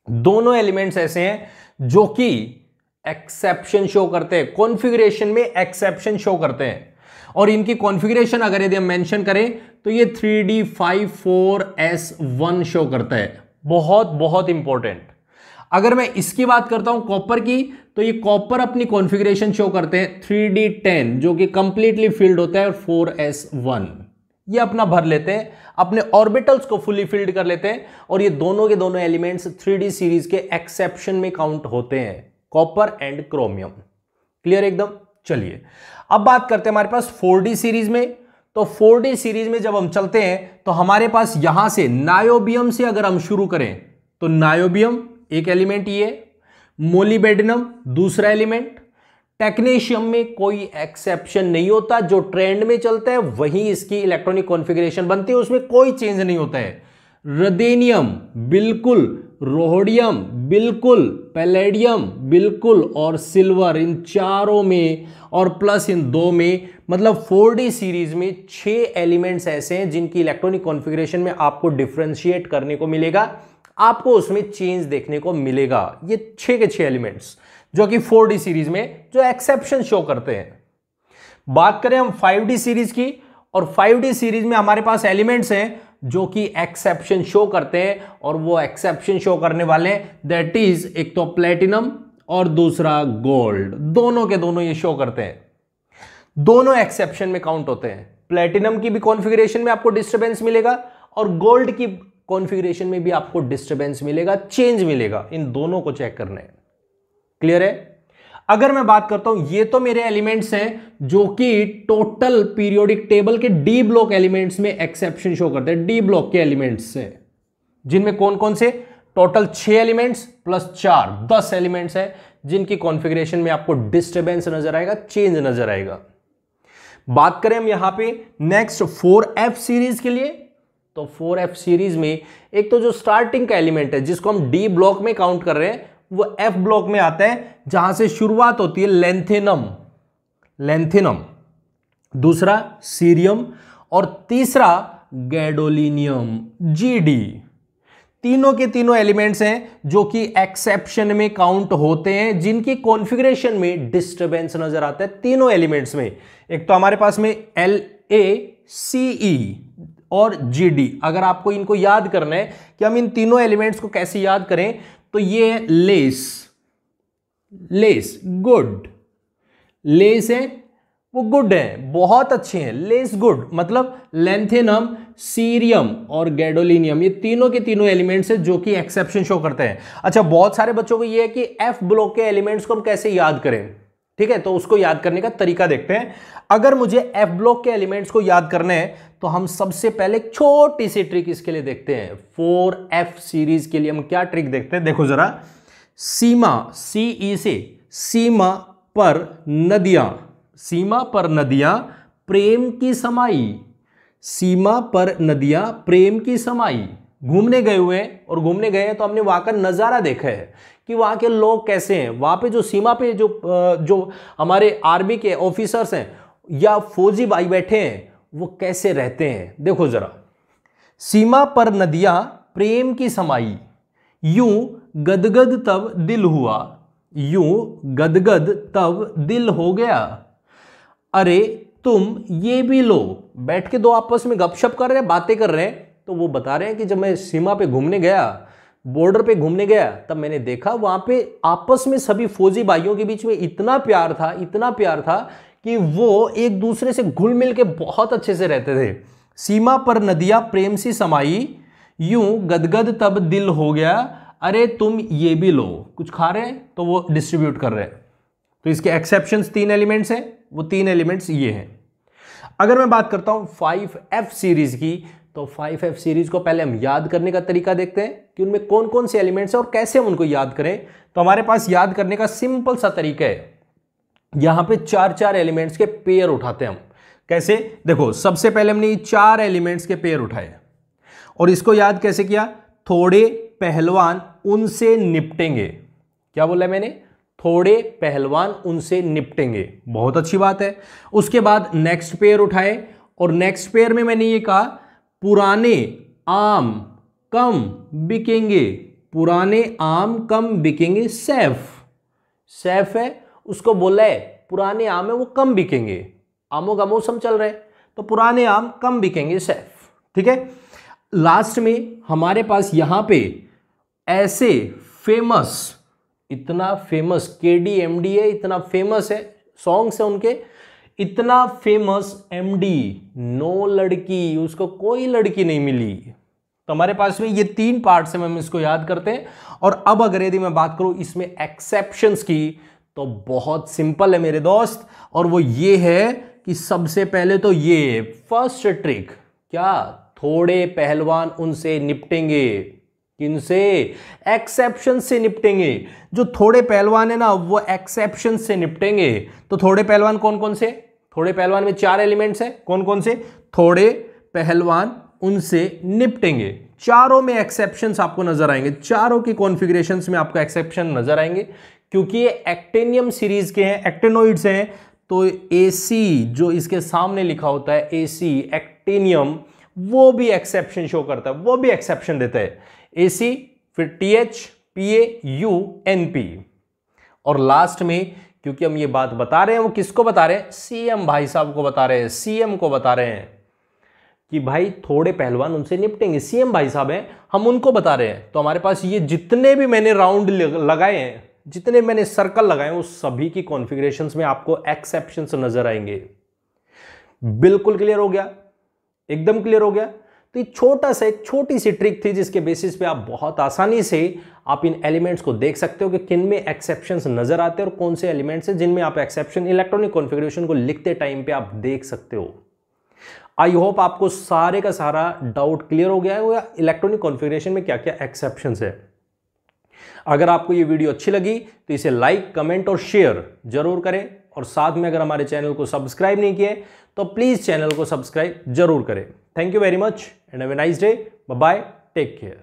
दोनों एलिमेंट्स ऐसे हैं जो कि एक्सेप्शन शो करते हैं, कॉन्फ़िगरेशन में एक्सेप्शन शो करते हैं। और इनकी कॉन्फ़िगरेशन अगर यदि हम मेंशन करें तो ये 3D54S1 शो करता है, बहुत बहुत इंपॉर्टेंट। अगर मैं इसकी बात करता हूं कॉपर की, तो ये कॉपर अपनी कॉन्फ़िगरेशन शो करते हैं 3D10 जो कि कंप्लीटली फिल्ड होता है, 4S1 ये अपना भर लेते हैं, अपने ऑर्बिटल्स को फुली फिल्ड कर लेते हैं, और ये दोनों के दोनों एलिमेंट्स 3D सीरीज के एक्सेप्शन में काउंट होते हैं, कॉपर एंड क्रोमियम। क्लियर एकदम? चलिए अब बात करते हैं हमारे पास 4D सीरीज में। तो 4D सीरीज में जब हम चलते हैं तो हमारे पास यहां से नायोबियम से अगर हम शुरू करें तो नायोबियम एक एलिमेंट, ये मोलिबेडिनम दूसरा एलिमेंट, टेक्नीशियम में कोई एक्सेप्शन नहीं होता, जो ट्रेंड में चलता है वही इसकी इलेक्ट्रॉनिक कॉन्फ़िगरेशन बनती है, उसमें कोई चेंज नहीं होता है। रदेनियम बिल्कुल, रोडियम बिल्कुल, पैलेडियम बिल्कुल, और सिल्वर इन चारों में और प्लस इन दो में, मतलब 4D सीरीज में 6 एलिमेंट्स ऐसे हैं जिनकी इलेक्ट्रॉनिक कॉन्फ़िगरेशन में आपको डिफरेंशिएट करने को मिलेगा, आपको उसमें चेंज देखने को मिलेगा। ये 6 के 6 एलिमेंट्स जो कि 4D सीरीज में जो एक्सेप्शन शो करते हैं। बात करें हम 5D सीरीज की, और 5D सीरीज में हमारे पास एलिमेंट्स हैं जो कि एक्सेप्शन शो करते हैं, और वो एक्सेप्शन शो करने वाले दैट इज एक तो प्लेटिनम और दूसरा गोल्ड, दोनों के दोनों ये शो करते हैं, दोनों एक्सेप्शन में काउंट होते हैं। प्लेटिनम की भी कॉन्फ़िगरेशन में आपको डिस्टर्बेंस मिलेगा और गोल्ड की कॉन्फ़िगरेशन में भी आपको डिस्टर्बेंस मिलेगा, चेंज मिलेगा, इन दोनों को चेक करना है। क्लियर है? अगर मैं बात करता हूं, ये तो मेरे एलिमेंट्स हैं जो कि टोटल पीरियोडिक टेबल के डी ब्लॉक एलिमेंट्स में एक्सेप्शन शो करते हैं, डी ब्लॉक के एलिमेंट्स से, जिनमें कौन कौन से? टोटल 6 एलिमेंट्स प्लस 4 10 एलिमेंट्स हैं जिनकी कॉन्फ़िगरेशन में आपको डिस्टर्बेंस नजर आएगा, चेंज नजर आएगा। बात करें हम यहां पे नेक्स्ट 4F सीरीज के लिए, तो 4F सीरीज में एक तो जो स्टार्टिंग का एलिमेंट है जिसको हम डी ब्लॉक में काउंट कर रहे हैं वो F ब्लॉक में आता है, जहां से शुरुआत होती है लेंथेनम, लैंथेनम, दूसरा सीरियम और तीसरा गैडोलिनियम, जीडी। तीनों के तीनों एलिमेंट्स हैं जो कि एक्सेप्शन में काउंट होते हैं, जिनकी कॉन्फ़िगरेशन में डिस्टरबेंस नजर आता है तीनों एलिमेंट्स में। एक तो हमारे पास में LACE और GD। अगर आपको इनको याद करना है कि हम इन तीनों एलिमेंट्स को कैसे याद करें, तो ये है लेस गुड, लेस है वो गुड है, बहुत अच्छे हैं, लेस गुड मतलब लैंथेनम, सीरियम और गैडोलिनियम, ये तीनों के तीनों एलिमेंट्स हैं जो कि एक्सेप्शन शो करते हैं। अच्छा, बहुत सारे बच्चों को ये है कि F ब्लॉक के एलिमेंट्स को हम कैसे याद करें, ठीक है, तो उसको याद करने का तरीका देखते हैं। अगर मुझे F ब्लॉक के एलिमेंट्स को याद करने हैं तो हम सबसे पहले एक छोटी सी ट्रिक इसके लिए देखते हैं। 4F सीरीज के लिए हम क्या ट्रिक देखते हैं, देखो जरा। सीमा, CE से सीमा पर नदियां, सीमा पर नदियां प्रेम की समाई, सीमा पर नदियां प्रेम की समाई। घूमने गए हुए हैं और घूमने गए हैं तो हमने वहां का नजारा देखा है कि वहां के लोग कैसे हैं, वहां पे जो सीमा पे जो हमारे आर्मी के ऑफिसर्स हैं या फौजी भाई बैठे हैं वो कैसे रहते हैं। देखो जरा, सीमा पर नदियां प्रेम की समाई, यूं गदगद तब दिल हुआ, यूं गदगद तब दिल हो गया, अरे तुम ये भी लो। बैठ के दो आपस में गपशप कर रहे हैं, बातें कर रहे हैं, तो वो बता रहे हैं कि जब मैं सीमा पे घूमने गया, बॉर्डर पे घूमने गया, तब मैंने देखा वहां पे आपस में सभी फौजी भाइयों के बीच में इतना प्यार था, इतना प्यार था कि वो एक दूसरे से घुल मिल के बहुत अच्छे से रहते थे। सीमा पर नदियां प्रेम सी समाई, यूं गदगद तब दिल हो गया, अरे तुम ये भी लो। कुछ खा रहे हैं तो वो डिस्ट्रीब्यूट कर रहे हैं। तो इसके एक्सेप्शंस 3 एलिमेंट्स हैं, वो 3 एलिमेंट्स ये हैं। अगर मैं बात करता हूं 5F सीरीज की, तो 5F सीरीज को पहले हम याद करने का तरीका देखते हैं कि उनमें कौन कौन से एलिमेंट्स हैं और कैसे हम उनको याद करें। तो हमारे पास याद करने का सिंपल सा तरीका है, यहां पे 4-4 एलिमेंट्स के पेयर उठाते हैं हम। कैसे, देखो सबसे पहले हमने 4 एलिमेंट्स के पेयर उठाए और इसको याद कैसे किया, थोड़े पहलवान उनसे निपटेंगे। क्या बोला मैंने, थोड़े पहलवान उनसे निपटेंगे, बहुत अच्छी बात है। उसके बाद नेक्स्ट पेयर उठाए और नेक्स्ट पेयर में मैंने ये कहा पुराने आम कम बिकेंगे, पुराने आम कम बिकेंगे। सैफ है, उसको बोला है पुराने आम है वो कम बिकेंगे, आमों का मौसम चल रहा है तो पुराने आम कम बिकेंगे, सैफ, ठीक है। लास्ट में हमारे पास यहां पे ऐसे फेमस, इतना फेमस KDMD है, इतना फेमस है, सॉन्ग्स है उनके, इतना फेमस MD, नो लड़की, उसको कोई लड़की नहीं मिली। तो हमारे पास में ये 3 पार्ट्स में हम इसको याद करते हैं। और अब अगर यदि मैं बात करूं इसमें एक्सेप्शंस की, तो बहुत सिंपल है मेरे दोस्त, और वो ये है कि सबसे पहले तो ये फर्स्ट ट्रिक, क्या, थोड़े पहलवान उनसे निपटेंगे, किनसे, एक्सेप्शन से निपटेंगे। जो थोड़े पहलवान है ना वो एक्सेप्शन से निपटेंगे। तो थोड़े पहलवान कौन कौन से, थोड़े पहलवान में 4 एलिमेंट्स हैं, कौन कौन से, थोड़े पहलवान उनसे निपटेंगे। चारों में एक्सेप्शंस आपको नजर आएंगे, चारों की कॉन्फ़िगरेशंस में आपको एक्सेप्शन नजर आएंगे, क्योंकि ये एक्टेनियम सीरीज के हैं, एक्टेनोइड्स हैं। तो AC जो इसके सामने लिखा होता है AC एक्टेनियम, वो भी एक्सेप्शन शो करता है, वो भी एक्सेप्शन देता है। AC, फिर TH, PA, U, NP। और लास्ट में, क्योंकि हम ये बात बता रहे हैं, वो किसको बता रहे हैं, CM भाई साहब को बता रहे हैं, CM को बता रहे हैं कि भाई थोड़े पहलवान उनसे निपटेंगे, CM भाई साहब हैं, हम उनको बता रहे हैं। तो हमारे पास ये जितने भी मैंने राउंड लगाए हैं, जितने मैंने सर्कल लगाए हैं, उस सभी की कॉन्फ़िगरेशंस में आपको एक्सेप्शंस नजर आएंगे। बिल्कुल क्लियर हो गया, एकदम क्लियर हो गया। तो ये छोटा सा एक छोटी सी ट्रिक थी जिसके बेसिस पे आप बहुत आसानी से आप इन एलिमेंट्स को देख सकते हो कि किन में एक्सेप्शंस नजर आते हैं और कौन से एलिमेंट्स हैं जिनमें आप एक्सेप्शन इलेक्ट्रॉनिक कॉन्फ़िगरेशन को लिखते टाइम पे आप देख सकते हो। आई होप आपको सारे का सारा डाउट क्लियर हो गया है इलेक्ट्रॉनिक कॉन्फ़िगरेशन में क्या क्या एक्सेप्शंस है। अगर आपको ये वीडियो अच्छी लगी तो इसे लाइक, कमेंट और शेयर जरूर करें, और साथ में अगर हमारे चैनल को सब्सक्राइब नहीं किए तो प्लीज चैनल को सब्सक्राइब जरूर करें। Thank you very much and have a nice day, bye bye, take care.